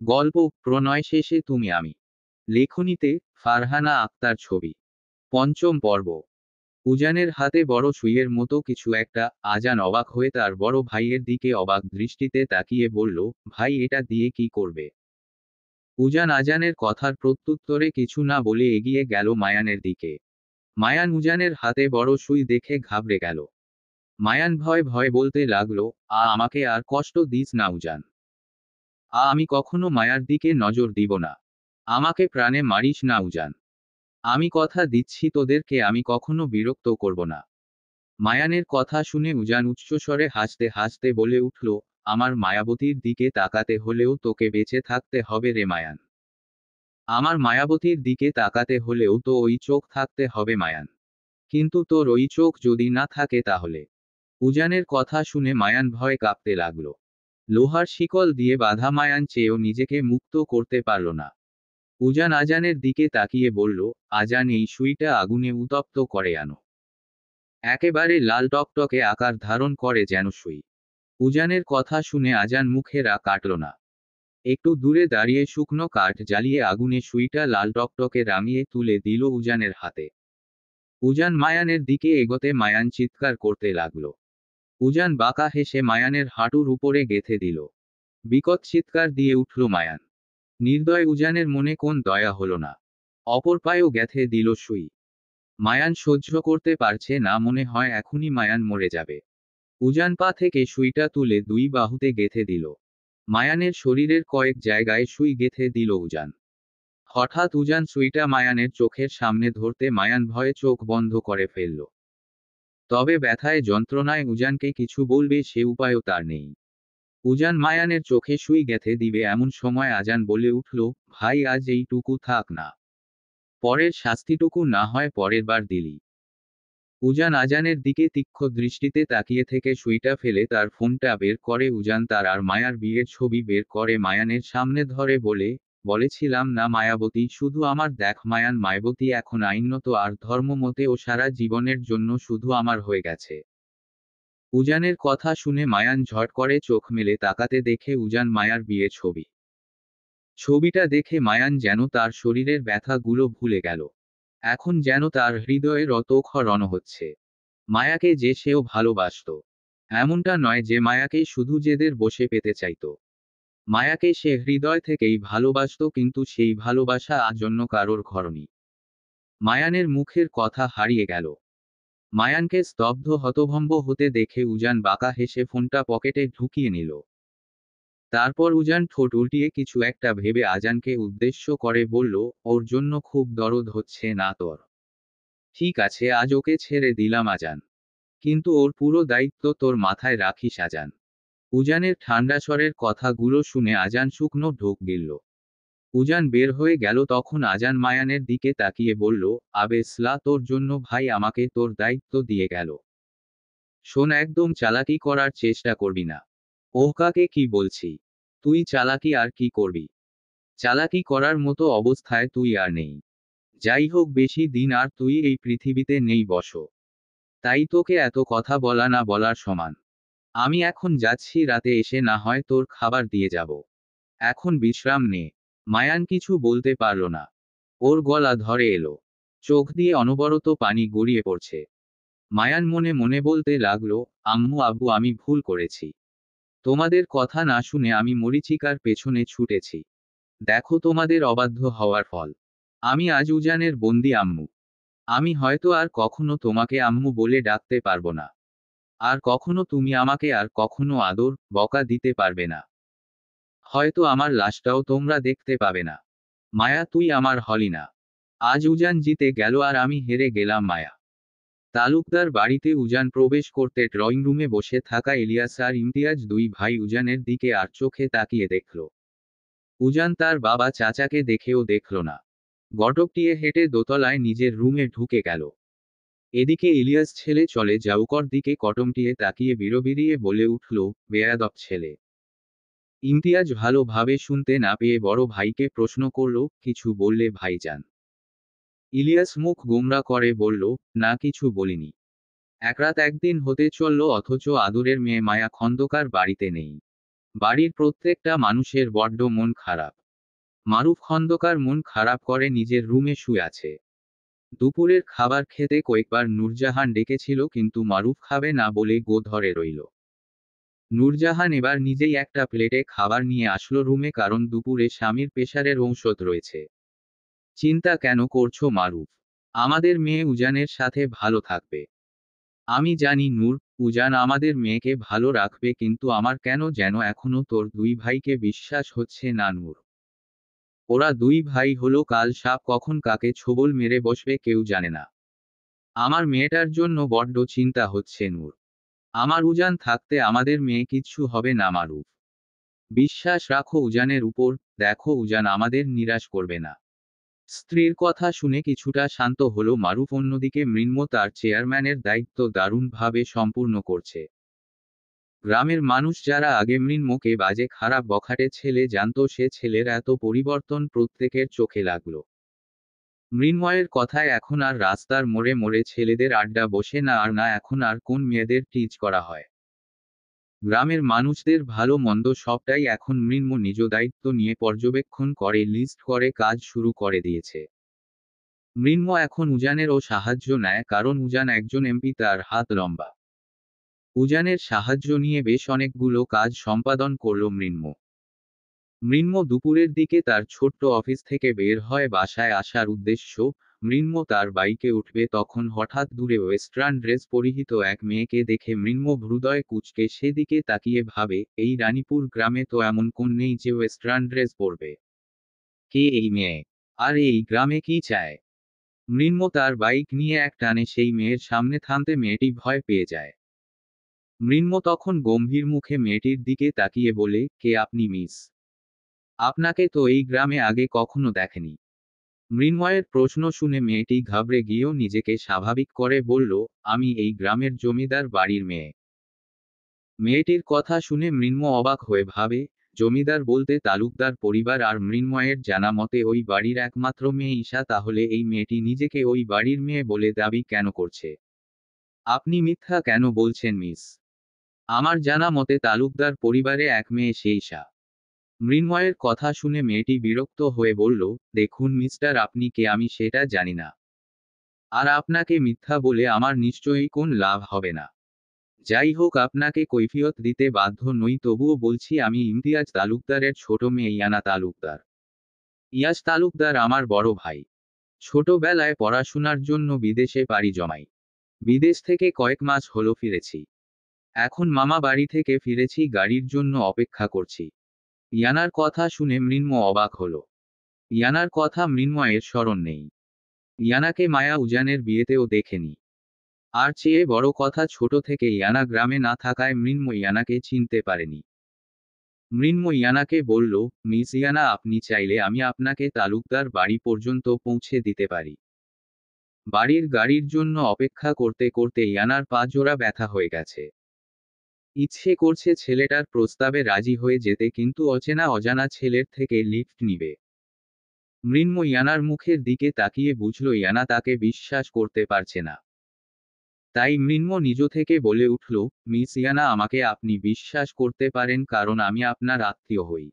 গল্প প্রণয় শেষে তুমি আমি। লেখনীতে ফারহানা আক্তার ছবি। পঞ্চম পর্ব। উজানের হাতে বড় সুইয়ের মতো কিছু একটা। আজান অবাক হয়ে তার বড় ভাইয়ের দিকে অবাক দৃষ্টিতে তাকিয়ে বলল, ভাই এটা দিয়ে কি করবে? উজান আজানের কথার প্রত্যুত্তরে কিছু না বলে এগিয়ে গেল মায়ানের দিকে। মায়ান উজানের হাতে বড় সুই দেখে ঘাবড়ে গেল। মায়ান ভয় ভয় বলতে লাগলো, আমাকে আর কষ্ট দিস না উজান। আমি কখনো মায়ার দিকে নজর দিব না। আমাকে প্রাণে মারিস না উজান। আমি কথা দিচ্ছি তোদেরকে আমি কখনো বিরক্ত করব না। মায়ানের কথা শুনে উজান উচ্চস্বরে হাসতে হাসতে বলে উঠল, আমার মায়াবতীর দিকে তাকাতে হলেও তোকে বেঁচে থাকতে হবে রে মায়ান। আমার মায়াবতীর দিকে তাকাতে হলেও তো ওই চোখ থাকতে হবে মায়ান। কিন্তু তোর ওই চোখ যদি না থাকে তাহলে। উজানের কথা শুনে মায়ান ভয়ে কাঁপতে লাগলো। লোহার শিকল দিয়ে বাঁধা মায়ান চেয়েও নিজেকে মুক্ত করতে পারল না। উজান আজানের দিকে তাকিয়ে বলল, আজান এই সুইটা আগুনে উতপ্ত করে আনো। একেবারে লাল টকটকে আকার ধারণ করে যেন সুই। উজানের কথা শুনে আজান মুখে রাগ কাটল না। একটু দূরে দাঁড়িয়ে শুকনো কাঠ জ্বালিয়ে আগুনে সুইটা লাল টকটকে রাঙিয়ে তুলে দিল উজানের হাতে। উজান মায়ানের দিকে এগোতে মায়ান চিৎকার করতে লাগলো। উজান বাঁকা হেসে মায়ানের হাঁটুর উপরে গেঁথে দিল। বিকট চিৎকার দিয়ে উঠল মায়ান। নির্দয় উজানের মনে কোন দয়া হলো না। অপর পায়েও গেঁথে দিল সুই। মায়ান সহ্য করতে পারছে না, মনে হয় এখনই মায়ান মরে যাবে। উজান পা থেকে সুইটা তুলে দুই বাহুতে গেঁথে দিল। মায়ানের শরীরের কয়েক জায়গায় সুই গেঁথে দিল উজান। হঠাৎ উজান সুইটা মায়ানের চোখের সামনে ধরতে মায়ান ভয়ে চোখ বন্ধ করে ফেলল। তবে ব্যথায় যন্ত্রণায় উজানকে কিছু বলবে সে উপায়ও তার নেই। উজান মায়ানের চোখে সুই গেঁথে দিবে এমন সময় আজান বলে উঠল, ভাই আজ এইটুকু থাক না। পরের শাস্তিটুকু না হয় পরের বার দিলি। উজান আজানের দিকে তীক্ষ্ণ দৃষ্টিতে তাকিয়ে থেকে সুইটা ফেলে তার ফোনটা বের করে উজান তার আর মায়ার বিয়ের ছবি বের করে মায়ানের সামনে ধরে বলেছিলাম না মায়াবতী, শুধু আমার দেখ মায়ান মায়াবতী এখন আইনত আর ধর্মমতে ও সারা জীবনের জন্য শুধু আমার হয়ে গেছে। উজানের কথা শুনে মায়ান ঝট করে চোখ মেলে তাকাতে দেখে উজান মায়ার বিয়ের ছবি। ছবিটা দেখে মায়ান যেন তার শরীরের ব্যথাগুলো ভুলে গেল। এখন যেন তার হৃদয়ে রক্তক্ষরণ হচ্ছে। মায়াকে যে সেও ভালোবাসত। এমনটা নয় যে মায়াকে শুধু জেদের বসে পেতে চাইত। মায়াকে সে হৃদয় থেকেই ভালোবাসত, কিন্তু সেই ভালোবাসা আজ অন্য কারোর ঘরনি। মায়ানের মুখের কথা হারিয়ে গেল। মায়ানকে স্তব্ধ হতভম্ব হতে দেখে উজান বাঁকা হেসে ফোনটা পকেটে ঢুকিয়ে নিল। তারপর উজান ঠোঁট উল্টিয়ে কিছু একটা ভেবে আজানকে উদ্দেশ্য করে বলল, ওর জন্য খুব দরদ হচ্ছে না তোর? ঠিক আছে, আজ ওকে ছেড়ে দিলাম আজান। কিন্তু ওর পুরো দায়িত্ব তোর মাথায় রাখিস আজান। উজানের ঠান্ডা স্বরের কথাগুলো শুনে আজান শুকনো ঢোক গিলল। উজান বের হয়ে গেল তখন আজান মায়ানের দিকে তাকিয়ে বলল, আবেসলা তোর জন্য ভাই আমাকে তোর দায়িত্ব দিয়ে গেল। শোন, একদম চালাকি করার চেষ্টা করবি না। ওহ কাকে কি বলছি? তুই চালাকি আর কি করবি? চালাকি করার মতো অবস্থায় তুই আর নেই। যাই হোক, বেশি দিন আর তুই এই পৃথিবীতে নেই বসো। তাই তোকে এত কথা বলা না বলার সমান। আমি এখন যাচ্ছি, রাতে এসে না হয় তোর খাবার দিয়ে যাব। এখন বিশ্রাম নে। মায়ান কিছু বলতে পারল না। ওর গলা ধরে এলো। চোখ দিয়ে অনবরত পানি গড়িয়ে পড়ছে। মায়ান মনে মনে বলতে লাগলো, আম্মু আব্বু আমি ভুল করেছি। তোমাদের কথা না শুনে আমি মরীচিকার পেছনে ছুটেছি। দেখো তোমাদের অবাধ্য হওয়ার ফল। আমি আজ উজানের বন্দি আম্মু। আমি হয়তো আর কখনো তোমাকে আম্মু বলে ডাকতে পারবো না। আর কখনো তুমি আমাকে আর কখনো আদর বকা দিতে পারবে না। হয়তো আমার লাশটাও তোমরা দেখতে পাবে না। মায়া তুই আমার হলি না। আজ উজান জিতে গেল আর আমি হেরে গেলাম মায়া। তালুকদার বাড়িতে উজান প্রবেশ করতে ড্রয়িং রুমে বসে থাকা ইলিয়াস আর ইমতিয়াজ দুই ভাই উজানের দিকে আর চোখে তাকিয়ে দেখল। উজান তার বাবা চাচাকে দেখেও দেখল না। গটকটিয়ে হেঁটে দোতলায় নিজের রুমে ঢুকে গেল। এদিকে ইলিয়াস ছেলে চলে যাউকর দিকে কটমটিয়ে তাকিয়ে বিড়বিড়িয়ে বলে উঠল, বেয়াদব ছেলে। ইমতিয়াজ ভালোভাবে শুনতে না পেয়ে বড় ভাইকে প্রশ্ন করল, কিছু বললে ভাইজান? ইলিয়াস মুখ গোমড়া করে বলল, না কিছু বলিনি। এক রাত একদিন হতে চলল অথচ আদরের মেয়ে মায়া খন্দকার বাড়িতে নেই। বাড়ির প্রত্যেকটা মানুষের বড্ড মন খারাপ। মারুফ খন্দকার মন খারাপ করে নিজের রুমে শুয়ে আছে। দুপুরের খাবার খেতে কয়েকবার নূরজাহান ডেকেছিল, কিন্তু মারুফ খাবে না বলে গো ধরে রইল। নূরজাহান এবার নিজেই একটা প্লেটে খাবার নিয়ে আসলো রুমে, কারণ দুপুরে স্বামীর প্রেশারের ঔষধ রয়েছে। চিন্তা কেন করছো মারুফ? আমাদের মেয়ে উজানের সাথে ভালো থাকবে। আমি জানি নূর, উজান আমাদের মেয়েকে ভালো রাখবে, কিন্তু আমার কেন যেন এখনো তোর দুই ভাইকে বিশ্বাস হচ্ছে না নূর। ওরা দুই ভাই হলো কাল সাপ, কখন কাকে ছোবল মেরে বসবে কেউ জানে না। আমার মেয়েটার জন্য বড্ড চিন্তা হচ্ছে নূর। আমার উজান থাকতে আমাদের মেয়ে কিচ্ছু হবে না মারুফ। বিশ্বাস রাখো উজানের উপর, দেখো উজান আমাদের নিরাশ করবে না। স্ত্রীর কথা শুনে কিছুটা শান্ত হলো মারুফ। অন্যদিকে মৃন্ময় তার চেয়ারম্যানের দায়িত্ব দারুণভাবে সম্পূর্ণ করছে। গ্রামের মানুষ যারা আগে মৃন্ময়কে বাজে খারাপ বখাটে ছেলে জানতো, সে ছেলের এত পরিবর্তন প্রত্যেকের চোখে লাগলো। মৃন্ময়ের কথায় এখন আর রাস্তার মোড়ে মোড়ে ছেলেদের আড্ডা বসে না, আর না এখন আর কোন মেয়েদের টিজ করা হয়। গ্রামের মানুষদের ভালো মন্দ সবটাই এখন মৃন্ময় নিজ দায়িত্ব নিয়ে পর্যবেক্ষণ করে, লিস্ট করে কাজ শুরু করে দিয়েছে। মৃন্ময় এখন উজানেরও সাহায্য নেয়, কারণ উজান একজন এমপি, তার হাত লম্বা। উজানের সাহায্য নিয়ে বেশ অনেকগুলো কাজ সম্পাদন করল মৃন্ময়। মৃন্ময় দুপুরের দিকে তার ছোট্ট অফিস থেকে বের হয় বাসায় আসার উদ্দেশ্য। মৃন্ময় তার বাইকে উঠবে, তখন হঠাৎ দূরে ওয়েস্টার্ন ড্রেস পরিহিত এক মেয়েকে দেখে মৃন্ময় হৃদয় কুঁচকে সেদিকে তাকিয়ে ভাবে, এই রানীপুর গ্রামে তো এমন কোন নেই যে ওয়েস্টার্ন ড্রেস পরবে। কে এই মেয়ে? আর এই গ্রামে কি চায়? মৃন্ময় তার বাইক নিয়ে এক টানে সেই মেয়ের সামনে থামতে মেয়েটি ভয় পেয়ে যায়। মৃন্ময় তখন গম্ভীর মুখে মেয়েটির দিকে তাকিয়ে বলে, কে আপনি মিস? আপনাকে তো এই গ্রামে আগে কখনো দেখেনি। মৃন্ময়ের প্রশ্ন শুনে মেয়েটি ঘাবড়ে গিয়েও নিজেকে স্বাভাবিক করে বলল, আমি এই গ্রামের জমিদার বাড়ির মেয়ে। মেয়েটির কথা শুনে মৃন্ময় অবাক হয়ে ভাবে, জমিদার বলতে তালুকদার পরিবার, আর মৃন্ময়ের জানা মতে ওই বাড়ির একমাত্র মেয়ে ঈশা, তাহলে এই মেয়েটি নিজেকে ওই বাড়ির মেয়ে বলে দাবি কেন করছে? আপনি মিথ্যা কেন বলছেন মিস? আমার জানা মতে তালুকদার পরিবারে এক মেয়ে, সেই ঈশা। মৃন্ময়ের কথা শুনে মেয়েটি বিরক্ত হয়ে বলল, দেখুন মিস্টার, আপনি কে আমি সেটা জানি না। আর আপনাকে মিথ্যা বলে আমার নিশ্চয়ই কোন লাভ হবে না। যাই হোক, আপনাকে কৈফিয়ত দিতে বাধ্য নই, তবুও বলছি আমি ইমতিয়াজ তালুকদারের ছোট মেয়ে ইয়ানা তালুকদার। ইয়াস তালুকদার আমার বড় ভাই। ছোটবেলায় পড়াশোনার জন্য বিদেশে পাড়ি জমাই। বিদেশ থেকে কয়েক মাস হলো ফিরেছি। এখন মামা বাড়ি থেকে ফিরেছি, গাড়ির জন্য অপেক্ষা করছি। ইয়ানার কথা শুনে মৃন্ময় অবাক হলো। ইয়ানার কথা মৃন্ময়ের স্মরণ নেই। ইয়ানাকে মায়া উজানের বিয়েতেও দেখেনি। আর চেয়ে বড় কথা, ছোট থেকে ইয়ানা গ্রামে না থাকায় মৃন্ময় ইয়ানাকে চিনতে পারেনি। মৃন্ময় ইয়ানাকে বলল, মিস ইয়ানা, আপনি চাইলে আমি আপনাকে তালুকদার বাড়ি পর্যন্ত পৌঁছে দিতে পারি। বাড়ির গাড়ির জন্য অপেক্ষা করতে করতে ইয়ানার পা জোড়া ব্যথা হয়ে গেছে। ইচ্ছে করছে ছেলেটার প্রস্তাবে রাজি হয়ে যেতে, কিন্তু অচেনা অজানা ছেলের থেকে লিফট নিবে। মৃন্ময় ইয়ানার মুখের দিকে তাকিয়ে বুঝল ইয়ানা তাকে বিশ্বাস করতে পারছে না। তাই মৃন্ময় নিজ থেকে বলে উঠল, মিস ইয়ানা, আমাকে আপনি বিশ্বাস করতে পারেন, কারণ আমি আপনার আত্মীয় হই।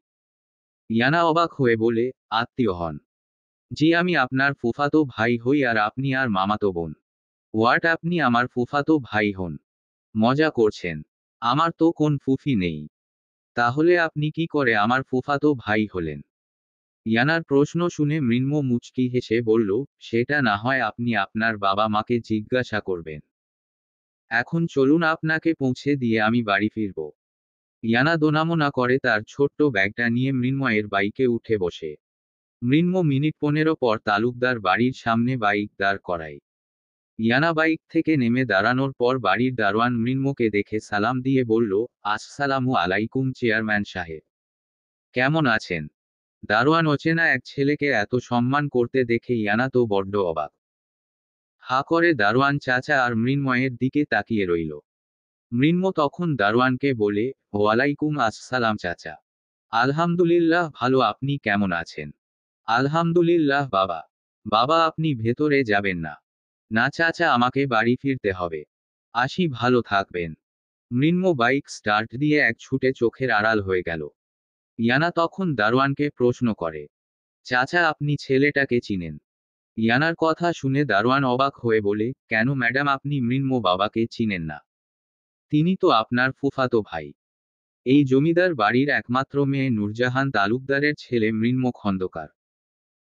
ইয়ানা অবাক হয়ে বলে, আত্মীয় হন? জি, আমি আপনার ফুফাতো ভাই হই, আর আপনি আর মামাতো বোন। হোয়াট, আপনি আমার ফুফাতো ভাই হন? মজা করছেন? আমার তো কোন ফুফি নেই। তাহলে আপনি কি করে আমার ফুফাতো ভাই হলেন? ইয়ানার প্রশ্ন শুনে মৃন্ময় মুচকি হেসে বলল, সেটা না হয় আপনি আপনার বাবা মাকে জিজ্ঞাসা করবেন। এখন চলুন, আপনাকে পৌঁছে দিয়ে আমি বাড়ি ফিরব। ইয়ানা দোনামোনা করে তার ছোট্ট ব্যাগটা নিয়ে মৃন্ময়ের বাইকে উঠে বসে। মৃন্ময় মিনিট 15 পর তালুকদার বাড়ির সামনে বাইক দাঁড় করায়। ইয়ানা বাইক থেকে নেমে দাঁড়ানোর পর বাড়ির দারোয়ান মৃন্ময়কে দেখে সালাম দিয়ে বলল, আসসালামু আলাইকুম চেয়ারম্যান সাহেব। কেমন আছেন? দারোয়ান অচেনা এক ছেলেকে এত সম্মান করতে দেখে ইয়ানা তো বড্ড অবাক। হা করে দারোয়ান চাচা আর মৃন্ময়ের দিকে তাকিয়ে রইল। মৃন্ময় তখন দারোয়ানকে বলে, ওয়ালাইকুম আসসালাম চাচা। আলহামদুলিল্লাহ ভালো, আপনি কেমন আছেন? আলহামদুলিল্লাহ বাবা। বাবা, আপনি ভেতরে যাবেন না? না চাচা, আমাকে বাড়ি ফিরতে হবে। আসি, ভালো থাকবেন। মৃন্ময় বাইক স্টার্ট দিয়ে এক ছুটে চোখের আড়াল হয়ে গেল। ইয়ানা তখন দারোয়ানকে প্রশ্ন করে, চাচা আপনি ছেলেটাকে চিনেন? ইয়ানার কথা শুনে দারোয়ান অবাক হয়ে বলে, কেন ম্যাডাম, আপনি মৃন্ময় বাবাকে চিনেন না? তিনি তো আপনার ফুফাতো ভাই। এই জমিদার বাড়ির একমাত্র মেয়ে নূরজাহান তালুকদারের ছেলে মৃন্ময় খন্দকার।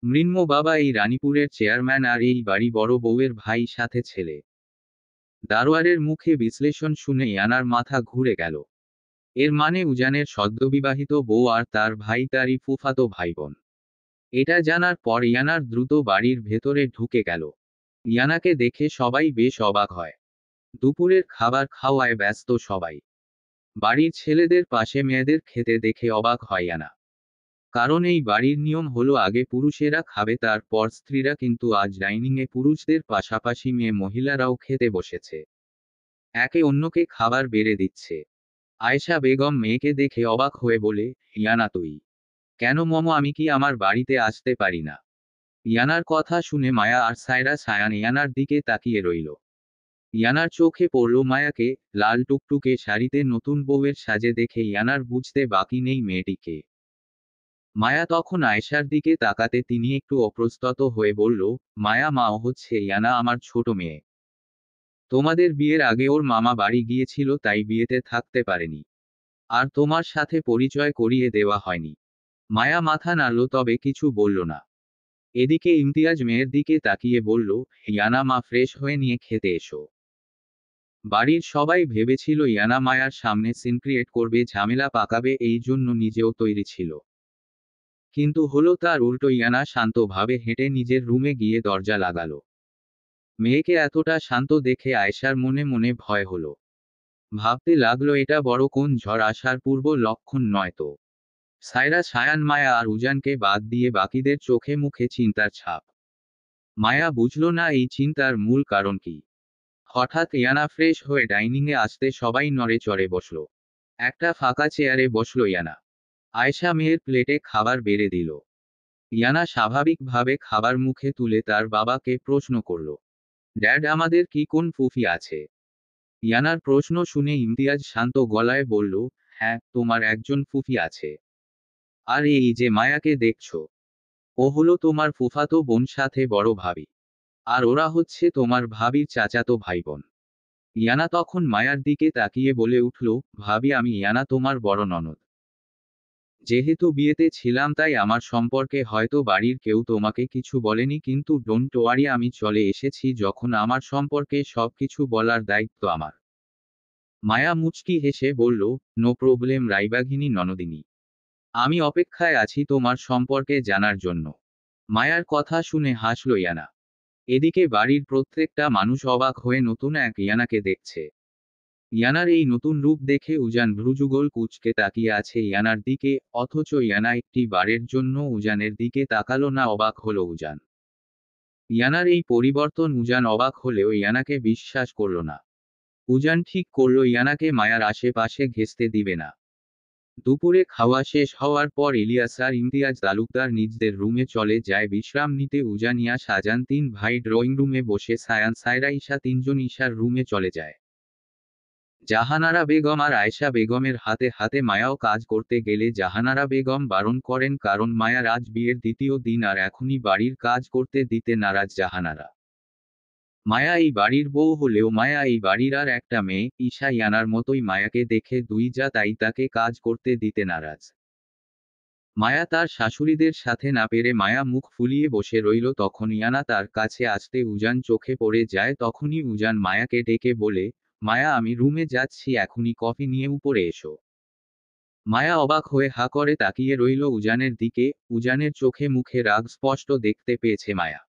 মৃন্ময় বাবা এই রানীপুরের চেয়ারম্যান আর এই বাড়ি বড় বউয়ের ভাই সাথে ছেলে। দারোয়ারের মুখে বিশ্লেষণ শুনে ইয়ানার মাথা ঘুরে গেল। এর মানে উজানের সদ্যবিবাহিত বউ আর তার ভাই তারই ফুফাতো ভাইবোন। এটা জানার পর ইয়ানার দ্রুত বাড়ির ভেতরে ঢুকে গেল। ইয়ানাকে দেখে সবাই বেশ অবাক হয়। দুপুরের খাবার খাওয়ায় ব্যস্ত সবাই। বাড়ির ছেলেদের পাশে মেয়েদের খেতে দেখে অবাক হয় ইয়ানা। কারণ এই বাড়ির নিয়ম হলো আগে পুরুষেরা খাবে, তারপর স্ত্রীরা, কিন্তু আজ ডাইনিংয়ে পুরুষদের পাশাপাশি মেয়ে মহিলারাও খেতে বসেছে। একে অন্যকে খাবার বেড়ে দিচ্ছে। আয়েশা বেগম মেয়েকে দেখে অবাক হয়ে বলে, ইয়ানা তুই কেন আমি কি আমার বাড়িতে আসতে পারি না? ইয়ানার কথা শুনে মায়া আর সায়রা সায়ান ইয়ানার দিকে তাকিয়ে রইল। ইয়ানার চোখে পড়ল মায়াকে, লাল টুকটুকে শাড়িতে নতুন বউয়ের সাজে দেখে ইয়ানার বুঝতে বাকি নেই মেয়েটিকে। মায়া তখন আয়েশার দিকে তাকাতে তিনি একটু অপ্রস্তুত হয়ে বলল, মায়া মা, ও হচ্ছে ইয়ানা, আমার ছোট মেয়ে। তোমাদের বিয়ের আগে ওর মামা বাড়ি গিয়েছিল, তাই বিয়েতে থাকতে পারেনি। আর তোমার সাথে পরিচয় করিয়ে দেওয়া হয়নি। মায়া মাথা নাড়ল, তবে কিছু বলল না। এদিকে ইমতিয়াজ মেয়ের দিকে তাকিয়ে বলল, ইয়ানা মা, ফ্রেশ হয়ে নিয়ে খেতে এসো। বাড়ির সবাই ভেবেছিল ইয়ানা মায়ার সামনে সিন ক্রিয়েট করবে, ঝামেলা পাকাবে, এই জন্য নিজেও তৈরি ছিল। কিন্তু হলো তার উল্টো। ইয়ানা শান্তভাবে হেঁটে নিজের রুমে গিয়ে দরজা লাগালো। মেয়েকে এতটা শান্ত দেখে আয়েশার মনে মনে ভয় হলো। ভাবতে লাগলো, এটা বড় কোন ঝড় আসার পূর্ব লক্ষণ নয় তো? সায়রা সায়ান মায়া আর উজানকে বাদ দিয়ে বাকিদের চোখে মুখে চিন্তার ছাপ। মায়া বুঝল না এই চিন্তার মূল কারণ কি। হঠাৎ ইয়ানা ফ্রেশ হয়ে ডাইনিংয়ে আসতে সবাই নড়ে চড়ে বসল। একটা ফাঁকা চেয়ারে বসল ইয়ানা। আয়েশা মেয়ের প্লেটে খাবার বেড়ে দিল। ইয়ানা স্বাভাবিকভাবে খাবার মুখে তুলে তার বাবাকে প্রশ্ন করল, ড্যাড, আমাদের কি কোন ফুফি আছে? ইয়ানার প্রশ্ন শুনে ইমতিয়াজ শান্ত গলায় বলল, হ্যাঁ, তোমার একজন ফুফি আছে। আর এই যে মায়াকে দেখছো, ও হলো তোমার ফুফাতো বোন, সাথে বড় ভাবি। আর ওরা হচ্ছে তোমার ভাবির চাচাতো ভাইবোন। ইয়ানা তখন মায়ার দিকে তাকিয়ে বলে উঠল, ভাবি, আমি ইয়ানা, তোমার বড় ননদ। যেহেতু বিয়েতে ছিলাম তাই আমার সম্পর্কে হয়তো বাড়ির কেউ তোমাকে কিছু বলেনি, কিন্তু ডোন্ট ওয়ারি, আমি চলে এসেছি যখন আমার সম্পর্কে সবকিছু বলার দায়িত্ব আমার। মায়া মুচকি হেসে বলল, নো প্রবলেম রাইবাঘিনী ননদিনী। আমি অপেক্ষায় আছি তোমার সম্পর্কে জানার জন্য। মায়ার কথা শুনে হাসল ইয়ানা। এদিকে বাড়ির প্রত্যেকটা মানুষ অবাক হয়ে নতুন এক ইয়ানাকে দেখছে। ইয়ানার এই নতুন রূপ দেখে উজান ভ্রুযুগল কুঁচকে তাকিয়ে আছে ইয়ানার দিকে, অথচ ইয়ানা একটি বারের জন্য উজানের দিকে তাকালো না। অবাক হলো উজান। ইয়ানার এই পরিবর্তন উজান অবাক হলেও ইয়ানাকে বিশ্বাস করল না। উজান ঠিক করল ইয়ানাকে মায়ার আশেপাশে ঘেঁষতে দিবে না। দুপুরে খাওয়া শেষ হওয়ার পর ইলিয়াস আর ইমতিয়াজ তালুকদার নিজদের রুমে চলে যায় বিশ্রাম নিতে। উজানিয়া সাজান তিন ভাই ড্রয়িং রুমে বসে, সায়ান সায়রা ঈশা তিনজন ঈশার রুমে চলে যায়। জাহানারা বেগম আর আয়েশা বেগমের হাতে হাতে মায়াও কাজ করতে গেলে জাহানারা বেগম বারণ করেন, কারণ মায়ার আজ বিয়ের দ্বিতীয় দিন আর এখনই বাড়ির কাজ করতে দিতে নারাজ জাহানারা। মায়া এই বাড়ির বউ হলেও মায়া এই বাড়ির আর একটা মেয়ে। ঈশা ইয়ানার মতোই মায়াকে দেখে দুই যা, তাই তাকে কাজ করতে দিতে নারাজ। মায়া তার শাশুড়িদের সাথে না পেরে মায়া মুখ ফুলিয়ে বসে রইল। তখন ইয়ানা তার কাছে আসতে উজান চোখে পড়ে যায়। তখনই উজান মায়াকে ডেকে বলে, মায়া, আমি রুমে যাচ্ছি, এখনই কফি নিয়ে উপরে এসো। মায়া অবাক হয়ে হা করে তাকিয়ে রইল উজানের দিকে। উজানের চোখে মুখে রাগ স্পষ্ট দেখতে পেয়েছে মায়া,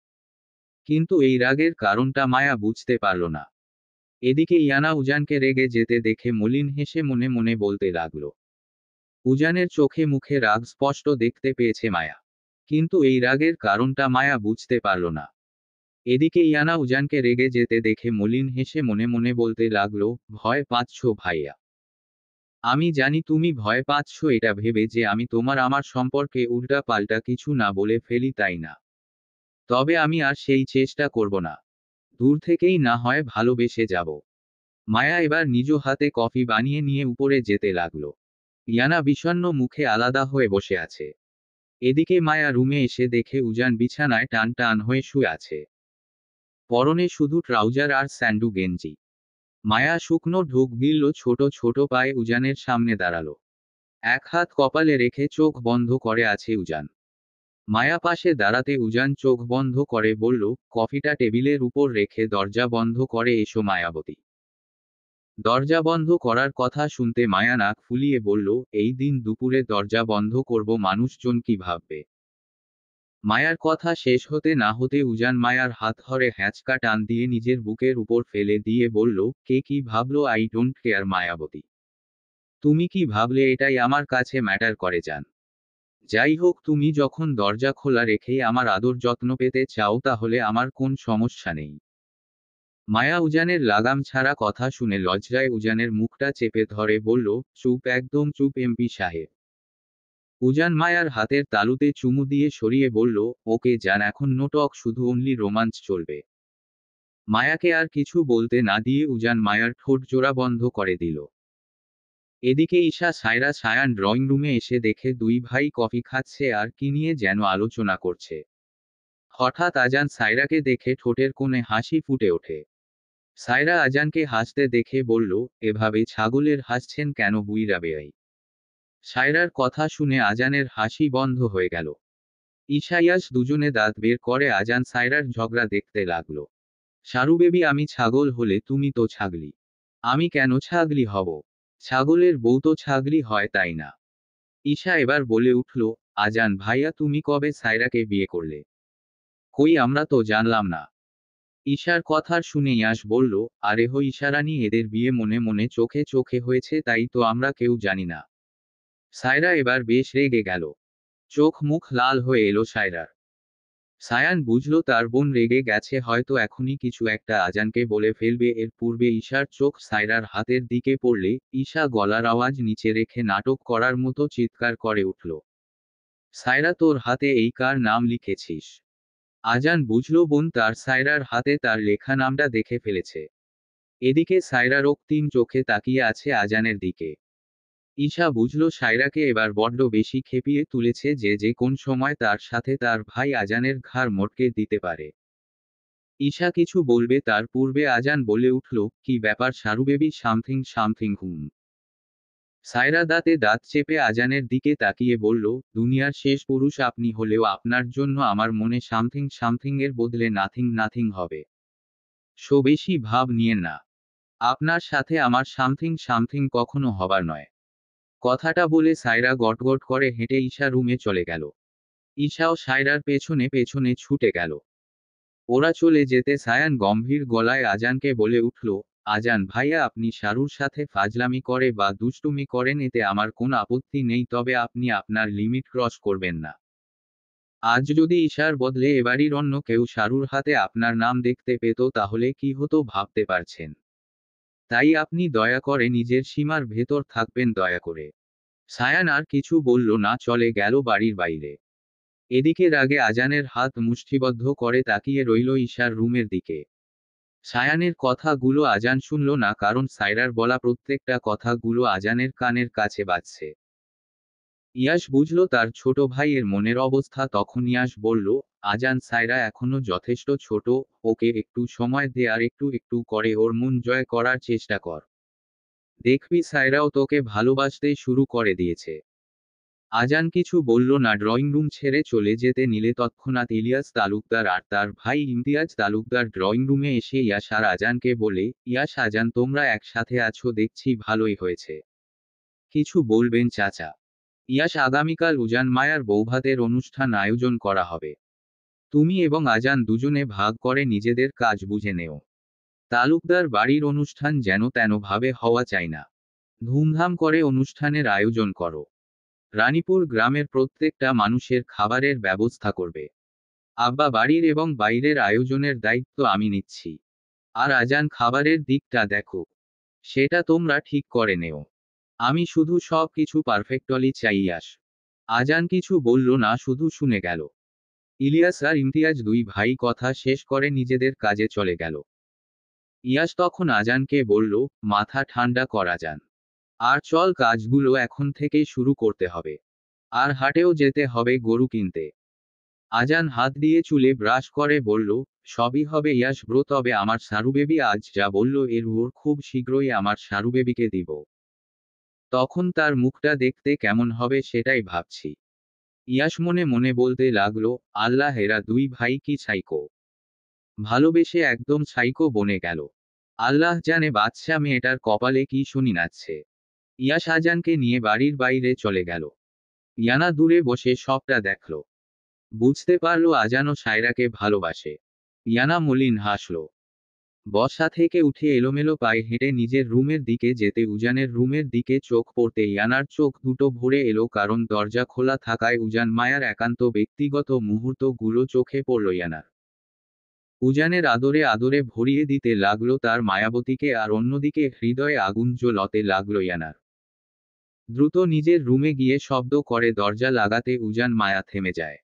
কিন্তু এই রাগের কারণটা মায়া বুঝতে পারল না। এদিকে ইয়ানা উজানকে রেগে যেতে দেখে মলিন হেসে মনে মনে বলতে লাগল। উজানের চোখে মুখে রাগ স্পষ্ট দেখতে পেয়েছে মায়া, কিন্তু এই রাগের কারণটা মায়া বুঝতে পারল না। এদিকে ইয়ানা উজানকে রেগে যেতে দেখে মলিন হেসে মনে মনে বলতে লাগল, ভয় পাচ্ছো ভাইয়া? আমি জানি তুমি ভয় পাচ্ছ, এটা ভেবে যে আমি আমার সম্পর্কে উল্টা পাল্টা কিছু না বলে ফেলি, তাই না? তবে আমি আর সেই চেষ্টা করব না। দূর থেকেই না হয় ভালোবেসে যাব। মায়া এবার নিজ হাতে কফি বানিয়ে নিয়ে উপরে যেতে লাগলো। ইয়ানা বিষণ্ণ মুখে আলাদা হয়ে বসে আছে। এদিকে মায়া রুমে এসে দেখে উজান বিছানায় টান টান হয়ে শুয়ে আছে। পরনে শুধু ট্রাউজার আর স্যান্ডু গেঞ্জি। মায়া শুকনো ঢোক গিলল, ছোট ছোট পায়ে উজানের সামনে দাঁড়ালো। এক হাত কপালে রেখে চোখ বন্ধ করে আছে উজান। মায়া পাশে দাঁড়াতে উজান চোখ বন্ধ করে বলল, কফিটা টেবিলের উপর রেখে দরজা বন্ধ করে এসো মায়াবতী। দরজা বন্ধ করার কথা শুনতে মায়া নাক ফুলিয়ে বলল, এই দিন দুপুরে দরজা বন্ধ করব, মানুষজন কি ভাববে? মায়ার কথা শেষ হতে না হতে উজান মায়ার হাত ধরে হ্যাঁচকা টান দিয়ে নিজের বুকের উপর ফেলে দিয়ে বলল, কে কি ভাবলো আই ডোন্ট কেয়ার মায়াবতী। তুমি কি ভাবলে এটাই আমার কাছে ম্যাটার করে জান। যাই হোক, তুমি যখন দরজা খোলা রেখেই আমার আদর যত্ন পেতে চাও তাহলে আমার কোন সমস্যা নেই। মায়া উজানের লাগাম ছাড়া কথা শুনে লজ্জায় উজানের মুখটা চেপে ধরে বলল, চুপ, একদম চুপ এমপি সাহেব। উজান মায়ার হাতের তালুতে চুমু দিয়ে সরিয়ে বলল, ওকে জান, এখন নো টক, শুধু অনলি রোমান্স চলবে। মায়াকে আর কিছু বলতে না দিয়ে উজান মায়ার ঠোঁট জোড়া বন্ধ করে দিল। এদিকে ঈশা সায়রা সায়ান ড্রয়িং রুমে এসে দেখে দুই ভাই কফি খাচ্ছে আর কি নিয়ে যেন আলোচনা করছে। হঠাৎ আজান সায়রাকে দেখে ঠোঁটের কোণে হাসি ফুটে ওঠে। সায়রা আজানকে হাসতে দেখে বলল, এভাবে ছাগলের হাসছেন কেন বুইরা বেয়াই? সায়রার কথা শুনে আজানের হাসি বন্ধ হয়ে গেল। ঈশা ইয়াস দুজনে দাঁত বের করে আজান সায়রার ঝগড়া দেখতে লাগলো। শারু বেবি, আমি ছাগল হলে তুমি তো ছাগলি। আমি কেন ছাগলি হব? ছাগলের বউ তো ছাগলি হয়, তাই না? ঈশা এবার বলে উঠল, আজান ভাইয়া, তুমি কবে সায়রাকে বিয়ে করলে? কই, আমরা তো জানলাম না। ঈশার কথা শুনে ইয়াস বলল, আরে হো ঈশারানী, এদের বিয়ে মনে মনে চোখে চোখে হয়েছে, তাই তো আমরা কেউ জানি না। সায়রা এবার বেশ রেগে গেল। চোখ মুখ লাল হয়ে এলো সায়রার। সায়ান বুঝল তার বোন রেগে গেছে, হয়তো এখনই কিছু একটা আজানকে বলে ফেলবে। এর পূর্বে ঈশার চোখ সায়রার হাতের দিকে পড়লে ঈশা গলার আওয়াজ নিচে রেখে নাটক করার মতো চিৎকার করে উঠল, সায়রা, তোর হাতে এই কার নাম লিখেছিস? আজান বুঝল বোন তার সায়রার হাতে তার লেখা নামটা দেখে ফেলেছে। এদিকে সায়রা রক্তিম চোখে তাকিয়ে আছে আজানের দিকে। ঈশা বুঝল সায়রাকে এবার বড্ড বেশি খেপিয়ে তুলেছে, যে কোন সময় তার সাথে তার ভাই আজানের ঘাড় মটকে দিতে পারে। ঈশা কিছু বলবে তার পূর্বে আজান বলে উঠল, কি ব্যাপার শারু বেবি, সামথিং সামথিং হুম? সায়রা দাঁতে দাঁত চেপে আজানের দিকে তাকিয়ে বলল, দুনিয়ার শেষ পুরুষ আপনি হলেও আপনার জন্য আমার মনে সামথিং সামথিং এর বদলে নাথিং নাথিং হবে। সো বেশি ভাব নিয়েন না। আপনার সাথে আমার সামথিং সামথিং কখনো হবার নয়। কথাটা বলে সায়রা গটগট করে হেঁটে ঈশা রুমে চলে গেল। ঈশাও সায়রার পেছনে পেছনে ছুটে গেল। ওরা চলে যেতে সায়ান গম্ভীর গলায় আজানকে বলে উঠল, আজান ভাইয়া, আপনি শারুর সাথে ফাজলামি করে বা দুষ্টুমি করেন, এতে আমার কোনো আপত্তি নেই, তবে আপনি আপনার লিমিট ক্রস করবেন না। আজ যদি ঈশার বদলে এবাড়ির অন্য কেউ শারুর হাতে আপনার নাম দেখতে পেত তাহলে কি হতো ভাবতে পারছেন? তাই আপনি দয়া করে নিজের সীমার ভেতর থাকবেন, দয়া করে। সায়ান আর কিছু বলল না, চলে গেল বাড়ির বাইরে। এদিকে রাগে আজানের হাত মুষ্টিবদ্ধ করে তাকিয়ে রইল ঈশার রুমের দিকে। সায়ানের কথাগুলো আজান শুনল না, কারণ সায়রার বলা প্রত্যেকটা কথাগুলো আজানের কানের কাছে বাজছে। ইয়াস বুঝল তার ছোট ভাইয়ের মনের অবস্থা, তখন ইয়াস বলল, আজান, সায়রা এখনো যথেষ্ট ছোট, ওকে একটু সময় দে আর একটু একটু করে ওর মন জয় করার চেষ্টা কর। দেখবি সায়রাও তোকে ভালোবাসতে শুরু করে দিয়েছে। আজান কিছু বলল না, ড্রয়িং রুম ছেড়ে চলে যেতে নিলে তৎক্ষণাৎ ইলিয়াস তালুকদার আর তার ভাই ইমতিয়াজ তালুকদার ড্রয়িং রুমে এসে ইয়াস আর আজানকে বলে, ইয়াস, আজান, তোমরা একসাথে আছো দেখছি, ভালোই হয়েছে। কিছু বলবেন চাচা? ইয়াস, আগামীকাল উজান মায়ার বৌভাতের অনুষ্ঠান আয়োজন করা হবে। তুমি এবং আজান দুজনে ভাগ করে নিজেদের কাজ বুঝে নেও। তালুকদার বাড়ির অনুষ্ঠান যেন তেন ভাবে হওয়া চাই না। ধুমধাম করে অনুষ্ঠানের আয়োজন করো। রানীপুর গ্রামের প্রত্যেকটা মানুষের খাবারের ব্যবস্থা করবে। আব্বা বাড়ির এবং বাইরের আয়োজনের দায়িত্ব আমি নিচ্ছি। আর আজান, খাবারের দিকটা দেখো, সেটা তোমরা ঠিক করে নেও। আমি শুধু সব কিছু পারফেক্টলি চাই। আজান কিছু বলল না, শুধু শুনে গেল। ইলিয়াস আর ইমতিয়াজ দুই ভাই কথা শেষ করে নিজেদের কাজে চলে গেল। ইয়াস তখন আজানকে বলল, মাথা ঠান্ডা করা যান। আর চল, কাজগুলো এখন থেকেই শুরু করতে হবে। আর হাটেও যেতে হবে গরু কিনতে। আজান হাত দিয়ে চুলে ব্রাশ করে বলল, সবই হবে ইয়াস ব্রো, তবে আমার সারুবেবি আজ যা বলল এর ওর খুব শীঘ্রই আমার সারুবেবিকে দিব। তখন তার মুখটা দেখতে কেমন হবে সেটাই ভাবছি। ইয়াস মনে মনে বলতে লাগলো, আল্লাহ, এরা দুই ভাই কি সাইকো! ভালোবেসে একদম সাইকো বনে গেল। আল্লাহ জানে বাদশা মেয়েটার কপালে কি শনি নাচছে। ইয়াস আজানকে নিয়ে বাড়ির বাইরে চলে গেল। ইয়ানা দূরে বসে সবটা দেখল। বুঝতে পারল আজানও সায়রাকে ভালোবাসে। ইয়ানা মলিন হাসল। বসা থেকে উঠে এলোমেলো পায়ে হেঁটে নিজের রুমের দিকে যেতে উজানের রুমের দিকে চোখ পড়তে ইয়ানার চোখ দুটো ভরে এলো, কারণ দরজা খোলা থাকায় উজান মায়ার একান্ত ব্যক্তিগত মুহূর্তগুলো চোখে পড়ল ইয়ানার। উজানের আদরে আদরে ভরিয়ে দিতে লাগলো তার মায়াবতীকে, আর অন্যদিকে হৃদয়ে আগুন জ্বলতে লাগলো ইয়ানার। দ্রুত নিজের রুমে গিয়ে শব্দ করে দরজা লাগাতে উজান মায়া থেমে যায়।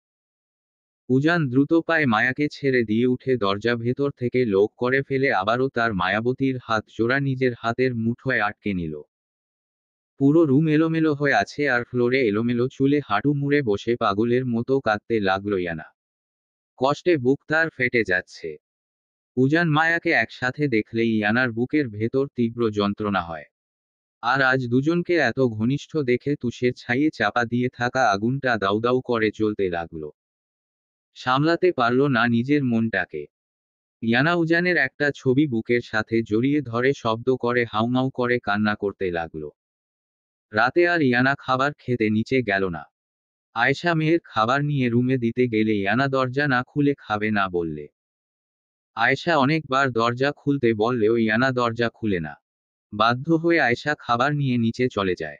উজান দ্রুত পায়ে মায়াকে ছেড়ে দিয়ে উঠে দরজা ভেতর থেকে লক করে ফেলে আবারও তার মায়াবতীর হাত জোড়া নিজের হাতের মুঠোয় আটকে নিল। পুরো রুম এলোমেলো হয়ে আছে, আর ফ্লোরে এলোমেলো চুলে হাঁটু মুড়ে বসে পাগলের মতো কাঁদতে লাগলো ইয়ানা। কষ্টে বুক তার ফেটে যাচ্ছে। উজান মায়াকে একসাথে দেখলেই ইয়ানার বুকের ভেতর তীব্র যন্ত্রণা হয়। আর আজ দুজনকে এত ঘনিষ্ঠ দেখে তুষের ছাইয়ে চাপা দিয়ে থাকা আগুনটা দাউ দাউ করে জ্বলতে লাগলো। সামলাতে পারল না নিজের মনটাকে। ইয়ানা উজানের একটা ছবি বুকের সাথে জড়িয়ে ধরে শব্দ করে হাউমাউ করে কান্না করতে লাগলো। রাতে আর ইয়ানা খাবার খেতে নিচে গেল না। আয়েশা মেয়ের খাবার নিয়ে রুমে দিতে গেলে ইয়ানা দরজা না খুলে খাবে না বললে। আয়েশা অনেকবার দরজা খুলতে বললেও ইয়ানা দরজা খুলে না। বাধ্য হয়ে আয়েশা খাবার নিয়ে নিচে চলে যায়।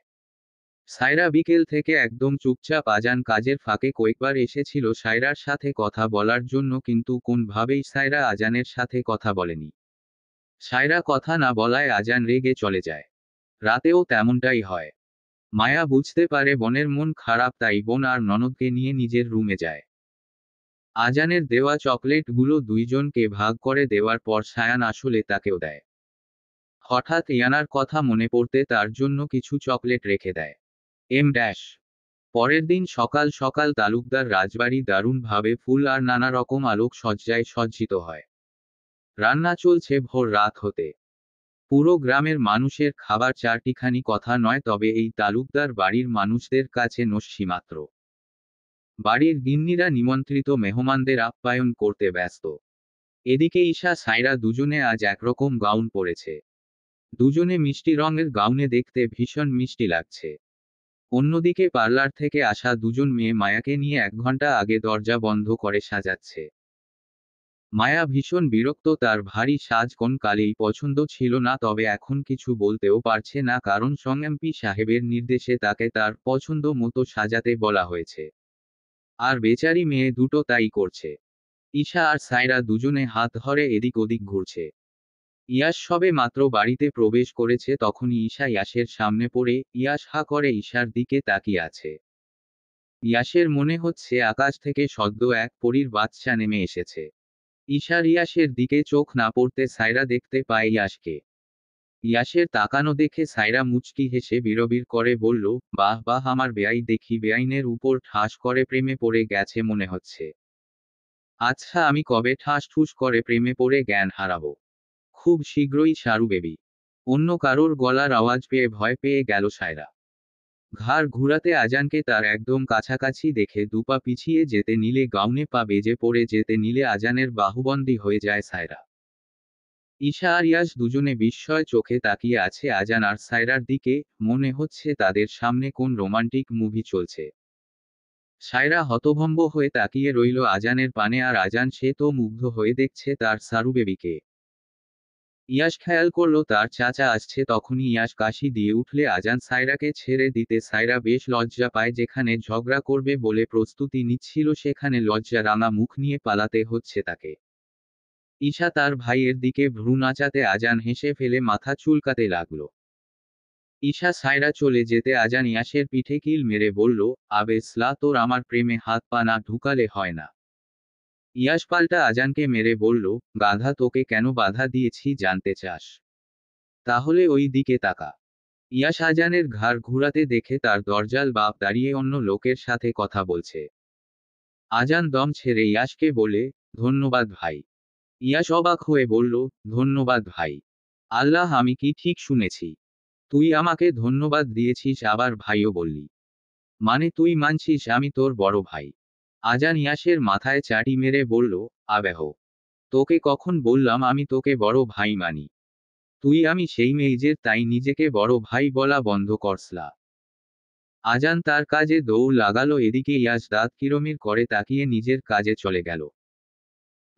সায়রা বিকেল থেকে একদম চুপচাপ। আজান কাজের ফাঁকে কয়েকবার এসেছিল সায়রার সাথে কথা বলার জন্য, কিন্তু কোনভাবেই সায়রা আজানের সাথে কথা বলেনি। সায়রা কথা না বলায় আজান রেগে চলে যায়। রাতেও তেমনটাই হয়। মায়া বুঝতে পারে বোনের মন খারাপ, তাই বোন আর ননদকে নিয়ে নিজের রুমে যায়। আজানের দেওয়া চকলেটগুলো দুইজনকে ভাগ করে দেওয়ার পর সায়ান আসলে তাকেও দেয়। হঠাৎ ইয়ানার কথা মনে পড়তে তার জন্য কিছু চকলেট রেখে দেয়। M dash. পরের দিন সকাল সকাল তালুকদার রাজবাড়ি দারুণভাবে ফুল আর নানা রকম আলোক সজ্জায় সজ্জিত হয়। রান্না চলছে ভোর রাত হতে। পুরো গ্রামের মানুষের খাবার চারটিখানি কথা নয়, তবে এই তালুকদার বাড়ির মানুষদের কাছে নস্যি মাত্র। বাড়ির গিন্নিরা নিমন্ত্রিত মেহমানদের আপ্যায়ন করতে ব্যস্ত। এদিকে ঈশা সায়রা দুজনে আজ একরকম গাউন পরেছে। দুজনে মিষ্টি রঙের গাউনে দেখতে ভীষণ মিষ্টি লাগছে। অন্যদিকে পার্লার থেকে আসা দুজন মেয়ে মায়াকে নিয়ে 1 ঘন্টা আগে দরজা বন্ধ করে সাজাচ্ছে। মায়া ভীষণ বিরক্ত, তার ভারী সাজ কোন কালেই পছন্দ ছিল না, তবে এখন কিছু বলতেও পারছে না, কারণ এমপি সাহেবের নির্দেশে তাকে তার পছন্দ মতো সাজাতে বলা হয়েছে। আর বেচারি মেয়ে দুটো তাই করছে। ঈশা আর সায়রা দুজনে হাত ধরে এদিক ওদিক ঘুরছে। ইয়াস সবে মাত্র বাড়িতে প্রবেশ করেছে, তখনই ঈশা ইয়াসের সামনে পড়ে ইয়াস হা করে ঈশার দিকে তাকিয়ে আছে। ইয়াসের মনে হচ্ছে আকাশ থেকে সদ্য এক পরীর বাচ্চা নেমে এসেছে। ঈশার ইয়াসের দিকে চোখ না পড়তে সায়রা দেখতে পায় ইয়াসকে। ইয়াসের তাকানো দেখে সায়রা মুচকি হেসে বিড়বিড় করে বলল, বাহ বাহ, আমার বেয়াই দেখি বেআইনের উপর ঠাস করে প্রেমে পড়ে গেছে মনে হচ্ছে। আচ্ছা, আমি কবে ঠাস ঠুস করে প্রেমে পড়ে জ্ঞান হারাবো? খুব শীঘ্রই সারু বেবি। অন্য কারোর গলার আওয়াজ পেয়ে ভয় পেয়ে গেল সায়রা। ঘাড় ঘুরাতে আজানকে তার একদম কাছাকাছি দেখে দুপা পিছিয়ে যেতে নিলে গাউনে পা বেজে পড়ে যেতে নিলে আজানের বাহুবন্দী হয়ে যায় সায়রা। ঈশা আর ইয়াস দুজনে বিস্ময় চোখে তাকিয়ে আছে আজান আর সায়রার দিকে, মনে হচ্ছে তাদের সামনে কোন রোমান্টিক মুভি চলছে। সায়রা হতভম্ব হয়ে তাকিয়ে রইল আজানের পানে, আর আজান সে তো মুগ্ধ হয়ে দেখছে তার সারু বেবিকে। ইয়াস খেয়াল করলো তার চাচা আসছে, তখনই ইয়াস কাশি দিয়ে উঠলে আজান সায়রাকে ছেড়ে দিতে সায়রা বেশ লজ্জা পায়। যেখানে ঝগড়া করবে বলে প্রস্তুতি নিচ্ছিল সেখানে লজ্জা রাঙা মুখ নিয়ে পালাতে হচ্ছে তাকে। ঈশা তার ভাইয়ের দিকে ভ্রু নাচাতে আজান হেসে ফেলে মাথা চুলকাতে লাগলো। ঈশা সায়রা চলে যেতে আজান ইয়াসের পিঠে কিল মেরে বলল, আবে স্লা, তোর আমার প্রেমে হাত পা না ঢুকালে হয় না। ইয়াশ পাল্টা আজানকে মেরে বলল, গাধা, তোকে কেন বাধা দিয়েছি জানতে চাস? তাহলে ওই দিকে তাকা। ইয়াশ আজানের ঘাড় ঘুরাতে দেখে তার দরজাল বাপ দাঁড়িয়ে অন্য লোকের সাথে কথা বলছে। আজান দম ছেড়ে ইয়াশকে বলে, ধন্যবাদ ভাই। ইয়াশ অবাক হয়ে বলল, ধন্যবাদ ভাই? আল্লাহ, আমি কি ঠিক শুনেছি? তুই আমাকে ধন্যবাদ দিয়েছিস আবার ভাইও বললি? মানে তুই মানছিস আমি তোর বড় ভাই? আজান ইয়াসের মাথায় চাটি মেরে বলল, আবেহ, তোকে কখন বললাম আমি তোকে বড় ভাই মানি? তুই আমি সেই মেয়েজের, তাই নিজেকে বড় ভাই বলা বন্ধ করসলা। আজান তার কাজে দৌড় লাগালো, এদিকে ইয়াস দাঁত কিরমির করে তাকিয়ে নিজের কাজে চলে গেল।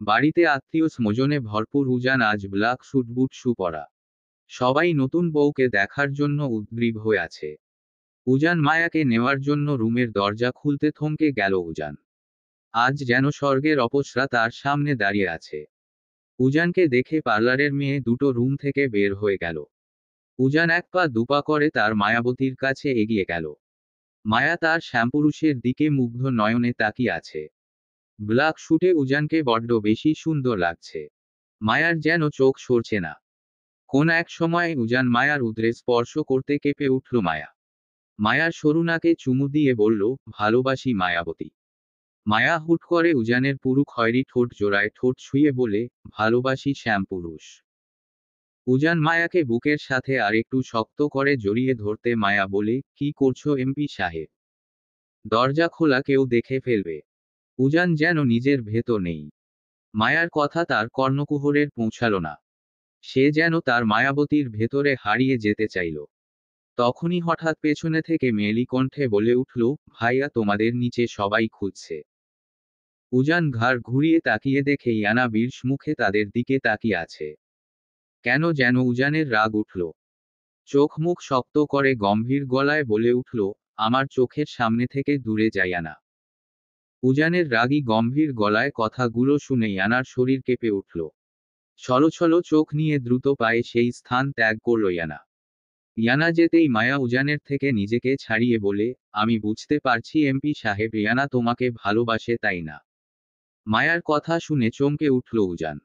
বাড়িতে আত্মীয় স্বজনে ভরপুর। উজান আজ ব্ল্যাক স্যুট বুট শু পরা। সবাই নতুন বউকে দেখার জন্য উদ্গ্রীব হয়ে আছে। উজান মায়াকে নেওয়ার জন্য রুমের দরজা খুলতে থমকে গেল উজান। আজ যেন স্বর্গের অপসরা তার সামনে দাঁড়িয়ে আছে। উজানকে দেখে পার্লারের মেয়ে দুটো রুম থেকে বের হয়ে গেল। উজান এক পা দুপা করে তার মায়াবতীর কাছে এগিয়ে গেল। মায়া তার শ্যামপুরুষের দিকে মুগ্ধ নয়নে তাকিয়ে আছে। ব্ল্যাক শুটে উজানকে বড্ড বেশি সুন্দর লাগছে। মায়ার যেন চোখ সরছে না। কোন এক সময় উজান মায়ার উদরে স্পর্শ করতে কেঁপে উঠল মায়া। মায়ার সরুনাকে চুমু দিয়ে বলল, ভালোবাসি মায়াবতী। মায়া হুট করে উজানের পুরু খয়েরি ঠোঁট জোড়ায় ঠোঁট ছুঁয়ে বলে, ভালোবাসি শ্যামপুরুষ। উজান মায়াকে বুকের সাথে আর একটু শক্ত করে জড়িয়ে ধরতে মায়া বলে, কি করছো এমপি সাহেব? দরজা খোলা, কেউ দেখে ফেলবে। উজান যেন নিজের ভেতর নেই। মায়ার কথা তার কর্ণকুহরের পৌঁছালো না। সে যেন তার মায়াবতীর ভেতরে হারিয়ে যেতে চাইল। তখনই হঠাৎ পেছনে থেকে মেয়েলি কণ্ঠে বলে উঠল, ভাইয়া, তোমাদের নিচে সবাই খুঁজছে। উজান ঘাড় ঘুরিয়ে তাকিয়ে দেখে ইয়ানা বীর্ষ মুখে তাদের দিকে তাকিয়ে আছে। কেন যেন উজানের রাগ উঠল। চোখ মুখ শক্ত করে গম্ভীর গলায় বলে উঠল, আমার চোখের সামনে থেকে দূরে যাইয়া না। উজানের রাগী গম্ভীর গলায় কথাগুলো শুনে ইয়ানার শরীর কেঁপে উঠল। ছলছল চোখ নিয়ে দ্রুত পায়ে সেই স্থান ত্যাগ করল ইয়ানা। ইয়ানা যেতেই মায়া উজানের থেকে নিজেকে ছাড়িয়ে বলে, আমি বুঝতে পারছি এমপি সাহেব, ইয়ানা তোমাকে ভালোবাসে, তাই না? মায়ার কথা শুনে চমকে উঠল উজান।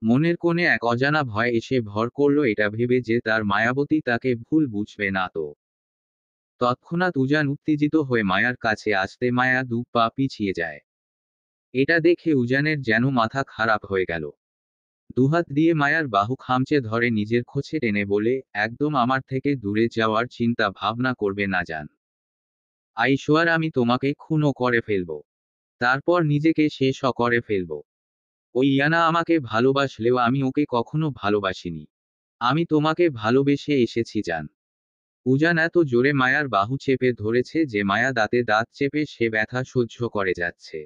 মনের কোণে এক অজানা ভয় এসে ভর করল, এটা ভেবে যে তার মায়াবতী তাকে ভুল বুঝবে না তো। তৎক্ষণাৎ উজান উত্তেজিত হয়ে মায়ার কাছে আসতে মায়া দু পা পিছিয়ে যায়। এটা দেখে উজানের যেন মাথা খারাপ হয়ে গেল। দুহাত দিয়ে মায়ার বাহু খামচে ধরে নিজের খোঁচে টেনে বলে, একদম আমার থেকে দূরে যাওয়ার চিন্তা ভাবনা করবে না জান। আইসোয়ার আমি তোমাকে খুনও করে ফেলব। তারপর নিজেকে শেষও করে ফেলব। ওই ইয়ানা আমাকে ভালোবাসলেও আমি ওকে কখনো ভালোবাসিনি। আমি তোমাকে ভালোবেসে এসেছি জান। উজান এত জোরে মায়ার বাহু চেপে ধরেছে যে মায়া দাঁতে দাঁত চেপে সে ব্যথা সহ্য করে যাচ্ছে।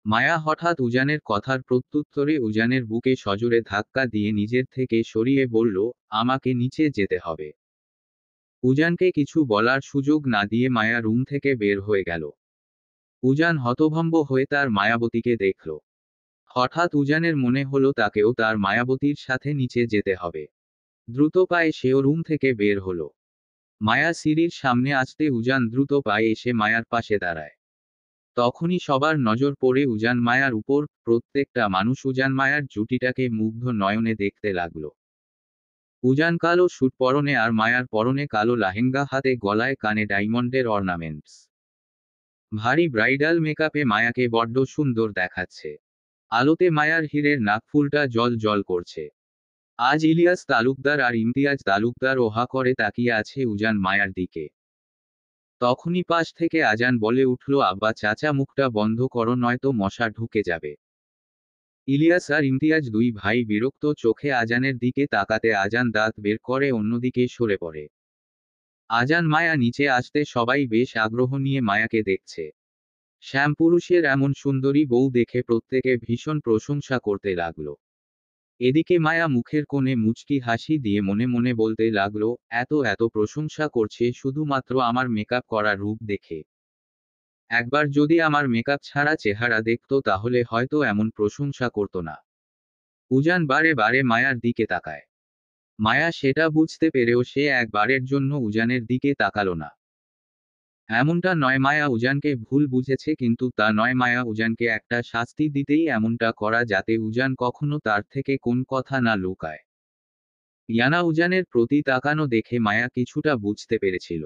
মায়া হঠাৎ উজানের কথার প্রত্যুত্তরে উজানের বুকে সজোরে ধাক্কা দিয়ে নিজের থেকে সরিয়ে বলল, আমাকে নিচে যেতে হবে। উজানকে কিছু বলার সুযোগ না দিয়ে মায়া রুম থেকে বের হয়ে গেল। উজান হতভম্ব হয়ে তার মায়াবতীকে দেখল। হঠাৎ উজানের মনে হলো তাকেও তার মায়াবতীর সাথে নিচে যেতে হবে। দ্রুত পায়ে সেও রুম থেকে বের হলো। মায়া সিঁড়ির সামনে আসতে উজান দ্রুত পায়ে এসে মায়ার পাশে দাঁড়ায়। তখনই সবার নজর পড়ে উজান মায়ার উপর। প্রত্যেকটা মানুষ উজান মায়ার জুটিটাকে মুগ্ধ নয়নে দেখতে লাগলো। উজান কালো স্যুট পরনে আর মায়ার পরনে কালো লাহেঙ্গা, হাতে গলায় কানে ডায়মন্ডের অর্নামেন্টস। ভারী ব্রাইডাল মেকআপে মায়াকে বড্ড সুন্দর দেখাচ্ছে। আলোতে মায়ার হীরের নাকফুলটা জল জল করছে। আজ ইলিয়াস তালুকদার আর ইমতিয়াজ তালুকদার ওহা করে তাকিয়ে আছে উজান মায়ার দিকে। তখনই পাশ থেকে আজান বলে উঠল, আব্বা চাচা, মুখটা বন্ধ করো নয়তো মশা ঢুকে যাবে। ইলিয়াস আর ইমতিয়াজ দুই ভাই বিরক্ত চোখে আজানের দিকে তাকাতে আজান দাঁত বের করে অন্যদিকে সরে পড়ে। আজান মায়া নিচে আসতে সবাই বেশ আগ্রহ নিয়ে মায়াকে দেখছে। শ্যামপুরুষের এমন সুন্দরী বউ দেখে প্রত্যেকে ভীষণ প্রশংসা করতে লাগলো। এদিকে মায়া মুখের কোণে মুচকি হাসি দিয়ে মনে মনে বলতে লাগলো, এত এত প্রশংসা করছে শুধুমাত্র আমার মেকআপ করা রূপ দেখে। একবার যদি আমার মেকআপ ছাড়া চেহারা দেখতো তাহলে হয়তো এমন প্রশংসা করতো না। উজান বারে বারে মায়ার দিকে তাকায়। মায়া সেটা বুঝতে পেরেও সে একবারের জন্য উজানের দিকে তাকালো না। এমনটা নয় মায়া উজানকে ভুল বুঝেছে, কিন্তু তা নয় মায়া উজানকে একটা শাস্তি দিতেই এমনটা করা যাতে উজান কখনো তার থেকে কোন কথা না লুকায়। ইয়ানা উজানের প্রতি তাকানো দেখে মায়া কিছুটা বুঝতে পেরেছিল,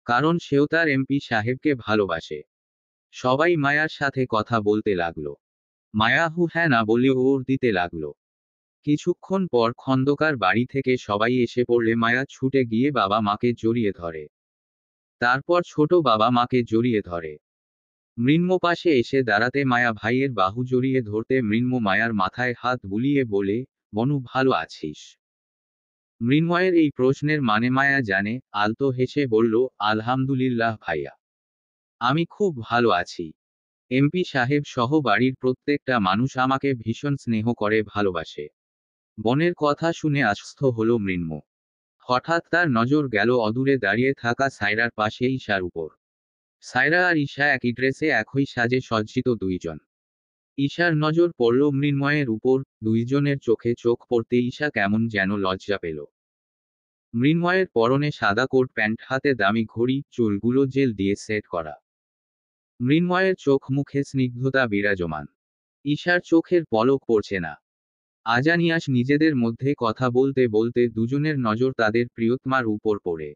কারণ সেও তার এমপি সাহেবকে ভালোবাসে। সবাই মায়ার সাথে কথা বলতে লাগলো। মায়া হু হ্যাঁ না বলে ওর দিতে লাগলো। কিছুক্ষণ পর খন্দকার বাড়ি থেকে সবাই এসে পড়লে মায়া ছুটে গিয়ে বাবা মাকে জড়িয়ে ধরে। তারপর ছোট বাবা মাকে জড়িয়ে ধরে। মৃন্ম পাশে এসে দাঁড়াতে মায়া ভাইয়ের বাহু জড়িয়ে ধরতে মৃন্ম মায়ার মাথায় হাত বুলিয়ে বলে, বনু ভালো আছিস? মৃন্ময়ের এই প্রশ্নের মানে মায়া জানে। আলতো হেসে বলল, আলহামদুলিল্লাহ ভাইয়া, আমি খুব ভালো আছি। এমপি সাহেব সহ বাড়ির প্রত্যেকটা মানুষ আমাকে ভীষণ স্নেহ করে ভালোবাসে। বনের কথা শুনে আশ্বস্ত হলো মৃন্ম। হঠাৎ তার নজর গেল অদূরে দাঁড়িয়ে থাকা সায়রার পাশে ঈশার উপর। সায়রা আর ঈশা একই ড্রেসে একই সাজে সজ্জিত দুইজন। ঈশার নজর পড়ল মৃন্ময়ের উপর। দুইজনের চোখে চোখ পড়তে ঈশা কেমন যেন লজ্জা পেল। মৃন্ময়ের পরনে সাদা কোট প্যান্ট, হাতে দামি ঘড়ি, চুলগুলো জেল দিয়ে সেট করা। মৃন্ময়ের চোখ মুখে স্নিগ্ধতা বিরাজমান। ঈশার চোখের পলক পড়ছে না। আজানিয়াস নিজেদের মধ্যে কথা বলতে বলতে দুজনের নজর তাদের প্রিয়তমার উপর পড়ে।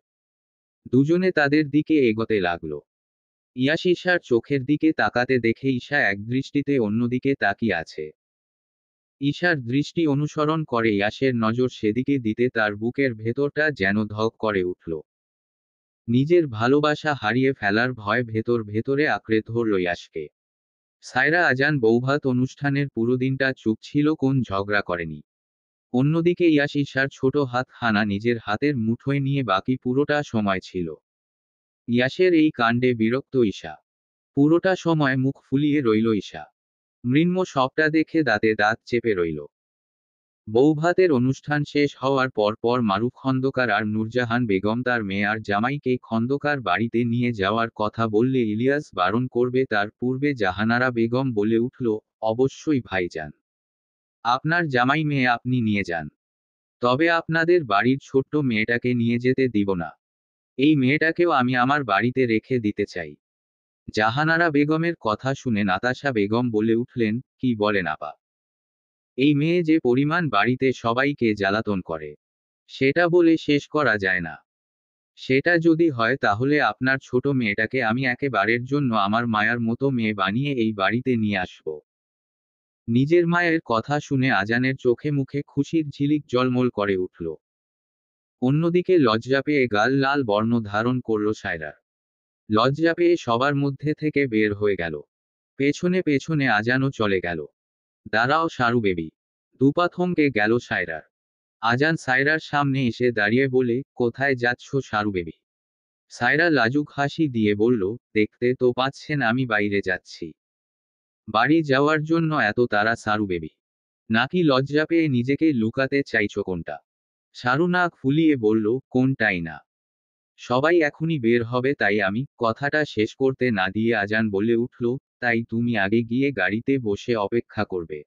দুজনে তাদের দিকে এগোতে লাগলো। ইয়াস ঈশার চোখের দিকে তাকাতে দেখে ঈশা এক দৃষ্টিতে অন্যদিকে তাকিয়ে আছে। ঈশার দৃষ্টি অনুসরণ করে ইয়াসের নজর সেদিকে দিতে তার বুকের ভেতরটা যেন ধক করে উঠল। নিজের ভালোবাসা হারিয়ে ফেলার ভয় ভেতর ভেতরে আঁকড়ে ধরল ইয়াসকে। সায়রা আজান বৌভাত অনুষ্ঠানের পুরো দিনটা চুপ ছিল, কোন ঝগড়া করেনি। অন্যদিকে ইয়াস ঈশার ছোট হাত খানা নিজের হাতের মুঠোয় নিয়ে বাকি পুরোটা সময় ছিল। ইয়াসের এই কাণ্ডে বিরক্ত ঈশা। পুরোটা সময় মুখ ফুলিয়ে রইল ঈশা। মৃন্ম সবটা দেখে দাঁতে দাঁত চেপে রইল। বৌভাতের অনুষ্ঠান শেষ হওয়ার পর পর মারুফ খন্দকার আর নূরজাহান বেগম তার মেয়ে আর জামাইকে খন্দকার বাড়িতে নিয়ে যাওয়ার কথা বললে ইলিয়াস বারণ করবে তার পূর্বে জাহানারা বেগম বলে উঠল, অবশ্যই ভাইজান, আপনার জামাই মেয়ে আপনি নিয়ে যান, তবে আপনাদের বাড়ির ছোট্ট মেয়েটাকে নিয়ে যেতে দিব না। এই মেয়েটাকেও আমি আমার বাড়িতে রেখে দিতে চাই। জাহানারা বেগমের কথা শুনে নাতাশা বেগম বলে উঠলেন, কি বলেন আপা? এই মেয়ে যে পরিমাণ বাড়িতে সবাইকে জ্বালাতন করে, সেটা বলে শেষ করা যায় না। সেটা যদি হয় তাহলে আপনার ছোট মেয়েটাকে আমি একেবারের জন্য আমার মায়ার মতো মেয়ে বানিয়ে এই বাড়িতে নিয়ে আসব। নিজের মায়ের কথা শুনে আজানের চোখে মুখে খুশির ঝিলিক ঝলমল করে উঠল। অন্যদিকে লজ্জা পেয়ে গাল লাল বর্ণ ধারণ করল সায়রার। লজ্জা পেয়ে সবার মধ্যে থেকে বের হয়ে গেল। পেছনে পেছনে আজানও চলে গেল। দাঁড়াও সারু বেবি। দুপা থমকে গেল সায়রার। আজান সায়রার সামনে এসে দাঁড়িয়ে বলে, কোথায় যাচ্ছ সারু বেবি? সায়রা লাজুক হাসি দিয়ে বলল, দেখতে তো পাচ্ছেন আমি বাইরে যাচ্ছি। বাড়ি যাওয়ার জন্য এত তাড়া সারু বেবি? নাকি লজ্জা পেয়ে নিজেকে লুকাতে চাইছো কোনটা? সারু নাক ফুলিয়ে বলল, কোনটাই না। সবাই এখনই বের হবে, তাই আমি। কথাটা শেষ করতে না দিয়ে আজান বলে উঠল, তাই তুমি আগে গিয়ে গাড়িতে বসে অপেক্ষা করবে।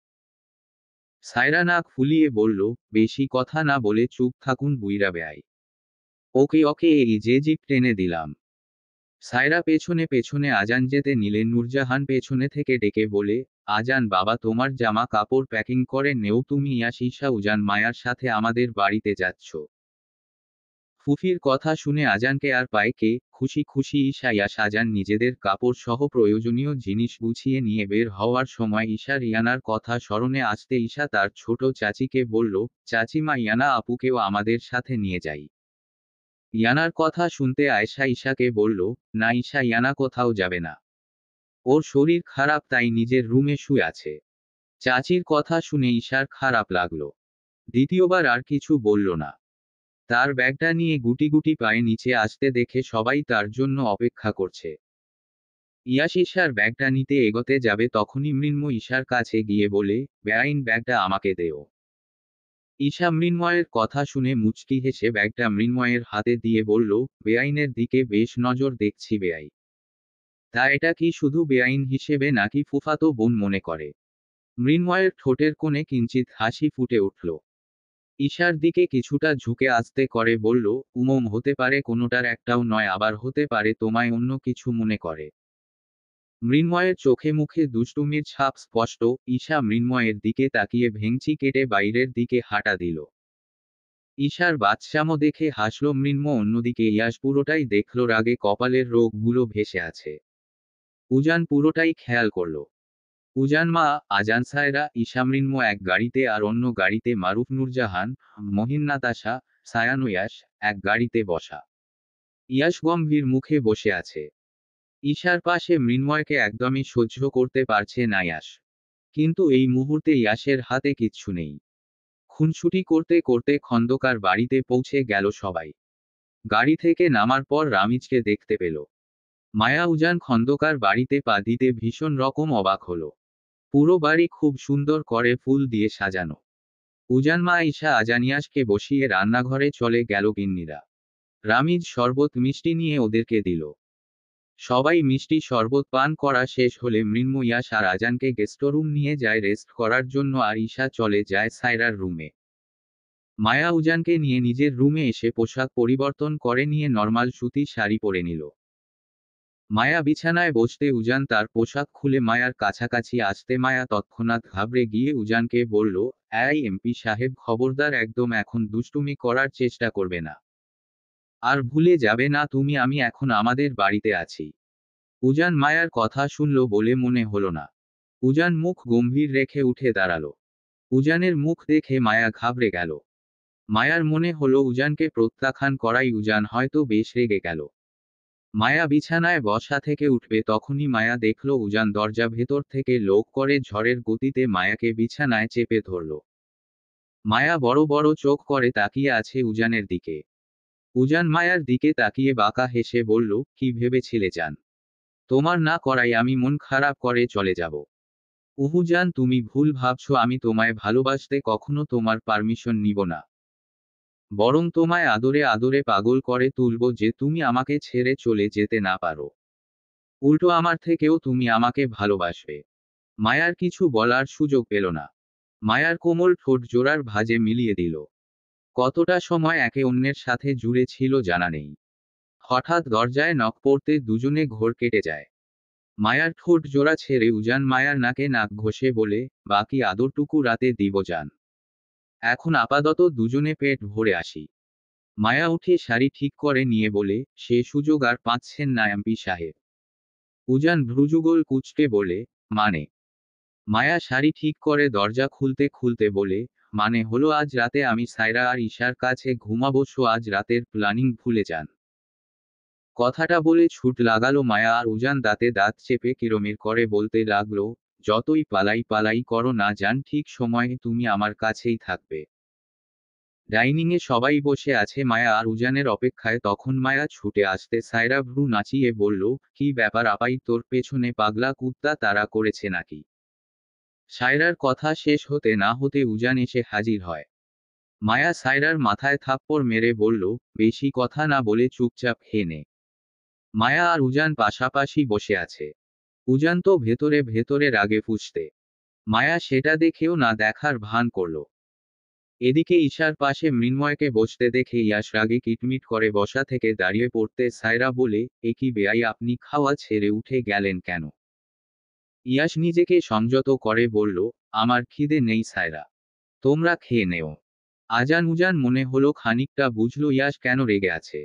সায়রা নাক ফুলিয়ে বলল, বেশি কথা না বলে চুপ থাকুন বুইরা বেয়াই। ওকে ওকে, এই যে জিপ টেনে দিলাম। সায়রা পেছনে পেছনে আজান যেতে নিলে নূরজাহান পেছনে থেকে ডেকে বলে, আজান বাবা, তোমার জামা কাপড় প্যাকিং করে নেও, তুমি ইয়াস ঈশা উজান মায়ার সাথে আমাদের বাড়িতে যাচ্ছ। ফুফির কথা শুনে আজানকে আর পায় কে। খুশি খুশি ঈশা ইয়াস আজান নিজেদের কাপড় সহ প্রয়োজনীয় জিনিস গুছিয়ে নিয়ে বের হওয়ার সময় ঈশার ইয়ানার কথা স্মরণে আসতে ঈশা তার ছোট চাচিকে বলল, চাচিমা, ইয়ানা আপুকেও আমাদের সাথে নিয়ে যাই। ইয়ানার কথা শুনতে আয়েশা ঈশাকে বলল, না ঈশা, ইয়ানা কোথাও যাবে না। ওর শরীর খারাপ, তাই নিজের রুমে শুয়ে আছে। চাচির কথা শুনে ঈশার খারাপ লাগলো। দ্বিতীয়বার আর কিছু বলল না। তার ব্যাগটা নিয়ে গুটি গুটি পায়ে নিচে আসতে দেখে সবাই তার জন্য অপেক্ষা করছে। ইয়াস ঈশার ব্যাগটা নিতে এগোতে যাবে, তখনই মৃন্ম ঈশার কাছে গিয়ে বলে, বেআইন, ব্যাগটা আমাকে দেও। ঈশা মৃন্ময়ের কথা শুনে মুচকি হেসে ব্যাগটা মৃন্ময়ের হাতে দিয়ে বলল, বেআইনের দিকে বেশ নজর দেখছি বেআই। তা এটা কি শুধু বেআইন হিসেবে নাকি ফুফাতো বোন মনে করে? মৃন্ময়ের ঠোঁটের কোণে কিঞ্চিত হাসি ফুটে উঠল। ঈশার দিকে কিছুটা ঝুঁকে আস্তে করে বলল, হতে পারে কোনোটার একটাও নয়, আবার হতে পারে তোমায় অন্য কিছু মনে করে। মৃন্ময়ের চোখে মুখে দুষ্টুমির ছাপ স্পষ্ট। ঈশা মৃন্ময়ের দিকে তাকিয়ে ভেংচি কেটে বাইরের দিকে হাঁটা দিল। ঈশার বাচ্চামো দেখে হাসল মৃন্ময়, অন্যদিকে ইয়াস পুরোটাই দেখল, রাগে কপালের রোগগুলো ভেসে আছে। উজান পুরোটাই খেয়াল করল। উজান মা, আজান সায়রা, ঈশা মৃন্ময় এক গাড়িতে, আর অন্য গাড়িতে মারুফ নূরজাহান, মহিন নাতাশা, সায়ান ইয়াস, এক গাড়িতে বসা। ইয়াস গম্ভীর মুখে বসে আছে। ঈশার পাশে মৃন্ময়কে একদমই সহ্য করতে পারছে না ইয়াস। কিন্তু এই মুহূর্তে ইয়াসের হাতে কিচ্ছু নেই। খুনসুটি করতে করতে খন্দকার বাড়িতে পৌঁছে গেল সবাই। গাড়ি থেকে নামার পর রামিজকে দেখতে পেল। মায়া উজান খন্দকার বাড়িতে পা দিতে ভীষণ রকম অবাক হলো। পুরো বাড়ি খুব সুন্দর করে ফুল দিয়ে সাজানো। উজান মা ঈশা আজানিয়াসকে বসিয়ে রান্নাঘরে চলে গেল গিন্নিরা। রামিজ শরবত মিষ্টি নিয়ে ওদেরকে দিল। সবাই মিষ্টি শরবত পান করা শেষ হলে মৃন্ময় ইয়াস আর আজানকে গেস্টরুম নিয়ে যায় রেস্ট করার জন্য, আর ঈশা চলে যায় সায়রার রুমে। মায়া উজানকে নিয়ে নিজের রুমে এসে পোশাক পরিবর্তন করে নিয়ে নর্মাল সুতি শাড়ি পরে নিল। মায়া বিছানায় বসতে উজান তার পোশাক খুলে মায়ার কাছাকাছি আসতে মায়া তৎক্ষণাৎ ঘাবড়ে গিয়ে উজানকে বলল, এই এমপি সাহেব, খবরদার একদম এখন দুষ্টুমি করার চেষ্টা করবে না। আর ভুলে যাবে না তুমি আমি এখন আমাদের বাড়িতে আছি। উজান মায়ার কথা শুনল বলে মনে হলো না। উজান মুখ গম্ভীর রেখে উঠে দাঁড়ালো। উজানের মুখ দেখে মায়া ঘাবড়ে গেল। মায়ার মনে হলো উজানকে প্রত্যাখ্যান করাই উজান হয়তো বেশ রেগে গেল। মায়া বিছানায় বসা থেকে উঠবে তখনই মায়া দেখল উজান দরজা ভেতর থেকে লোক করে ঝড়ের গতিতে মায়াকে বিছানায় চেপে ধরল। মায়া বড় বড় চোখ করে তাকিয়ে আছে উজানের দিকে। উজান মায়ার দিকে তাকিয়ে বাঁকা হেসে বলল, কি ভেবেছিলে জান? তোমার না করাই আমি মন খারাপ করে চলে যাব? জান, তুমি ভুল ভাবছো, আমি তোমায় ভালোবাসতে কখনো তোমার পারমিশন নিব না। বরং তোমায় আদরে আদরে পাগল করে তুলব যে তুমি আমাকে ছেড়ে চলে যেতে না পারো। উল্টো আমার থেকেও তুমি আমাকে ভালোবাসবে। মায়ার কিছু বলার সুযোগ পেল না। মায়ার কোমল ঠোঁট জোড়ার ভাঁজে মিলিয়ে দিল। কতটা সময় একে অন্যের সাথে জুড়ে ছিল জানা নেই। হঠাৎ দরজায় নক পড়তে দুজনে ঘোর কেটে যায়। মায়ার ঠোঁট জোড়া ছেড়ে উজান মায়ার নাকে নাক ঘষে বলে, বাকি আদরটুকু রাতে দিব জান। এখন আপাতত দুজনে পেট ভরে আসি। মায়া উঠে শাড়ি ঠিক করে নিয়ে বলে, সে সুযোগ আর পাচ্ছেন না এমপি সাহেব। উজান ভ্রুযুগল কুঁচকে বলে, মানে? মায়া শাড়ি ঠিক করে দরজা খুলতে খুলতে বলে, মানে হলো আজ রাতে আমি সায়রা আর ঈশার কাছে ঘুমাবো, আজ রাতের প্ল্যানিং ভুলে যান। কথাটা বলে ছুট লাগালো মায়া, আর উজান দাঁতে দাঁত চেপে কিরমির করে বলতে লাগলো, যতই পালাই পালাই করো না জান, ঠিক সময়ে তুমি আমার কাছেই থাকবে। ডাইনিংয়ে সবাই বসে আছে মায়া আর উজানের অপেক্ষায়, তখন মায়া ছুটে আসতে সায়রা ভ্রু নাচিয়ে বলল, কি ব্যাপার আপাই, তোর পেছনে পাগলা কুত্তা তাড়া করেছে নাকি? সায়রার কথা শেষ হতে না হতে উজান এসে হাজির হয়। মায়া সায়রার মাথায় থাপ্পড় মেরে বলল, বেশি কথা না বলে চুপচাপ খেয়ে নে। মায়া আর উজান পাশাপাশি বসে আছে। উজান তো ভেতরে ভেতরে রাগে ফুঁসতে। মায়া সেটা দেখেও না দেখার ভান করল। এদিকে ঈশার পাশে মৃন্ময়কে বসতে দেখে ইয়াস রাগে কিটমিট করে বসা থেকে দাঁড়িয়ে পড়তে সায়রা বলে, এ কি বেয়াই, আপনি খাওয়া ছেড়ে উঠে গেলেন কেন? ইয়াস নিজেকে সংযত করে বলল, আমার খিদে নেই সায়রা, তোমরা খেয়ে নেও। আজান উজান মনে হলো খানিকটা বুঝল ইয়াস কেন রেগে আছে।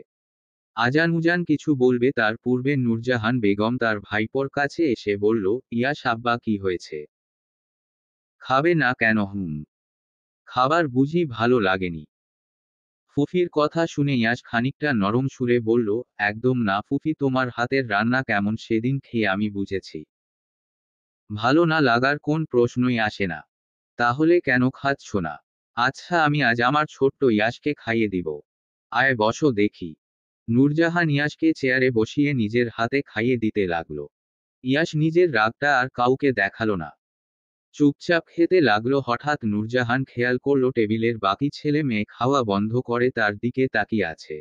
আজান উজান কিছু বলবে তার পূর্বে নূরজাহান বেগম তার ভাইপোর কাছে এসে বলল, ইয়াস আব্বা কি হয়েছে? খাবে না কেন? খাবার বুঝি ভালো লাগেনি? ফুফির কথা শুনে ইয়াস খানিকটা নরম সুরে বলল, একদম না ফুফি, তোমার হাতের রান্না কেমন সেদিন খেয়ে আমি বুঝেছি। ভালো না লাগার কোন প্রশ্নই আসে না। তাহলে কেন খাচ্ছ না? আচ্ছা, আমি আজ আমার ছোট্ট ইয়াসকে খাইয়ে দিব। আয় বসো দেখি। নূরজাহান ইয়াসকে চেয়ারে বসিয়ে নিজের হাতে খাইয়ে দিতে লাগলো। ইয়াস নিজের রাগটা আর কাউকে দেখালো না। চুপচাপ খেতে লাগলো। হঠাৎ নূরজাহান খেয়াল করলো টেবিলের বাকি ছেলে মেয়ে খাওয়া বন্ধ করে তার দিকে তাকিয়ে আছে।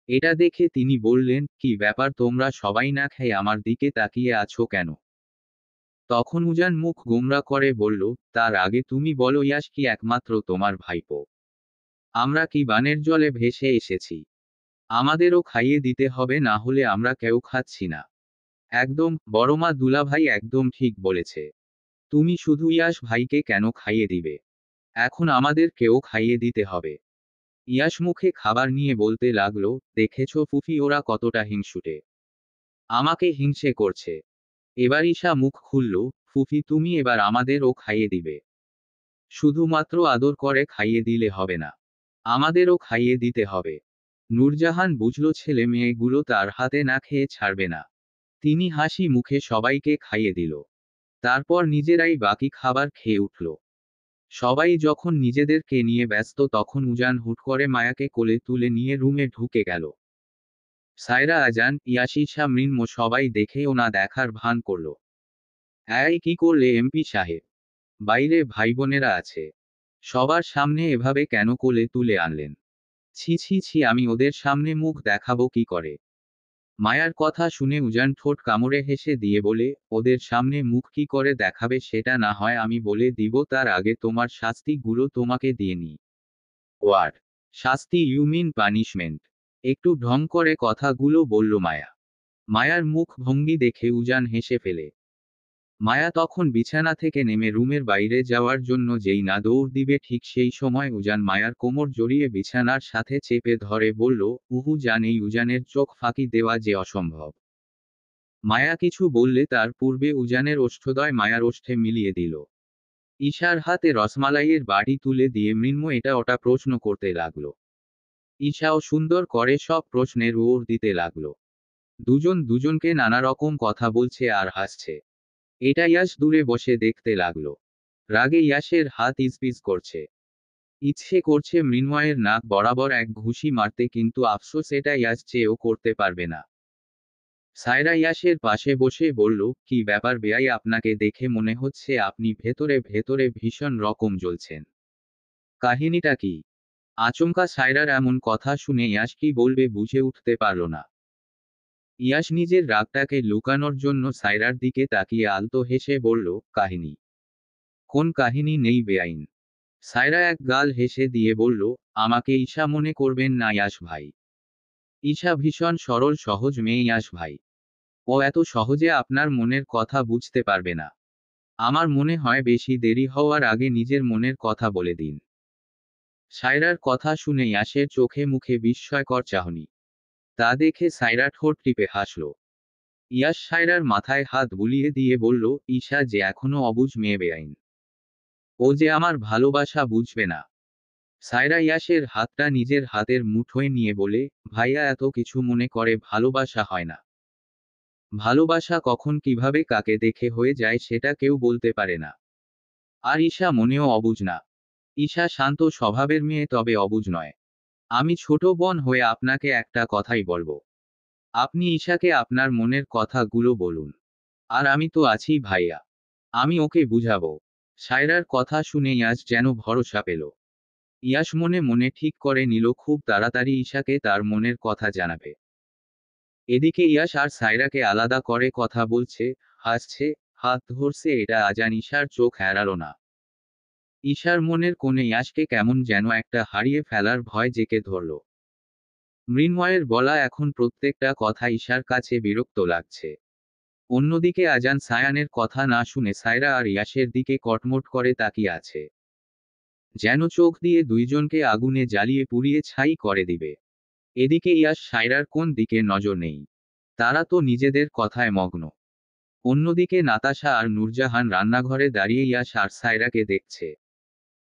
এটা দেখে তিনি বললেন, কি ব্যাপার, তোমরা সবাই না খেয়ে আমার দিকে তাকিয়ে আছো কেন? তখন উজান মুখ গোমরা করে বলল, তার আগে তুমি বলো ইয়াস কি একমাত্র তোমার ভাইপো? আমরা কি বানের জলে ভেসে এসেছি? আমাদেরও খাইয়ে দিতে হবে, না হলে আমরা কেউ খাচ্ছি না। একদম, বড়মা দুলাভাই একদম ঠিক বলেছে। তুমি শুধু ইয়াশ ভাইকে কেন খাইয়ে দিবে? এখন আমাদের কেউ খাইয়ে দিতে হবে। ইয়াশ মুখে খাবার নিয়ে বলতে লাগলো, দেখেছ ফুফি ওরা কতটা হিংসুটে। আমাকে হিংসে করছে। এবার ঈশা মুখ খুলল, ফুফি তুমি এবার আমাদেরও খাইয়ে দিবে। শুধুমাত্র আদর করে খাইয়ে দিলে হবে না, আমাদেরও খাইয়ে দিতে হবে। নূরজাহান বুঝল ছেলে মেয়েগুলো তার হাতে না খেয়ে ছাড়বে না। তিনি হাসি মুখে সবাইকে খাইয়ে দিল। তারপর নিজেরাই বাকি খাবার খেয়ে উঠল। সবাই যখন নিজেদেরকে নিয়ে ব্যস্ত তখন উজান হুট করে মায়াকে কোলে তুলে নিয়ে রুমে ঢুকে গেল। সায়রা, আজান, ইয়াশিসা, মৃন্ম সবাই দেখে ও না দেখার ভান করল। এই কি করলে এমপি সাহেব? বাইরে ভাই বোনেরা আছে, সবার সামনে এভাবে কেন কোলে তুলে আনলেন? ছি ছি ছি, আমি ওদের সামনে মুখ দেখাবো কি করে? মায়ার কথা শুনে উজান ঠোঁট কামড়ে হেসে দিয়ে বলে, ওদের সামনে মুখ কি করে দেখাবে সেটা না হয় আমি বলে দিব, তার আগে তোমার শাস্তি গুলো তোমাকে দিয়ে নি। ওয়ার শাস্তি? You mean punishment? একটু ঢং করে কথাগুলো বলল মায়া। মায়ার মুখ ভঙ্গি দেখে উজান হেসে ফেলে। মায়া তখন বিছানা থেকে নেমে রুমের বাইরে যাওয়ার জন্য যেই না দৌড় দিবে ঠিক সেই সময় উজান মায়ার কোমর জড়িয়ে বিছানার সাথে চেপে ধরে বলল, উহু জান, এই উজানের চোখ ফাঁকি দেওয়া যে অসম্ভব। মায়া কিছু বললে তার পূর্বে উজানের ওষ্ঠদ্বয় মায়ার ওষ্ঠে মিলিয়ে দিল। ঈশার হাতে রসমালাইয়ের বাটি তুলে দিয়ে মৃন্ময় এটা ওটা প্রশ্ন করতে লাগলো। ঈশাও সুন্দর করে সব প্রশ্নের উত্তর দিতে লাগলো। দুজন দুজনকে নানা রকম কথা বলছে আর হাসছে। এটা ইয়াশ দূরে বসে দেখতে লাগলো। রাগে ইয়াশের হাত ইসপিস করছে। ইচ্ছে করছে মৃন্ময়ের নাক বরাবর এক ঘুষি মারতে, কিন্তু আফসোস এটা ইয়াশ চেয়েও করতে পারবে না। সায়রা ইয়াশের পাশে বসে বলল, কি ব্যাপার বেয়াই, আপনাকে দেখে মনে হচ্ছে আপনি ভেতরে ভেতরে ভীষণ রকম জ্বলছেন। কাহিনীটা কি? আচমকা সায়রার এমন কথা শুনে ইয়াশ কি বলবে বুঝে উঠতে পারল না। ইয়াশ নিজের রাগটাকে লুকানোর জন্য সায়রার দিকে তাকিয়ে আলতো হেসে বলল, কাহিনী? কোন কাহিনী নেই বেআইন? সায়রা এক গাল হেসে দিয়ে বলল, আমাকে ঈশা মনে করবেন না ইয়াশ ভাই। ঈশা ভীষণ সরল সহজ মেয়ে ইয়াশ ভাই। ও এত সহজে আপনার মনের কথা বুঝতে পারবে না। আমার মনে হয় বেশি দেরি হওয়ার আগে নিজের মনের কথা বলে দিন। সায়রার কথা শুনে ইয়াশের চোখে মুখে বিস্ময়কর চাহনি। তা দেখে সায়রা ঠোঁট টিপে হাসল। ইয়াশ সায়রার মাথায় হাত বুলিয়ে দিয়ে বলল, ঈশা যে এখনো অবুঝ মেয়ে বেআইন। ও যে আমার ভালোবাসা বুঝবে না। সায়রা ইয়াশের হাতটা নিজের হাতের মুঠোয় নিয়ে বলে, ভাইয়া এত কিছু মনে করে ভালোবাসা হয় না। ভালোবাসা কখন কিভাবে কাকে দেখে হয়ে যায় সেটা কেউ বলতে পারে না। আর ঈশা মনেও অবুঝ না। ঈশা শান্ত স্বভাবের মেয়ে, তবে অবুঝ নয়। আমি ছোট বোন হয়ে আপনাকে একটা কথাই বলবো। আপনি ঈশাকে আপনার মনের কথাগুলো বলুন। আর আমি তো আছি ভাইয়া। আমি ওকে বুঝাবো। সায়রার কথা শুনে ইয়াশ যেন ভরসা পেল। ইয়াশ মনে মনে ঠিক করে নিল খুব তাড়াতাড়ি ঈশাকে তার মনের কথা জানাবে। এদিকে ইয়াশ আর সায়রাকে আলাদা করে কথা বলছে, হাসছে, হাত ধরছে, এটা আজান ঈশার চোখ এড়ালো না। ঈশার মনের কোণে ইয়াশকে কেমন যেন একটা হারিয়ে ফেলার ভয় জেঁকে ধরল। মৃন্ময়ের বলা এখন প্রত্যেকটা কথা ঈশার কাছে বিরক্ত লাগছে। অন্যদিকে আজান সায়ানের কথা না শুনে সায়রা আর ইয়াশের দিকে কটমট করে তাকিয়ে আছে, যেন চোখ দিয়ে দুইজনকে আগুনে জ্বালিয়ে পুড়িয়ে ছাই করে দিবে। এদিকে ইয়াশ সায়রার কোন দিকে নজর নেই, তারা তো নিজেদের কথায় মগ্ন। অন্যদিকে নাতাশা আর নূরজাহান রান্নাঘরে দাঁড়িয়ে ইয়াশ আর সায়রাকে দেখছে।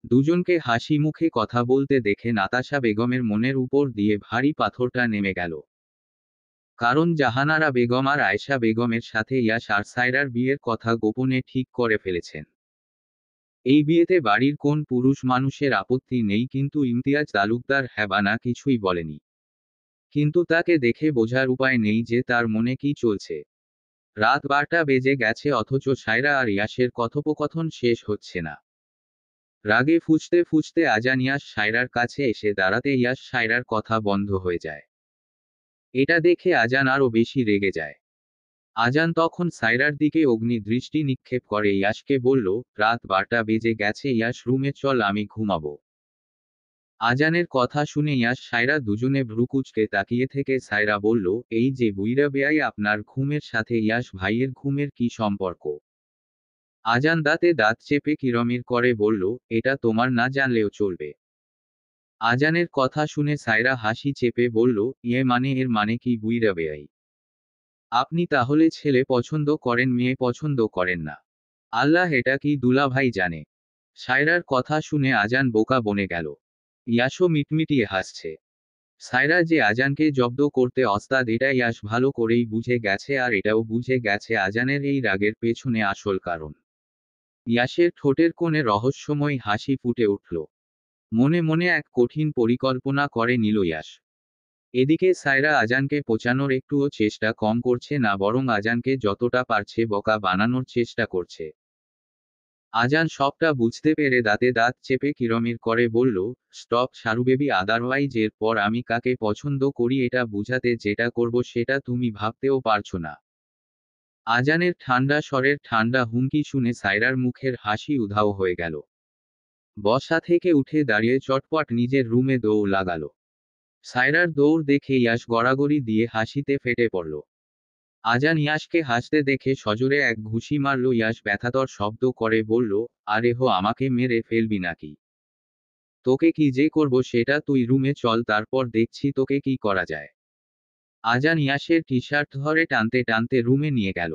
দুজনকে হাসি মুখে কথা বলতে দেখে নাতাশা বেগমের মনের উপর দিয়ে ভারী পাথরটা নেমে গেল। কারণ জাহানারা বেগম আর আয়েশা বেগমের সাথে ইয়াশ আর সায়রার বিয়ের কথা গোপনে ঠিক করে ফেলেছেন। এই বিয়েতে বাড়ির কোন পুরুষ মানুষের আপত্তি নেই, কিন্তু ইমতিয়াজ তালুকদার হ্যাঁ বা না কিছুই বলেনি। কিন্তু তাকে দেখে বোঝার উপায় নেই যে তার মনে কি চলছে। রাত 12টা বেজে গেছে অথচ সায়রা আর ইয়াশের কথোপকথন শেষ হচ্ছে না। রাগে ফুঁচতে ফুঁচতে আজান ইয়াশ সায়রার কাছে এসে দাঁড়াতে ইয়াশ সায়রার কথা বন্ধ হয়ে যায়। এটা দেখে আজান আরও বেশি রেগে যায়। আজান তখন সায়রার দিকে অগ্নি দৃষ্টি নিক্ষেপ করে ইয়াশকে বলল, রাত 12টা বেজে গেছে ইয়াশ, রুমে চল, আমি ঘুমাবো। আজানের কথা শুনে ইয়াস সায়রা দুজনে ভ্রুকুচকে তাকিয়ে থেকে সায়রা বলল, এই যে বুইরা বেয়াই, আপনার ঘুমের সাথে ইয়াস ভাইয়ের ঘুমের কি সম্পর্ক? আজান দাঁতে দাঁত চেপে কিরমির করে বলল, এটা তোমার না জানলেও চলবে। আজানের কথা শুনে সায়রা হাসি চেপে বলল, মানে এর মানে কি বুইরা বেয়াই? আপনি তাহলে ছেলে পছন্দ করেন, মেয়ে পছন্দ করেন না? আল্লাহ, এটা কি দুলাভাই জানে? সায়রার কথা শুনে আজান বোকা বনে গেল। ইয়াসও মিটমিটিয়ে হাসছে। সায়রা যে আজানকে জব্দ করতে ওস্তাদ এটা ইয়াস ভালো করেই বুঝে গেছে, আর এটাও বুঝে গেছে আজানের এই রাগের পেছনে আসল কারণ। ইয়াসের ঠোঁটের কোণে রহস্যময় হাসি ফুটে উঠল। মনে মনে এক কঠিন পরিকল্পনা করে নিল ইয়াস। এদিকে সায়রা আজানকে পচানোর একটুও চেষ্টা কম করছে না, বরং আজানকে যতটা পারছে বোকা বানানোর চেষ্টা করছে। আজান সবটা বুঝতে পেরে দাঁতে দাঁত চেপে কিরমির করে বলল, স্টপ সারুবেবি, আদারওয়াইজ এরপর আমি কাকে পছন্দ করি এটা বুঝাতে যেটা করব সেটা তুমি ভাবতেও পারছো না। আজানের ঠান্ডা স্বরের ঠান্ডা হুমকি শুনে সায়রার মুখের হাসি উধাও হয়ে গেল। বসা থেকে উঠে দাঁড়িয়ে চটপট নিজের রুমে দৌড় লাগালো। সায়রার দৌড় দেখে ইয়াস গড়াগড়ি দিয়ে হাসিতে ফেটে পড়ল। আজান ইয়াসকে হাসতে দেখে সজোরে এক ঘুষি মারল। ইয়াস ব্যথাতর শব্দ করে বলল, আরে হো, আমাকে মেরে ফেলবি নাকি? তোকে কি যে করব সেটা তুই রুমে চল, তারপর দেখছি তোকে কি করা যায়। আজান ইয়াসের টি শার্ট ধরে টানতে টানতে রুমে নিয়ে গেল।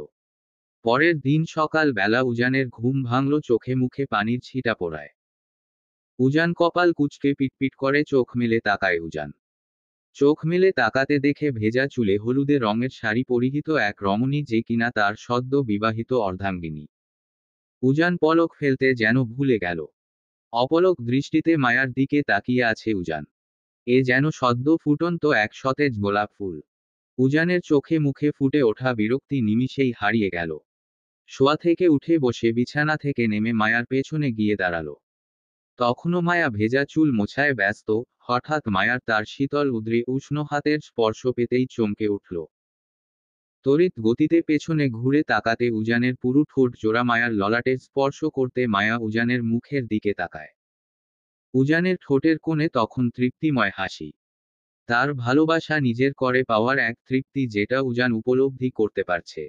পরের দিন সকাল বেলা উজানের ঘুম ভাঙল চোখে মুখে পানির ছিটা পড়ায়। উজান কপাল কুঁচকে পিটপিট করে চোখ মেলে তাকায়। উজান চোখ মেলে তাকাতে দেখে ভেজা চুলে হলুদে রঙের শাড়ি পরিহিত এক রমণী, যে কিনা তার সদ্য বিবাহিত অর্ধাঙ্গিনী। উজান পলক ফেলতে যেন ভুলে গেল। অপলক দৃষ্টিতে মায়ার দিকে তাকিয়ে আছে উজান। এ যেন সদ্য ফুটন্ত এক সতেজ গোলাপ ফুল। উজানের চোখে মুখে ফুটে ওঠা বিরক্তি নিমিষেই হারিয়ে গেল। শোয়া থেকে উঠে বসে বিছানা থেকে নেমে মায়ার পেছনে গিয়ে দাঁড়ালো। তখনও মায়া ভেজা চুল মোছায় ব্যস্ত। হঠাৎ মায়ার তার শীতল উদ্রে উষ্ণ হাতের স্পর্শ পেতেই চমকে উঠল। তড়িৎ গতিতে পেছনে ঘুরে তাকাতে উজানের পুরু ঠোঁট জোড়া মায়ার ললাটে স্পর্শ করতে মায়া উজানের মুখের দিকে তাকায়। উজানের ঠোঁটের কোণে তখন তৃপ্তিময় হাসি। তার ভালোবাসা নিজের করে পাওয়ার এক তৃপ্তি, যেটা উজান উপলব্ধি করতে পারছে।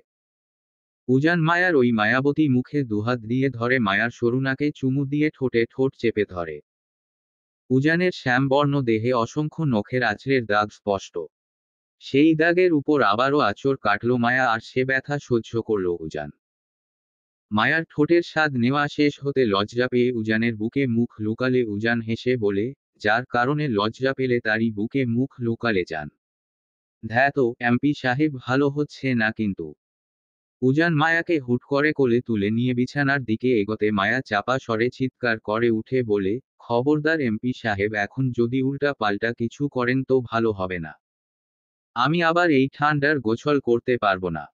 উজান মায়ার ওই মায়াবতী মুখে দুহাত দিয়ে ধরে মায়ার সরুনাকে চুমু দিয়ে ঠোঁটে ঠোঁট চেপে ধরে। উজানের শ্যামবর্ণ দেহে অসংখ্য নখের আঁচড়ের দাগ স্পষ্ট। সেই দাগের উপর আবারও আঁচড় কাটল মায়া, আর সে ব্যথা সহ্য করল উজান। মায়ার ঠোঁটের স্বাদ নেওয়া শেষ হতে লজ্জা পেয়ে উজানের বুকে মুখ লুকালে উজান হেসে বলে, যার কারণে লজ্জা পেলে তারই বুকে মুখ লুকালে যান। ধ্যাতো, এমপি সাহেব ভালো হচ্ছে না কিন্তু। উজান মায়াকে হুট করে কোলে তুলে নিয়ে বিছানার দিকে এগোতে মায়া চাপা স্বরে চিৎকার করে উঠে বলে, খবরদার এমপি সাহেব, এখন যদি উল্টা পাল্টা কিছু করেন তো ভালো হবে না। আমি আবার এই ঠান্ডার গোছল করতে পারবো না।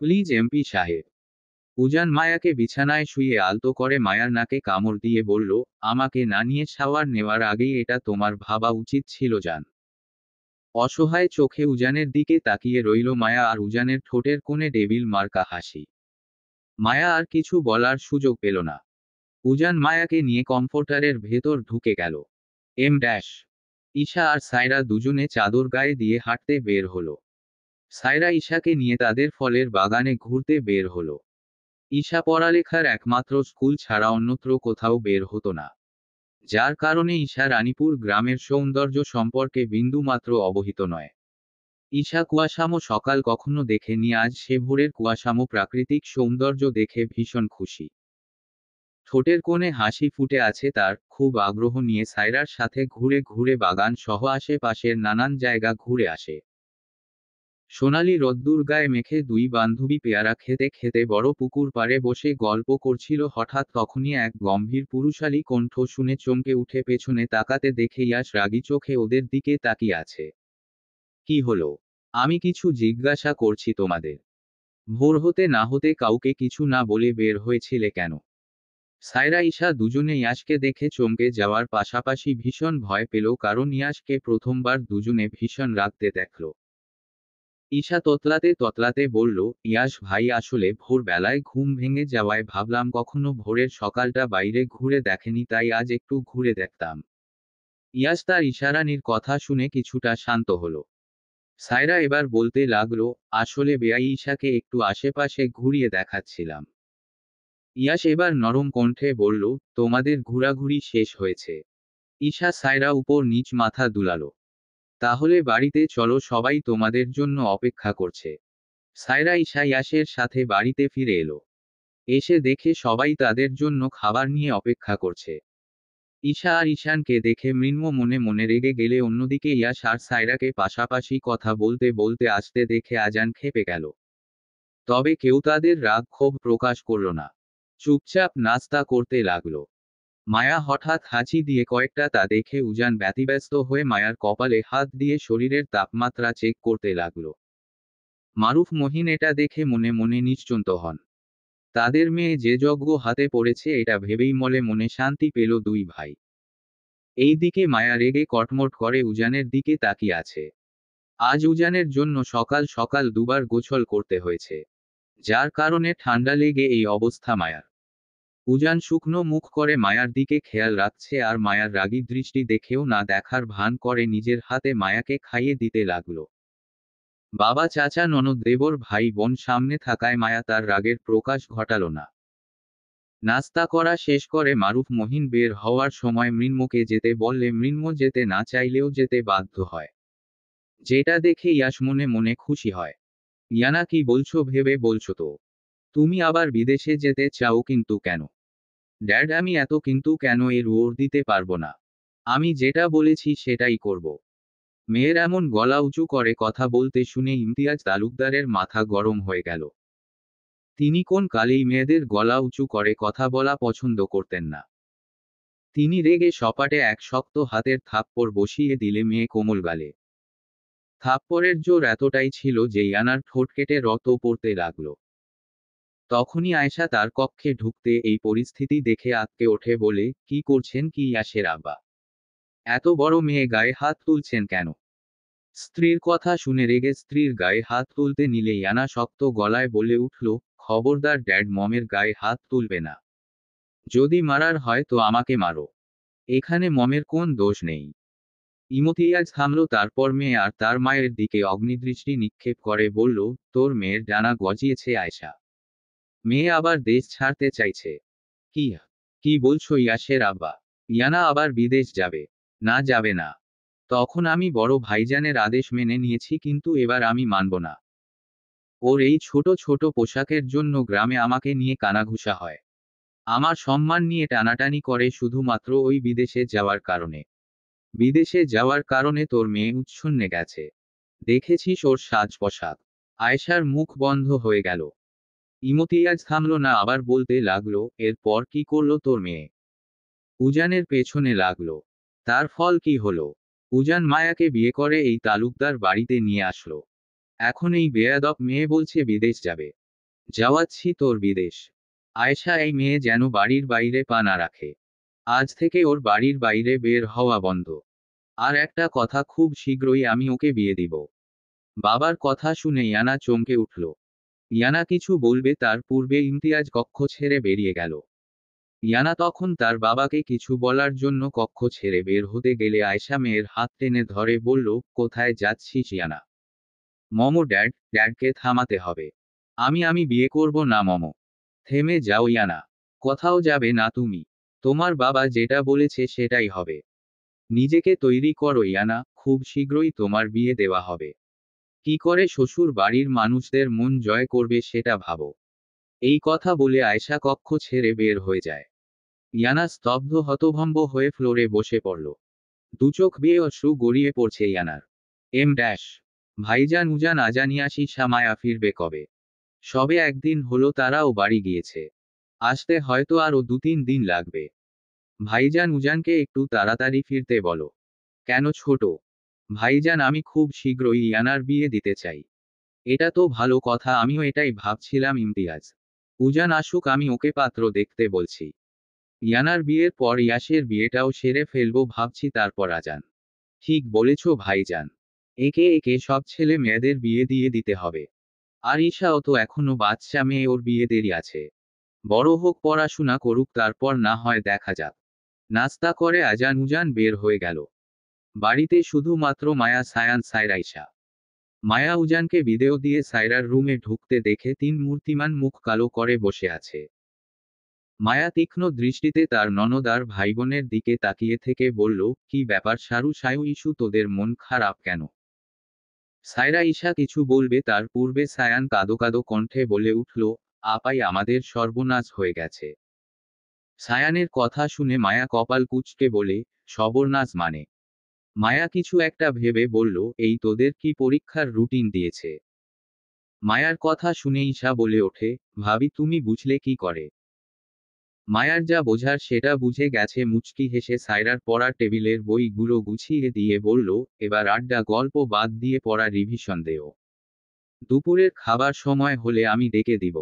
প্লিজ এমপি সাহেব। উজান মায়াকে বিছানায় শুয়ে আলতো করে মায়ার নাকে কামড় দিয়ে বলল, আমাকে না নিয়ে শাওয়ার নেওয়ার আগেই এটা তোমার ভাবা উচিত ছিল জান। অসহায় চোখে উজানের দিকে তাকিয়ে রইল মায়া, আর উজানের ঠোঁটের কোণে ডেভিল মার্কা হাসি। মায়া আর কিছু বলার সুযোগ পেল না। উজান মায়াকে নিয়ে কমফোর্টারের ভেতর ঢুকে গেল। ঈশা আর সায়রা দুজনে চাদর গায়ে দিয়ে হাঁটতে বের হলো। সায়রা ঈশাকে নিয়ে তাদের ফলের বাগানে ঘুরতে বের হলো। ঈশা পড়ালেখার একমাত্র স্কুল ছাড়া অন্যত্র কোথাও বের হতো না। যার কারণে ঈশা রানীপুর গ্রামের সৌন্দর্য সম্পর্কে বিন্দুমাত্র অবহিত নয়। ঈশা কুয়াশামো সকাল কখনো দেখেনি, আজ সে ভোরের কুয়াশামো প্রাকৃতিক সৌন্দর্য দেখে ভীষণ খুশি। ঠোঁটের কোণে হাসি ফুটে আছে তার। খুব আগ্রহ নিয়ে সায়রার সাথে ঘুরে ঘুরে বাগান সহ আশেপাশের নানান জায়গা ঘুরে আসে। সোনালি রোদ্দুর গায়ে মেখে দুই বান্ধবী পেয়ারা খেতে খেতে বড় পুকুর পাড়ে বসে গল্প করছিল। হঠাৎ তখনই এক গম্ভীর পুরুষালী কণ্ঠ শুনে চমকে উঠে পেছনে তাকাতে দেখে ইয়াস রাগী চোখে ওদের দিকে তাকিয়ে আছে। কি হলো? আমি কিছু জিজ্ঞাসা করছি তোমাদের। ভোর হতে না হতে কাউকে কিছু না বলে বের হয়েছিলে কেন? সায়রা ঈশা দুজনে ইয়াসকে দেখে চমকে যাওয়ার পাশাপাশি ভীষণ ভয় পেল, কারণ ইয়াসকে প্রথমবার দুজনে ভীষণ রাগতে দেখল। ঈশা তোতলাতে তোতলাতে বলল, ইয়াস ভাই, আসলে ভোর বেলায় ঘুম ভেঙে যাওয়ায় ভাবলাম কখনো ভোরের সকালটা বাইরে ঘুরে দেখেনি, তাই আজ একটু ঘুরে দেখতাম। ইয়াস তার ইশারানির কথা শুনে কিছুটা শান্ত হলো। সায়রা এবার বলতে লাগলো, আসলে বেয়াই ঈশাকে একটু আশেপাশে ঘুরিয়ে দেখাচ্ছিলাম। ইয়াস এবার নরম কণ্ঠে বলল, তোমাদের ঘোরাঘুরি শেষ হয়েছে? ঈশা সায়রা উপর নিচ মাথা দুলালো। তাহলে বাড়িতে চলো, সবাই তোমাদের জন্য অপেক্ষা করছে। সায়রা ঈশা ইয়াসের সাথে বাড়িতে ফিরে এলো। এসে দেখে সবাই তাদের জন্য খাবার নিয়ে অপেক্ষা করছে। ঈশা আর ঈশানকে দেখে মৃন্ম মনে মনে রেগে গেলে অন্যদিকে ইয়াস আর সায়রাকে পাশাপাশি কথা বলতে বলতে আসতে দেখে আজান খেপে গেল। তবে কেউ তাদের রাগ ক্ষোভ প্রকাশ করল না। চুপচাপ নাস্তা করতে লাগলো। মায়া হঠাৎ হাঁচি দিয়ে কয়েকটা তা দেখে উজান ব্যতিব্যস্ত হয়ে মায়ার কপালে হাত দিয়ে শরীরের তাপমাত্রা চেক করতে লাগলো। মারুফ মহিন এটা দেখে মনে মনে নিশ্চিন্ত হন। তাদের মেয়ে যে যজ্ঞ হাতে পড়েছে এটা ভেবেই মনে মনে শান্তি পেল দুই ভাই। এই দিকে মায়া রেগে কটমট করে উজানের দিকে তাকিয়ে আছে। আজ উজানের জন্য সকাল সকাল দুবার গোসল করতে হয়েছে, যার কারণে ঠান্ডা লেগে এই অবস্থা মায়ার। উজান শুকনো মুখ করে মায়ার দিকে খেয়াল রাখছে আর মায়ার রাগী দৃষ্টি দেখেও না দেখার ভান করে নিজের হাতে মায়াকে খাইয়ে দিতে লাগলো। বাবা চাচা ননদ দেবর ভাই বোন সামনে থাকায় মায়া তার রাগের প্রকাশ ঘটালো না। নাস্তা করা শেষ করে মারুফ মহিন বের হওয়ার সময় মৃন্মকে যেতে বললে মৃন্ম যেতে না চাইলেও যেতে বাধ্য হয়। যেটা দেখে ইয়াস মনে মনে খুশি হয়। ইয়ানা, কি বলছো ভেবে বলছো তো? তুমি আবার বিদেশে যেতে চাও কিন্তু কেন? ড্যাড, আমি এত কিন্তু কেন এর ওর দিতে পারবো না। আমি যেটা বলেছি সেটাই করব। মেয়ের এমন গলা উঁচু করে কথা বলতে শুনে ইমতিয়াজ তালুকদারের মাথা গরম হয়ে গেল। তিনি কোন কালেই মেয়েদের গলা উঁচু করে কথা বলা পছন্দ করতেন না। তিনি রেগে সপাটে এক শক্ত হাতের থাপ্পড় বসিয়ে দিলে মেয়ে কোমল গালে। থাপ্পড়ের জোর এতটাই ছিল যে ইয়ানার ঠোঁট কেটে রক্ত পড়তে লাগলো। তখনই আয়েশা তার কক্ষে ঢুকতে এই পরিস্থিতি দেখে আঁতকে ওঠে বলে, কি করছেন কি ইয়াসের আব্বা? এত বড় মেয়ে গায়ে হাত তুলছেন কেন? স্ত্রীর কথা শুনে রেগে স্ত্রীর গায়ে হাত তুলতে নিলে ইয়ানা শক্ত গলায় বলে উঠল, খবরদার ড্যাড, মমের গায়ে হাত তুলবে না। যদি মারার হয় তো আমাকে মারো। এখানে মমের কোন দোষ নেই। ইমতিয়াজ থামল, তারপর মেয়ে আর তার মায়ের দিকে অগ্নিদৃষ্টি নিক্ষেপ করে বলল, তোর মেয়ের ডানা গজিয়েছে আয়েশা। মেয়ে আবার দেশ ছাড়তে চাইছে। কি কি বলছো ইয়াসের আব্বা? ইয়ানা আবার বিদেশ যাবে? না, যাবে না। তখন আমি বড় ভাইজানের আদেশ মেনে নিয়েছি, কিন্তু এবার আমি মানব না। ওর এই ছোট ছোট পোশাকের জন্য গ্রামে আমাকে নিয়ে কানাঘুষা হয়। আমার সম্মান নিয়ে টানাটানি করে শুধুমাত্র ওই বিদেশে যাওয়ার কারণে। বিদেশে যাওয়ার কারণে তোর মেয়ে উচ্ছন্নে গেছে। দেখেছিস ওর সাজ পোশাক? আয়েশার মুখ বন্ধ হয়ে গেল। ইমতিয়াজ থামল না, আবার বলতে লাগলো, এরপর কি করলো তোর মেয়ে? উজানের পেছনে লাগলো। তার ফল কি হলো? উজান মায়াকে বিয়ে করে এই তালুকদার বাড়িতে নিয়ে আসলো। এখন এই বেয়াদব মেয়ে বলছে বিদেশ যাবে। যাওয়াচ্ছি তোর বিদেশ। আয়েশা, এই মেয়ে যেন বাড়ির বাইরে পা না রাখে। আজ থেকে ওর বাড়ির বাইরে বের হওয়া বন্ধ। আর একটা কথা, খুব শীঘ্রই আমি ওকে বিয়ে দিব। বাবার কথা শুনে ইয়ানা চমকে উঠল। ইয়ানা কিছু বলবে তার পূর্বে ইমতিয়াজ কক্ষ ছেড়ে বেরিয়ে গেল। ইয়ানা তখন তার বাবাকে কিছু বলার জন্য কক্ষ ছেড়ে বের হতে গেলে আয়েশা মেয়ের হাত টেনে ধরে বলল, কোথায় যাচ্ছিস ইয়ানা? মমো ড্যাড, ড্যাডকে থামাতে হবে। আমি বিয়ে করব না মমো। থেমে যাও ইয়ানা। কোথাও যাবে না তুমি। তোমার বাবা যেটা বলেছে সেটাই হবে। নিজেকে তৈরি করো ইয়ানা, খুব শীঘ্রই তোমার বিয়ে দেওয়া হবে। কি করে শ্বশুর বাড়ির মানুষদের মন জয় করবে সেটা ভাবো। এই কথা বলে আয়েশা কক্ষ ছেড়ে বের হয়ে যায়। ইয়ানা স্তব্ধ হতভম্ব হয়ে ফ্লোরে বসে পড়ল। দুচোখ বেয়ে অশ্রু গড়িয়ে পড়ছে ইয়ানার। এম ড্যাশ ভাইজান উজান আজানিয়াসি সামায়া ফিরবে কবে? সবে একদিন হলো তারাও বাড়ি গিয়েছে। আসতে হয়তো আরও 2-3 দিন লাগবে। ভাইজান উজানকে একটু তাড়াতাড়ি ফিরতে বলো। কেন ছোট ভাইজান, আমি খুব শীঘ্রই ইয়ানার বিয়ে দিতে চাই। এটা তো ভালো কথা, আমিও এটাই ভাবছিলাম ইমতিয়াজ। উজান আসুক, আমি ওকে পাত্র দেখতে বলছি। ইয়ানার বিয়ের পর ইয়াসের বিয়েটাও সেরে ফেলবো ভাবছি, তারপর আজান। ঠিক বলেছ ভাইজান। একে একে সব ছেলে মেয়েদের বিয়ে দিয়ে দিতে হবে। আর ঈশাও তো এখনো বাচ্চা মেয়ে, ওর বিয়ে দেরি আছে। বড় হোক, পড়াশোনা করুক, তারপর না হয় দেখা যাক। নাস্তা করে আজান উজান বের হয়ে গেল। বাড়িতে শুধুমাত্র মায়া, সায়ান, সায়রা, ঈশা। মায়া উজানকে ভিডিও দিয়ে সায়রার রুমে ঢুকতে দেখে তিন মূর্তিমান মুখ কালো করে বসে আছে। মায়া তীক্ষ্ণ দৃষ্টিতে তার ননদ আর ভাইবোনের দিকে তাকিয়ে থেকে বলল, কি ব্যাপার সারু, সায়ু, ইস্যু, তোদের মন খারাপ কেন? সায়রা ঈশা কিছু বলবে তার পূর্বে সায়ান কাঁদো কাঁদো কণ্ঠে বলে উঠল, আপাই, আমাদের সর্বনাশ হয়ে গেছে। সায়ানের কথা শুনে মায়া কপাল কুঁচকে বলে, সর্বনাশ মানে? মায়া কিছু একটা ভেবে বলল, এই তোদের কি পরীক্ষার রুটিন দিয়েছে? মায়ার কথা শুনে ঈশা বলে ওঠে, ভাবি, তুমি বুঝলে কি করে? মায়ার যা বোঝার সেটা বুঝে গেছে। মুচকি হেসে সায়রার পড়ার টেবিলের বইগুলো গুছিয়ে দিয়ে বলল, এবার আড্ডা, গল্প বাদ দিয়ে পড়া রিভিশন দেও। দুপুরের খাবার সময় হলে আমি ডেকে দিব।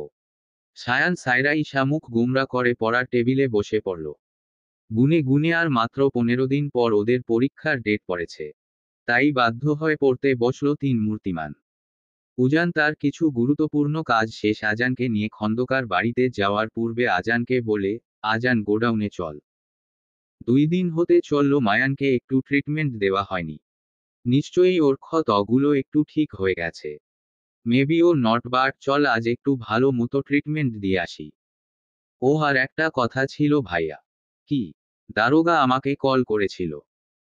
সায়ান, সায়রা, ঈশা মুখ গুমরা করে পড়ার টেবিলে বসে পড়ল। গুনে গুনে আর মাত্র 15 দিন পর ওদের পরীক্ষার ডেট পড়েছে। তাই বাধ্য হয়ে পড়তে বসল তিন মূর্তিমান। উজান তার কিছু গুরুত্বপূর্ণ কাজ শেষ আজানকে নিয়ে খন্দকার বাড়িতে যাওয়ার পূর্বে আজানকে বলে, আজান, গোডাউনে চল। 2 দিন হতে চলল মায়ানকে একটু ট্রিটমেন্ট দেওয়া হয়নি। নিশ্চয়ই ওর ক্ষতগুলো একটু ঠিক হয়ে গেছে। মেবি ও নট বাট, চল আজ একটু ভালো মতো ট্রিটমেন্ট দিয়ে আসি। ও আর একটা কথা ছিল ভাইয়া। কি? দারোগা আমাকে কল করেছিল।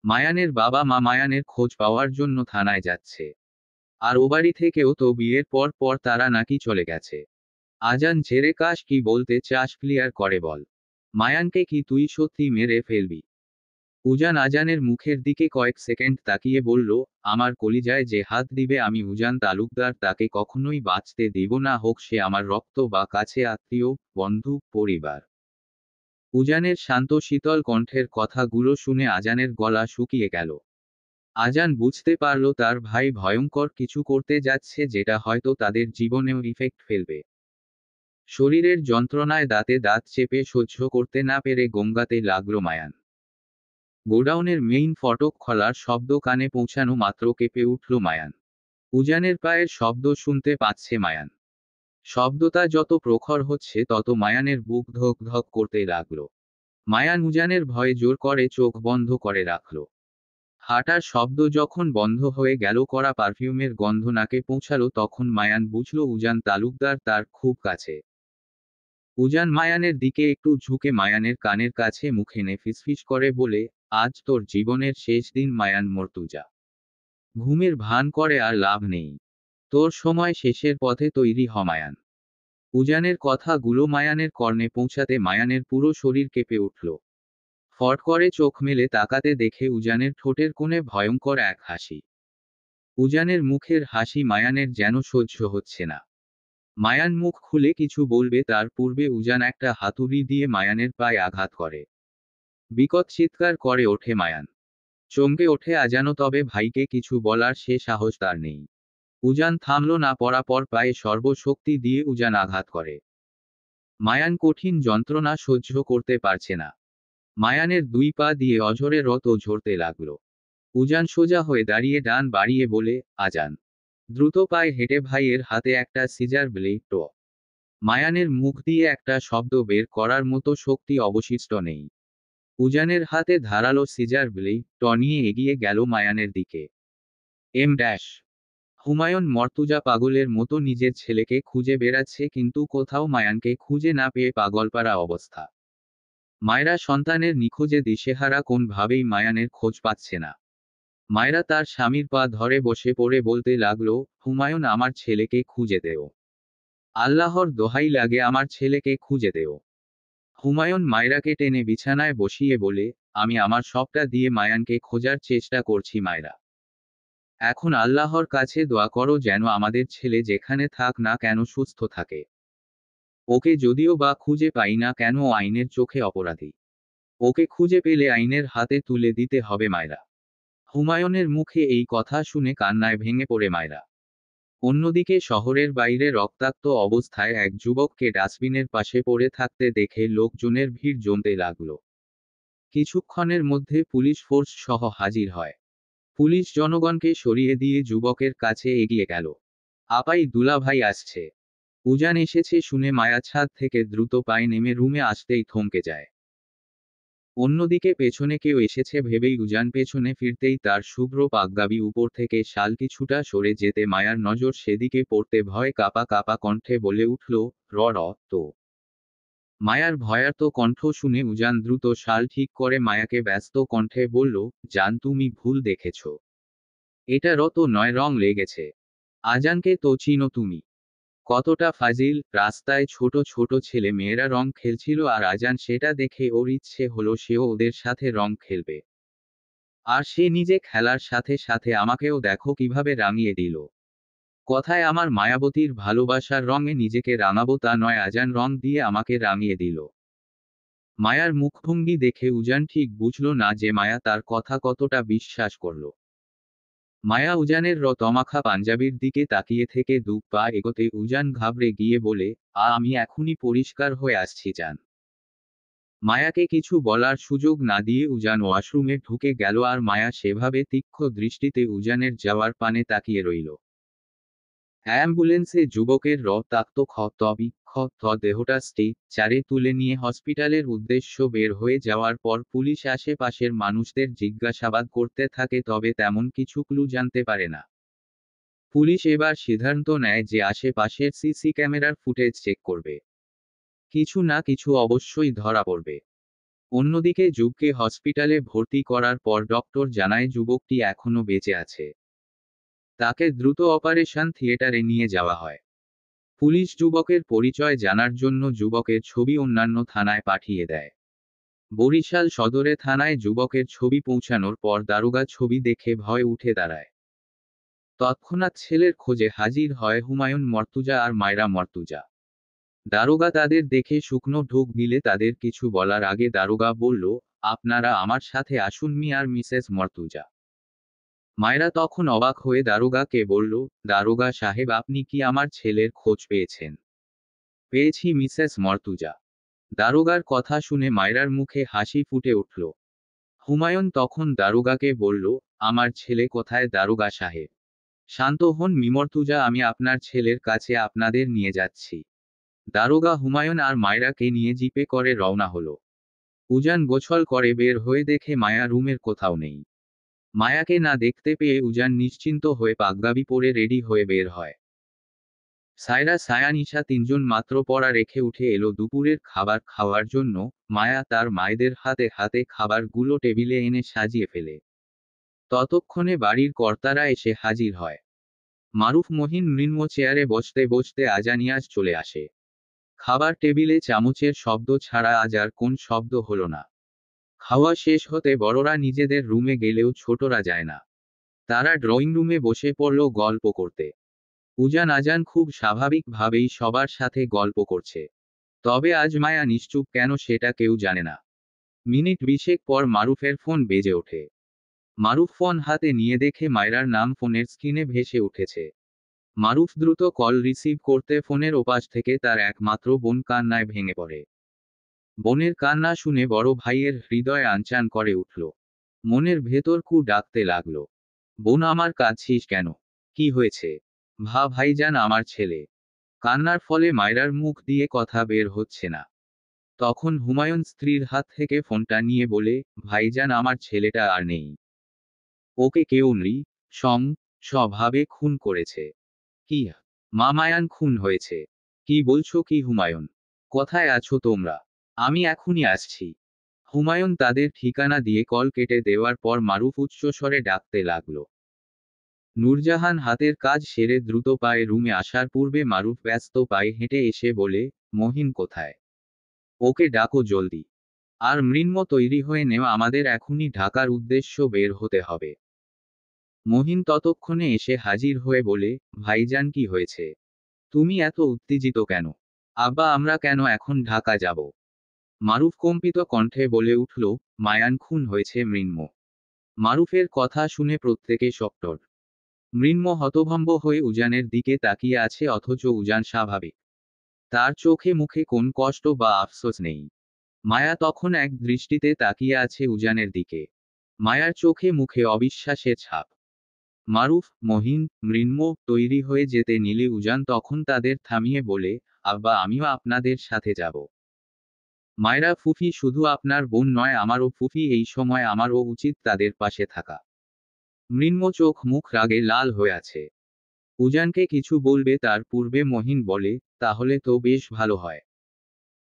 মায়ানের বাবা মা মায়ানের খোঁজ পাওয়ার জন্য থানায় যাচ্ছে। আর ও বাড়ি থেকেও তো বিয়ের পর পর তারা নাকি চলে গেছে। আজান, ঝেড়ে কাশ, কি বলতে চাস ক্লিয়ার করে বল। মায়ানকে কি তুই সত্যি মেরে ফেলবি? উজান আজানের মুখের দিকে কয়েক সেকেন্ড তাকিয়ে বলল, আমার কলিজায় যে হাত দিবে আমি উজান তালুকদার তাকে কখনোই বাঁচতে দিব না, হোক সে আমার রক্ত বা কাছে আত্মীয়, বন্ধু, পরিবার। উজানের শান্ত শীতল কণ্ঠের কথাগুলো শুনে আজানের গলা শুকিয়ে গেল। আজান বুঝতে পারল তার ভাই ভয়ঙ্কর কিছু করতে যাচ্ছে, যেটা হয়তো তাদের জীবনেও ইফেক্ট ফেলবে। শরীরের যন্ত্রণায় দাঁতে দাঁত চেপে সহ্য করতে না পেরে গঙ্গাতে লাগলো মায়ান। গোডাউনের মেইন ফটক খোলার শব্দ কানে পৌঁছানো মাত্র কেঁপে উঠল মায়ান। উজানের পায়ের শব্দ শুনতে পাচ্ছে মায়ান। শব্দটা যত প্রখর হচ্ছে তত মায়ানের বুক ধক ধক করতে লাগলো। মায়ান উজানের ভয়ে জোর করে চোখ বন্ধ করে রাখল। হাঁটার শব্দ যখন বন্ধ হয়ে গেল, কড়া পারফিউমের গন্ধ নাকে পৌঁছালো, তখন মায়ান বুঝল উজান তালুকদার তার খুব কাছে। উজান মায়ানের দিকে একটু ঝুঁকে মায়ানের কানের কাছে মুখ এনে ফিসফিস করে বলে, আজ তোর জীবনের শেষ দিন মায়ান মর্তুজা। ঘুমের ভান করে আর লাভ নেই। তোর সময় শেষের পথে তৈরি হ মায়ান। উজানের কথাগুলো মায়ানের কর্ণে পৌঁছাতে মায়ানের পুরো শরীর কেঁপে উঠল। ফট করে চোখ মেলে তাকাতে দেখে উজানের ঠোঁটের কোণে ভয়ঙ্কর এক হাসি। উজানের মুখের হাসি মায়ানের যেন সহ্য হচ্ছে না। মায়ান মুখ খুলে কিছু বলবে তার পূর্বে উজান একটা হাতুড়ি দিয়ে মায়ানের পায়ে আঘাত করে। বিকট চিৎকার করে ওঠে মায়ান। চমকে ওঠে আজানও, তবে ভাইকে কিছু বলার সে সাহস তার নেই। উজান থামল না, পরাপর পায়ে সর্বশক্তি দিয়ে উজান আঘাত করে। মায়ান কঠিন যন্ত্রণা সহ্য করতে পারছে না। মায়ানের 2 পা দিয়ে অঝরে রত ঝরতে লাগলো। উজান সোজা হয়ে দাঁড়িয়ে ডান বাড়িয়ে বলে, আজান। দ্রুত পায়ে হেঁটে ভাইয়ের হাতে একটা সিজার ব্লেড টো। মায়ানের মুখ দিয়ে একটা শব্দ বের করার মতো শক্তি অবশিষ্ট নেই। উজানের হাতে ধারালো সিজার ব্লেড টো নিয়ে এগিয়ে গেল মায়ানের দিকে। এম ড্যাশ হুমায়ুন মর্তুজা পাগলের মতো নিজের ছেলেকে খুঁজে বেড়াচ্ছে, কিন্তু কোথাও মায়ানকে খুঁজে না পেয়ে পাগলপাড়া অবস্থা। মায়েরা সন্তানের নিখোঁজে দিশেহারা, কোনভাবেই মায়ানের খোঁজ পাচ্ছে না। মায়েরা তার স্বামীর পা ধরে বসে পড়ে বলতে লাগলো, হুমায়ুন, আমার ছেলেকে খুঁজে দেও। আল্লাহর দোহাই লাগে, আমার ছেলেকে খুঁজে দেও। হুমায়ুন মায়রাকে টেনে বিছানায় বসিয়ে বলে, আমি আমার সবটা দিয়ে মায়ানকে খোঁজার চেষ্টা করছি মায়রা। এখন আল্লাহর কাছে দোয়া করো যেন আমাদের ছেলে যেখানে থাক না কেন সুস্থ থাকে। ওকে যদিও বা খুঁজে পাই না কেন, ও আইনের চোখে অপরাধী। ওকে খুঁজে পেলে আইনের হাতে তুলে দিতে হবে মায়রা। হুমায়ুনের মুখে এই কথা শুনে কান্নায় ভেঙে পড়ে মায়রা। অন্যদিকে শহরের বাইরে রক্তাক্ত অবস্থায় এক যুবককে ডাস্টবিনের পাশে পড়ে থাকতে দেখে লোকজনের ভিড় জমতে লাগলো। কিছুক্ষণের মধ্যে পুলিশ ফোর্স সহ হাজির হয়। পুলিশ জনগণকে সরিয়ে দিয়ে যুবকের কাছে এগিয়ে গেল। আপাই, দুলাভাই আসছে। উজান এসেছে শুনে মায়া ছাদ থেকে দ্রুত পায়ে নেমে রুমে আসতেই থমকে যায়। অন্যদিকে পেছনে কেউ এসেছে ভেবেই উজান পেছনে ফিরতেই তার শুভ্র পাগগাবি উপর থেকে শাল কিছুটা সরে যেতে মায়ার নজর সেদিকে পড়তে ভয় কাঁপা কাঁপা কণ্ঠে বলে উঠল, র র তো। মায়ার ভয়ার্ত কণ্ঠ শুনে উজান দ্রুত শাল ঠিক করে মায়াকে ব্যস্ত কণ্ঠে বলল, জান তুমি ভুল দেখেছ। এটা রত নয়, রং লেগেছে। আজানকে তো চিনো তুমি। কতটা ফাজিল। রাস্তায় ছোট ছোট ছেলে মেয়েরা রং খেলছিল আর আজান সেটা দেখে ওর ইচ্ছে হলো সেও ওদের সাথে রং খেলবে। আর সে নিজে খেলার সাথে সাথে আমাকেও দেখো কিভাবে রাঙিয়ে দিল। কথায় আমার মায়াবতীর ভালোবাসার রঙে নিজেকে রাঙাবো তা নয়, আজান রং দিয়ে আমাকে রাঙিয়ে দিল। মায়ার মুখভঙ্গি দেখে উজান ঠিক বুঝল না যে মায়া তার কথা কতটা বিশ্বাস করল। মায়া উজানের তমাখা পাঞ্জাবির দিকে তাকিয়ে থেকে দু পা এগোতে উজান ঘাবড়ে গিয়ে বলে, আমি এখনই পরিষ্কার হয়ে আসছি জান। মায়াকে কিছু বলার সুযোগ না দিয়ে উজান ওয়াশরুমে ঢুকে গেল আর মায়া সেভাবে তীক্ষ্ণ দৃষ্টিতে উজানের যাওয়ার পানে তাকিয়ে রইল। অ্যাম্বুলেন্সে যুবকের রক্তাক্ত ক্ষত দেহটা স্টেজ 4-এ তুলে নিয়ে হসপিটালের উদ্দেশ্য বের হয়ে যাওয়ার পর পুলিশ আশেপাশের মানুষদের জিজ্ঞাসাবাদ করতে থাকে, তবে তেমন কিছু ক্লু জানতে পারে না। পুলিশ এবার সিদ্ধান্ত নেয় যে আশেপাশের সিসি ক্যামেরার ফুটেজ চেক করবে। কিছু না কিছু অবশ্যই ধরা পড়বে। অন্যদিকে যুবকে হসপিটালে ভর্তি করার পর ডক্টর জানায় যুবকটি এখনো বেঁচে আছে। তাকে দ্রুত অপারেশন থিয়েটারে নিয়ে যাওয়া হয়। পুলিশ যুবকের পরিচয় জানার জন্য যুবকের ছবি অন্যান্য থানায় পাঠিয়ে দেয়। বরিশাল সদরে থানায় যুবকের ছবি পৌঁছানোর পর দারোগা ছবি দেখে ভয় উঠে দাঁড়ায়। তৎক্ষণাৎ ছেলের খোঁজে হাজির হয় হুমায়ুন মর্তুজা আর মায়রা মর্তুজা। দারোগা তাদের দেখে শুকনো ঢোক গিলে তাদের কিছু বলার আগে দারোগা বলল, আপনারা আমার সাথে আসুন আর মিসেস মর্তুজা। মায়রা তখন অবাক হয়ে দারোগাকে বলল, দারোগা সাহেব আপনি কি আমার ছেলের খোঁজ পেয়েছেন? পেয়েছি মিসেস মর্তুজা। দারোগার কথা শুনে মায়রার মুখে হাসি ফুটে উঠল। হুমায়ুন তখন দারোগাকে বলল, আমার ছেলে কোথায় দারোগা সাহেব? শান্ত হন মর্তুজা, আমি আপনার ছেলের কাছে আপনাদের নিয়ে যাচ্ছি। দারোগা হুমায়ুন আর মায়রাকে নিয়ে জিপে করে রওনা হলো। উজান গোছল করে বের হয়ে দেখে মায়া রুমের কোথাও নেই। মায়াকে না দেখতে পেয়ে উজান নিশ্চিন্ত হয়ে পাগগাবি পরে রেডি হয়ে বের হয়। সায়রা সায়ান ঈশা তিনজন মাত্র পড়া রেখে উঠে এলো দুপুরের খাবার খাওয়ার জন্য। মায়া তার মায়েদের হাতে হাতে খাবারগুলো টেবিলে এনে সাজিয়ে ফেলে। ততক্ষণে বাড়ির কর্তারা এসে হাজির হয়। মারুফ মহিন মৃন্ম চেয়ারে বসতে বসতে আজানিয়াজ চলে আসে। খাবার টেবিলে চামচের শব্দ ছাড়া আজ আর কোন শব্দ হলো না। খাওয়া শেষ হতে বড়রা নিজেদের রুমে গেলেও ছোটরা যায় না। তারা ড্রয়িং রুমে বসে পড়ল গল্প করতে। উজান আজান খুব স্বাভাবিকভাবেই সবার সাথে গল্প করছে। তবে আজ মায়া নিশ্চুপ কেন সেটা কেউ জানে না। মিনিট 20 পর মারুফের ফোন বেজে ওঠে। মারুফ ফোন হাতে নিয়ে দেখে মায়রার নাম ফোনের স্ক্রিনে ভেসে উঠেছে। মারুফ দ্রুত কল রিসিভ করতে ফোনের ওপাশ থেকে তার একমাত্র বোন কান্নায় ভেঙে পড়ে। বোনের কান্না শুনে বড় ভাইয়ের হৃদয় আনচান করে উঠল। মনের ভেতর কু ডাকতে লাগলো, বোন আমার কাঁদছিস কেন? কি হয়েছে? ভাইজান আমার ছেলে। কান্নার ফলে মায়রার মুখ দিয়ে কথা বের হচ্ছে না। তখন হুমায়ুন স্ত্রীর হাত থেকে ফোনটা নিয়ে বলে, ভাইজান আমার ছেলেটা আর নেই। ওকে কেউ স্বভাবে খুন করেছে। কি? মায়ান খুন হয়েছে? কি বলছো কি হুমায়ুন? কোথায় আছো তোমরা? আমি এখনই আসছি। হুমায়ুন তাদের ঠিকানা দিয়ে কল কেটে দেওয়ার পর মারুফ উচ্চস্বরে ডাকতে লাগলো। নূরজাহান হাতের কাজ সেরে দ্রুত পায়ে রুমে আসার পূর্বে মারুফ ব্যস্ত পায়ে হেঁটে এসে বলে, মহিন কোথায়? ওকে ডাকো জলদি। আর মৃন্ম তৈরি হয়ে নেওয়া, আমাদের এখনই ঢাকার উদ্দেশ্য বের হতে হবে। মহিন ততক্ষণে এসে হাজির হয়ে বলে, ভাইজান কি হয়েছে? তুমি এত উত্তেজিত কেন? আব্বা আমরা কেন এখন ঢাকা যাব? মারুফ কম্পিত কণ্ঠে বলে উঠল, মায়ান খুন হয়েছে মৃন্ম। মারুফের কথা শুনে প্রত্যেকে শক্টর। মৃন্ম হতভম্ব হয়ে উজানের দিকে তাকিয়ে আছে, অথচ উজান স্বাভাবিক। তার চোখে মুখে কোন কষ্ট বা আফসোস নেই। মায়া তখন এক দৃষ্টিতে তাকিয়ে আছে উজানের দিকে। মায়ার চোখে মুখে অবিশ্বাসের ছাপ। মারুফ, মহিন, মৃন্ম তৈরি হয়ে যেতে নিলে উজান তখন তাদের থামিয়ে বলে, আব্বা আমিও আপনাদের সাথে যাব। মায়রা ফুফি, শুধু আপনার বোন নয়, আমারও ফুফি, এই সময় আমারও উচিত তাদের পাশে থাকা। মৃন্ময় চোখ মুখ রাগে লাল হয়ে আছে। উজানকে কিছু বলবে তার পূর্বে মহিন বলে, তাহলে তো বেশ ভালো হয়।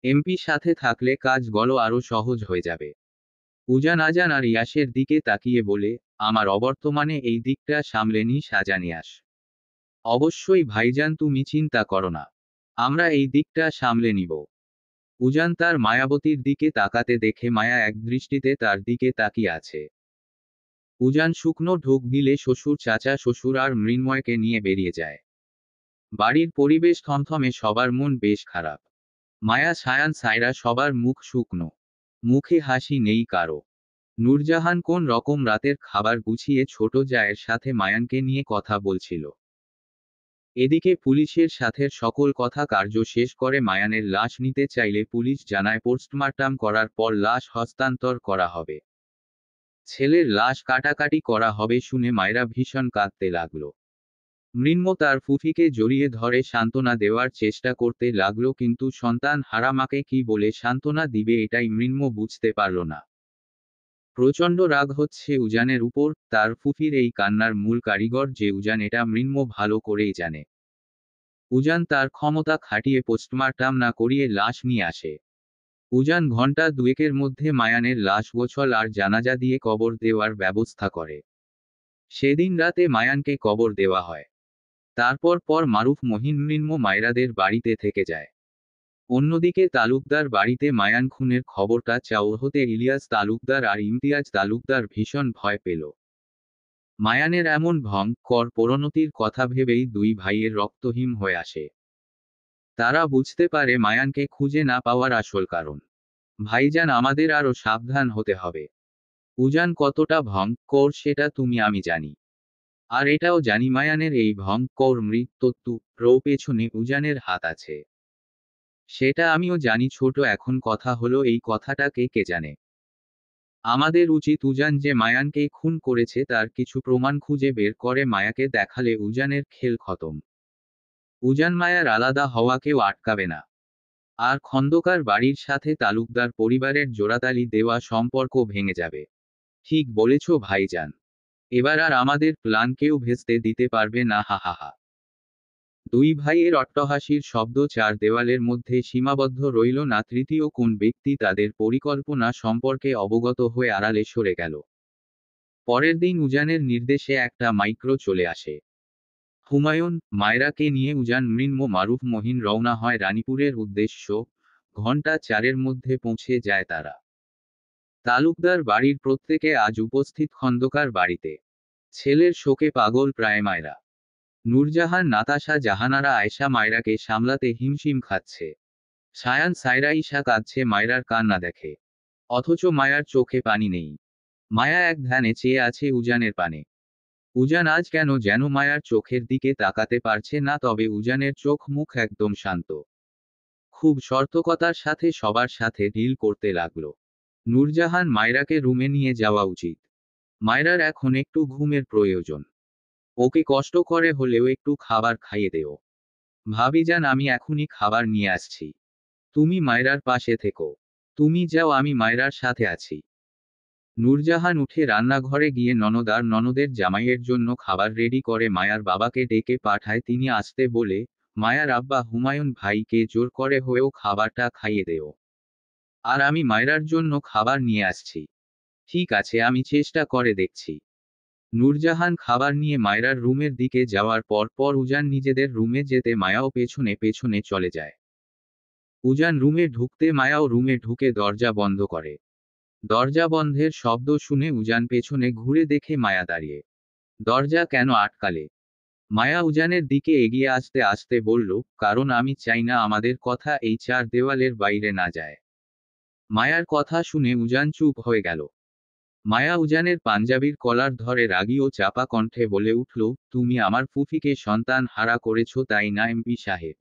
এমপি সাথে থাকলে কাজগুলো আরো সহজ হয়ে যাবে। উজান আজান আর ইয়াসের দিকে তাকিয়ে বলে, আমার অবর্তমানে এই দিকটা সামলে নিস আজানিয়াস। অবশ্যই ভাইজান, তুমি চিন্তা করো না, আমরা এই দিকটা সামলে নিব। উজান তার মায়াবতীর দিকে তাকাতে দেখে মায়া এক দৃষ্টিতে তার দিকে তাকিয়ে আছে। উজান শুকনো ঢোক গিলে শ্বশুর, চাচা শ্বশুর আর মৃন্ময়কে নিয়ে বেরিয়ে যায়। বাড়ির পরিবেশ থমথমে, সবার মন বেশ খারাপ। মায়া, সায়ান, সায়রা সবার মুখ শুকনো, মুখে হাসি নেই কারো। নূরজাহান কোন রকম রাতের খাবার গুছিয়ে ছোট জায়ের সাথে মায়ানকে নিয়ে কথা বলছিল। এদিকে পুলিশের সাথে সকল কথা কার্য শেষ করে মায়ানের লাশ নিতে চাইলে পুলিশ জানায় পোস্টমর্টম করার পর লাশ হস্তান্তর করা হবে। ছেলের লাশ কাটাকাটি করা হবে শুনে মায়েরা ভীষণ কাঁদতে লাগলো। মৃন্ময় তার ফুফিকে জড়িয়ে ধরে সান্ত্বনা দেওয়ার চেষ্টা করতে লাগলো, কিন্তু সন্তান হারা মাকে কি বলে সান্ত্বনা দিবে এটাই মৃন্ময় বুঝতে পারল না। প্রচণ্ড রাগ হচ্ছে উজানের উপর, তার ফুফির এই কান্নার মূল কারিগর যে উজান এটা মৃন্ময় ভালো করেই জানে। উজান তার ক্ষমতা খাটিয়ে পোস্টমর্টম না করিয়ে লাশ নিয়ে আসে। উজান ঘন্টা দুয়েকের মধ্যে মায়ানের লাশ গোছল আর জানাজা দিয়ে কবর দেওয়ার ব্যবস্থা করে। সেদিন রাতে মায়ানকে কবর দেওয়া হয়। তারপর মারুফ, মহিন, মৃন্ময় মায়রাদের বাড়িতে থেকে যায়। অন্যদিকে তালুকদার বাড়িতে মায়ান খুনের খবরটা চাউর হতে ইলিয়াস তালুকদার আর ইমতিয়াজ তালুকদার ভীষণ ভয় পেল। মায়ানের এমন ভয়ঙ্কর পরিণতির কথা ভেবেই দুই ভাইয়ের রক্তহীন হয়ে আসে। তারা বুঝতে পারে মায়ানকে খুঁজে না পাওয়ার আসল কারণ। ভাইজান, আমাদের আরো সাবধান হতে হবে। উজান কতটা ভয়ঙ্কর সেটা তুমি আমি জানি। আর এটাও জানি মায়ানের এই ভয়ঙ্কর মৃত্যুর পেছনে উজানের হাত আছে। সেটা আমিও জানি ছোট, এখন কথা হলো এই কথাটা কে জানে। আমাদের উচিত উজান যে মায়ানকে খুন করেছে তার কিছু প্রমাণ খুঁজে বের করে মায়াকে দেখালে উজানের খেল খতম। উজান মায়ার আলাদা হওয়া কেউ আটকাবে না। আর খন্দকার বাড়ির সাথে তালুকদার পরিবারের জোড়াতালি দেওয়া সম্পর্ক ভেঙে যাবে। ঠিক বলেছ ভাইজান, এবার আর আমাদের প্ল্যান কেউ ভেস্তে দিতে পারবে না, হা হা হা। দুই ভাইয়ের অট্টহাসির শব্দ চার দেওয়ালের মধ্যে সীমাবদ্ধ রইল না। তৃতীয় কোন ব্যক্তি তাদের পরিকল্পনা সম্পর্কে অবগত হয়ে আড়ালে সরে গেল। পরের দিন উজানের নির্দেশে একটা মাইক্রো চলে আসে। হুমায়ুন, মায়রাকে নিয়ে উজান, মৃন্ময়, মারুফ, মহিন রওনা হয় রানীপুরের উদ্দেশ্য। ঘণ্টা চারের মধ্যে পৌঁছে যায় তারা। তালুকদার বাড়ির প্রত্যেকে আজ উপস্থিত খন্দকার বাড়িতে। ছেলের শোকে পাগল প্রায় মায়রা। নূরজাহান, নাতাশা, জাহানারা, আয়েশা মায়রাকে সামলাতে হিমশিম খাচ্ছে। সায়ান, সায়রা, ঈশা কাঁদছে মায়রার কান্না দেখে। অথচ মায়ার চোখে পানি নেই। মায়া এক ধ্যানে চেয়ে আছে উজানের পানে। উজান আজ কেন যেন মায়ার চোখের দিকে তাকাতে পারছে না, তবে উজানের চোখ মুখ একদম শান্ত। খুব সতর্কতার সাথে সবার সাথে ডিল করতে লাগলো। নূরজাহান, মায়রাকে রুমে নিয়ে যাওয়া উচিত। মায়রার এখন একটু ঘুমের প্রয়োজন। ওকে কষ্ট করে হলেও একটু খাবার খাইয়ে দেও। ভাবিজান, আমি এখনই খাবার নিয়ে আসছি। তুমি মায়রার পাশে থেকো। তুমি যাও, আমি মায়রার সাথে আছি। নূরজাহান উঠে রান্নাঘরে গিয়ে ননদ আর ননদের জামাইয়ের জন্য খাবার রেডি করে মায়ার বাবাকে ডেকে পাঠায়। তিনি আসতে বলে, মায়ার আব্বা হুমায়ুন ভাইকে জোর করে হয়েও খাবারটা খাইয়ে দেও। আর আমি মায়রার জন্য খাবার নিয়ে আসছি। ঠিক আছে, আমি চেষ্টা করে দেখছি। নূরজাহান খাবার নিয়ে মায়রার রুমের দিকে যাওয়ার পর উজান নিজেদের রুমে যেতে মায়াও পেছনে পেছনে চলে যায়। উজান রুমে ঢুকতে মায়াও রুমে ঢুকে দরজা বন্ধ করে। দরজা বন্ধের শব্দ শুনে উজান পেছনে ঘুরে দেখে মায়া দাঁড়িয়ে। দরজা কেন আটকালে? মায়া উজানের দিকে এগিয়ে আসতে আসতে বলল, কারণ আমি চাই না আমাদের কথা এই চার দেওয়ালের বাইরে না যায়। মায়ার কথা শুনে উজান চুপ হয়ে গেল। মায়া উজানের পাঞ্জাবির কলার ধরে রাগী ও চাপা কণ্ঠে বলে উঠল, তুমি আমার ফুফিকে সন্তান হারা করেছ, তাই না এমপি সাহেব?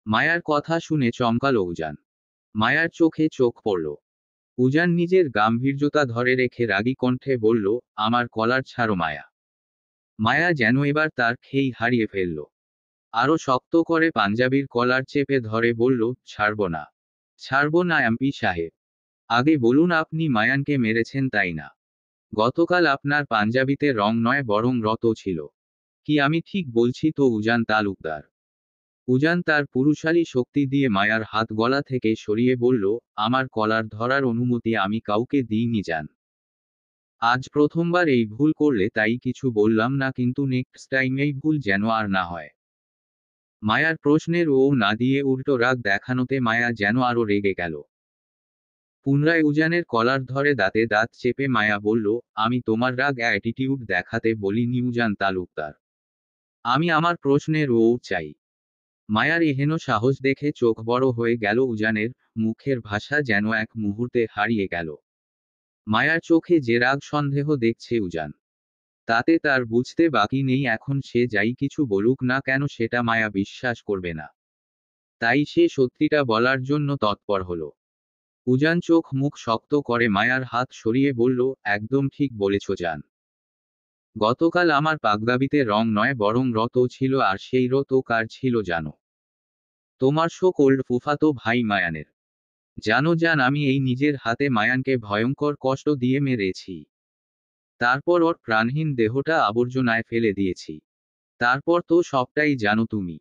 মায়ার কথা শুনে চমকালো উজান। মায়ার চোখে চোখ পড়ল। উজান নিজের গাম্ভীর্যতা ধরে রেখে রাগী কণ্ঠে বলল, আমার কলার ছাড়ো মায়া। মায়া যেন এবার তার খেই হারিয়ে ফেলল। আরো শক্ত করে পাঞ্জাবির কলার চেপে ধরে বলল, ছাড়ব না। ছাড়ব না এমপি সাহেব। আগে বলুন আপনি মায়ানকে মেরেছেন তাই না? গতকাল আপনার পাঞ্জাবিতে রং নয় বরং রত ছিল। কি আমি ঠিক বলছি তো উজান তালুকদার? উজান তার পুরুষালী শক্তি দিয়ে মায়ার হাত গলা থেকে সরিয়ে বলল, আমার কলার ধরার অনুমতি আমি কাউকে দিইনি জান। আজ প্রথমবার এই ভুল করলে তাই কিছু বললাম না, কিন্তু নেক্সট টাইম এই ভুল যেন আর না হয়। মায়ার প্রশ্নের ও না দিয়ে উল্টো রাগ দেখানোতে মায়া যেন আরো রেগে গেল। পুনরায় উজানের কলার ধরে দাঁতে দাঁত চেপে মায়া বলল, আমি তোমার রাগ অ্যাটিটিউড দেখাতে বলিনি উজান তালুকদার। আমি আমার প্রশ্নের ও চাই। মায়ার এহেন সাহস দেখে চোখ বড় হয়ে গেল উজানের, মুখের ভাষা যেন এক মুহূর্তে হারিয়ে গেল। মায়ার চোখে যে রাগ সন্দেহ দেখছে উজান, তাতে তার বুঝতে বাকি নেই এখন সে যাই কিছু বলুক না কেন সেটা মায়া বিশ্বাস করবে না। তাই সে সত্যিটা বলার জন্য তৎপর হলো। উজান চোখ মুখ শক্ত করে মায়ার হাত সরিয়ে বলল, একদম ঠিক বলেছ জান। গতকাল আমার পাগদাবিতে রং নয় বরং রত ছিল, আর সেই রত কার ছিল জানো? তোমার শো কোল্ড ফুফাতো ভাই মায়ানের। জানো জান, আমি এই নিজের হাতে মায়ানকে ভয়ঙ্কর কষ্ট দিয়ে মেরেছি। তারপর ওর প্রাণহীন দেহটা আবর্জনায় ফেলে দিয়েছি। তারপর তো সবটাই জানো তুমি।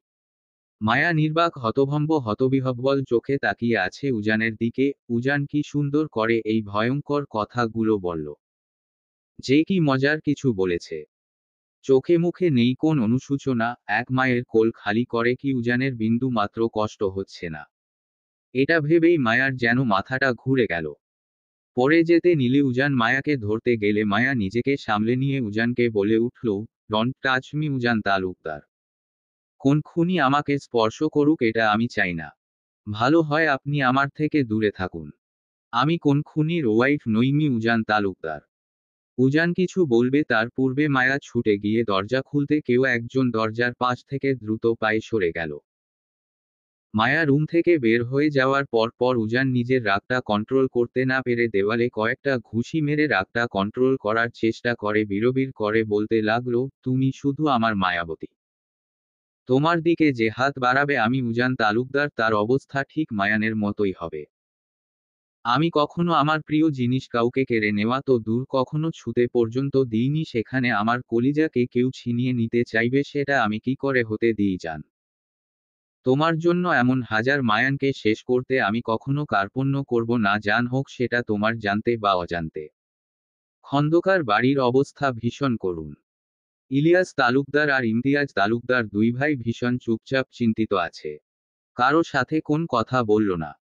মায়া নির্বাক হতভম্ব হতবিহ্বল চোখে তাকিয়ে আছে উজানের দিকে। উজান কি সুন্দর করে এই ভয়ঙ্কর কথাগুলো বলল। যে কি মজার কিছু বলেছে। চোখে মুখে নেই কোন অনুশোচনা, এক মায়ের কোল খালি করে কি উজানের বিন্দু মাত্র কষ্ট হচ্ছে না। এটা ভেবেই মায়ার যেন মাথাটা ঘুরে গেল। পরে যেতে নিলে উজান মায়াকে ধরতে গেলে মায়া নিজেকে সামলে নিয়ে উজানকে বলে উঠল, ডন্ট টাচ মি উজান তালুকদার। কোন খুনি আমাকে স্পর্শ করুক এটা আমি চাই না। ভালো হয় আপনি আমার থেকে দূরে থাকুন। আমি কোন খুনির ওয়াইফ নই মি উজান তালুকদার। উজান কিছু বলবে তার পূর্বে মায়া ছুটে গিয়ে দরজা খুলতে কেউ একজন দরজার পাশ থেকে দ্রুত পায়ে সরে গেল। মায়া রুম থেকে বের হয়ে যাওয়ার পর উজান নিজের রাগটা কন্ট্রোল করতে না পেরে দেওয়ালে কয়েকটা ঘুষি মেরে রাগটা কন্ট্রোল করার চেষ্টা করে বিড়বিড় করে বলতে লাগলো, তুমি শুধু আমার মায়াবতী। তোমার দিকে যে হাত বাড়াবে আমি উজান তালুকদার তার অবস্থা ঠিক মায়ানের মতোই হবে। আমি কখনো আমার প্রিয় জিনিস কাউকে কেড়ে নেওয়া তো দূর, কখনো ছুতে পর্যন্ত দিইনি, সেখানে আমার কলিজাকে কেউ ছিনিয়ে নিতে চাইবে সেটা আমি কি করে হতে দিই জান? তোমার জন্য এমন হাজার মায়ানকে শেষ করতে আমি কখনো কার্পণ্য করব না জান, হোক সেটা তোমার জানতে বা অজান্তে। খন্দকার বাড়ির অবস্থা ভীষণ করুণ। ইলিয়াস তালুকদার আর ইমতিয়াজ তালুকদার দুই ভাই ভীষণ চুপচাপ চিন্তিত আছে। কারো সাথে কোন কথা বলল না।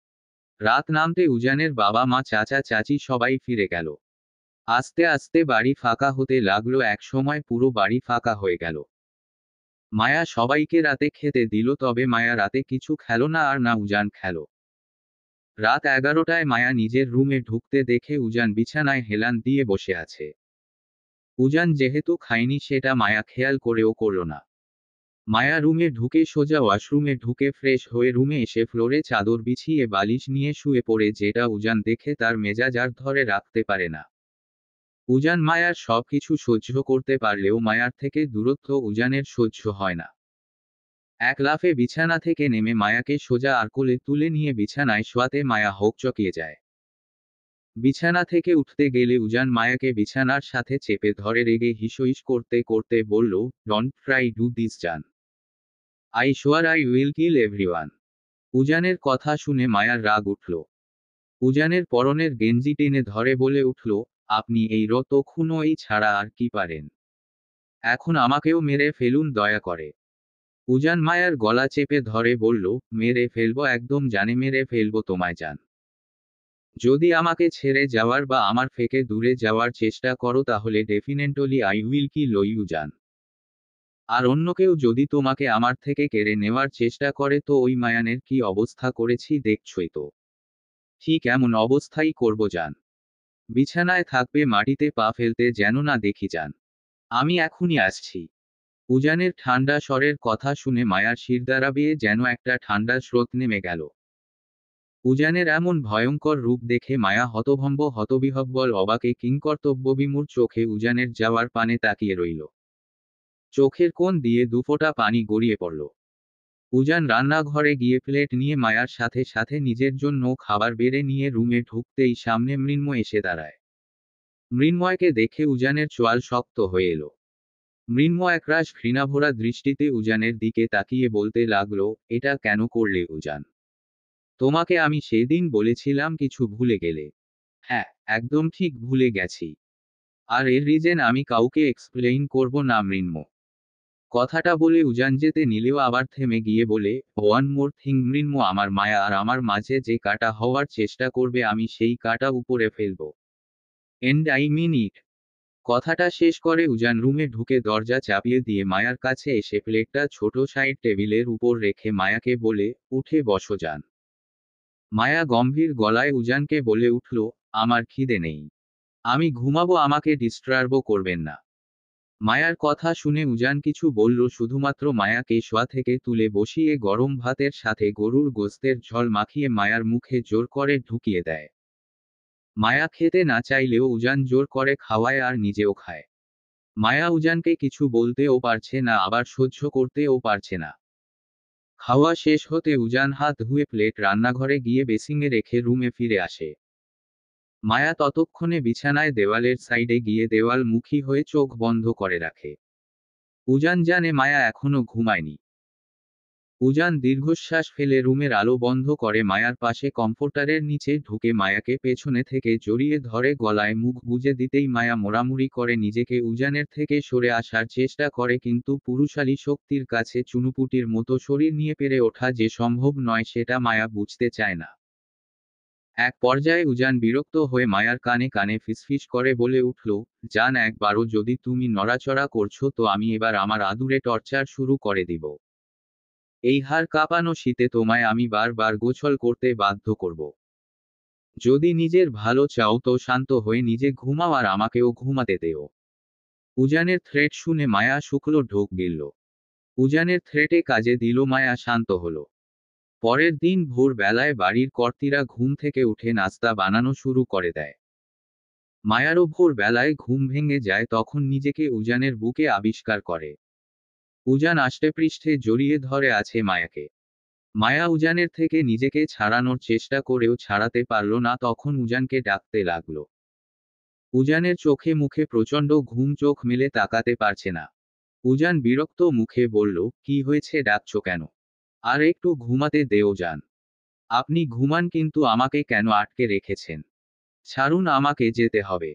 রাত নামতে উজানের বাবা মা চাচা চাচি সবাই ফিরে গেল। আস্তে আস্তে বাড়ি ফাঁকা হতে লাগলো, এক সময় পুরো বাড়ি ফাঁকা হয়ে গেল। মায়া সবাইকে রাতে খেতে দিল, তবে মায়া রাতে কিছু খেলো না আর না উজান খেলো। রাত 11টায় মায়া নিজের রুমে ঢুকতে দেখে উজান বিছানায় হেলান দিয়ে বসে আছে। উজান যেহেতু খায়নি সেটা মায়া খেয়াল করেও করল না। মায়া রুমে ঢুকে সোজা ওয়াশরুমে ঢুকে ফ্রেশ হয়ে রুমে এসে ফ্লোরে চাদর বিছিয়ে বালিশ নিয়ে শুয়ে পড়ে, যেটা উজান দেখে তার মেজাজ আর ধরে রাখতে পারে না। উজান মায়ার সবকিছু সহ্য করতে পারলেও মায়ার থেকে দূরত্ব উজানের সহ্য হয় না। এক লাফে বিছানা থেকে নেমে মায়াকে সোজা আর কোলে তুলে নিয়ে বিছানায় শোয়াতে মায়া হকচকিয়ে যায়। বিছানা থেকে উঠতে গেলে উজান মায়াকে বিছানার সাথে চেপে ধরে রেগে হিসইস করতে করতে বলল, ডোন্ট ট্রাই ডু দিস জান। I swear I will kill everyone. উজানের কথা শুনে মায়ার রাগ উঠল। উজানের পরনের গেঞ্জি টেনে ধরে বলে উঠল, আপনি এই রত খুনো এই ছাড়া আর কি পারেন? এখন আমাকেও মেরে ফেলুন দয়া করে। উজান মায়ার গলা চেপে ধরে বলল, মেরে ফেলবো একদম জানে মেরে ফেলবো তোমায় জান। যদি আমাকে ছেড়ে যাওয়ার বা আমার থেকে দূরে যাওয়ার চেষ্টা করো তাহলে definitely I will kill you জান। আর অন্য কেউ যদি তোমাকে আমার থেকে কেড়ে নেওয়ার চেষ্টা করে তো ওই মায়ানের কি অবস্থা করেছি দেখছই তো। ঠিক এমন অবস্থাই করব জান। বিছানায় থাকবে, মাটিতে পা ফেলতে যেন না দেখি যান। আমি এখনই আসছি। উজানের ঠান্ডা স্বরের কথা শুনে মায়ার শিরদাঁড়া বেয়ে যেন একটা ঠান্ডা স্রোত নেমে গেল। উজানের এমন ভয়ঙ্কর রূপ দেখে মায়া হতভম্ব হতবিহ্বল অবাকে কিংকর্তব্যবিমূঢ় চোখে উজানের যাওয়ার পানে তাকিয়ে রইল। চোখের কোণ দিয়ে দুফোঁটা পানি গড়িয়ে পড়ল। উজান রান্নাঘরে গিয়ে প্লেট নিয়ে মায়ার সাথে সাথে নিজের জন্য খাবার বেড়ে নিয়ে রুমে ঢুকতেই সামনে মৃন্ময় এসে দাঁড়ায়। মৃন্ময়কে দেখে উজানের চোয়াল শক্ত হয়ে এলো। মৃন্ময় একরাশ ঘৃণাভরা দৃষ্টিতে উজানের দিকে তাকিয়ে বলতে লাগলো, এটা কেন করলে উজান? তোমাকে আমি সেদিন বলেছিলাম কিছু ভুলে গেলে। হ্যাঁ, একদম ঠিক ভুলে গেছি। আর এর রিজেন আমি কাউকে এক্সপ্লেইন করব না মৃন্ময়। কথাটা বলে উজান যেতে নিলেও আবার থেমে গিয়ে বলে, ওয়ান মোর থিং মৃন্ময়, আমার মায়া আর আমার মাঝে যে কাটা হওয়ার চেষ্টা করবে আমি সেই কাটা উপরে ফেলব। এন্ড আই মিন ইট। কথাটা শেষ করে উজান রুমে ঢুকে দরজা চাপিয়ে দিয়ে মায়ার কাছে এসে প্লেটটা ছোট সাইড টেবিলের উপর রেখে মায়াকে বলে, উঠে বসো যান। মায়া গম্ভীর গলায় উজানকে বলে উঠল, আমার খিদে নেই। আমি ঘুমাবো, আমাকে ডিস্টার্বও করবেন না। মায়ার কথা শুনে উজান কিছু বলল, শুধুমাত্র মায়াকে শোয়া থেকে তুলে বসিয়ে গরম ভাতের সাথে গরুর গোস্তের ঝোল মাখিয়ে মায়ার মুখে জোর করে ঢুকিয়ে দেয়। মায়া খেতে না চাইলেও উজান জোর করে খাওয়ায় আর নিজেও খায়। মায়া উজানকে কিছু বলতেও পারছে না, আবার সহ্য করতেও পারছে না। খাওয়া শেষ হতে উজান হাত ধুয়ে প্লেট রান্নাঘরে গিয়ে বেসিংয়ে রেখে রুমে ফিরে আসে। মায়া ততক্ষণে বিছানায় দেওয়ালের সাইডে গিয়ে দেওয়ালমুখী হয়ে চোখ বন্ধ করে রাখে। উজান জানে মায়া এখনো ঘুমায়নি। উজান দীর্ঘশ্বাস ফেলে রুমের আলো বন্ধ করে মায়ার পাশে কমফোর্টারের নিচে ঢুকে মায়াকে পেছনে থেকে জড়িয়ে ধরে গলায় মুখ গুজে দিতেই মায়া মোড়ামুড়ি করে নিজেকে উজানের থেকে সরে আসার চেষ্টা করে, কিন্তু পুরুষালী শক্তির কাছে চুনুপুটির মতো শরীর নিয়ে পেরে ওঠা যে সম্ভব নয় সেটা মায়া বুঝতে চায় না। এক পর্যায়ে উজান বিরক্ত হয়ে মায়ার কানে কানে ফিসফিস করে বলে উঠল, জান, একবারও যদি তুমি নড়াচড়া করছো তো আমি এবার আমার আদুরে টর্চার শুরু করে দিব। এই হাড় কাঁপানো শীতে তোমায় আমি বারবার গোসল করতে বাধ্য করব। যদি নিজের ভালো চাও তো শান্ত হয়ে নিজে ঘুমাও আর আমাকেও ঘুমাতে দেও। উজানের থ্রেট শুনে মায়া শুকলো ঢোক গিলল। উজানের থ্রেটে কাজে দিল, মায়া শান্ত হলো। পরের দিন ভোর বেলায় বাড়ির কর্ত্রীরা ঘুম থেকে উঠে নাস্তা বানানো শুরু করে দেয়। মায়ারও ভোর বেলায় ঘুম ভেঙে যায়, তখন নিজেকে উজানের বুকে আবিষ্কার করে। উজান আষ্টেপৃষ্ঠে জড়িয়ে ধরে আছে মায়াকে। মায়া উজানের থেকে নিজেকে ছাড়ানোর চেষ্টা করেও ছাড়াতে পারল না, তখন উজানকে ডাকতে লাগলো। উজানের চোখে মুখে প্রচণ্ড ঘুম, চোখ মেলে তাকাতে পারছে না। উজান বিরক্ত মুখে বলল, কি হয়েছে, ডাকছো কেন? আর একটু ঘুমাতে দেও জান। আপনি ঘুমান, কিন্তু আমাকে কেন আটকে রেখেছেন? ছাড়ুন, আমাকে যেতে হবে।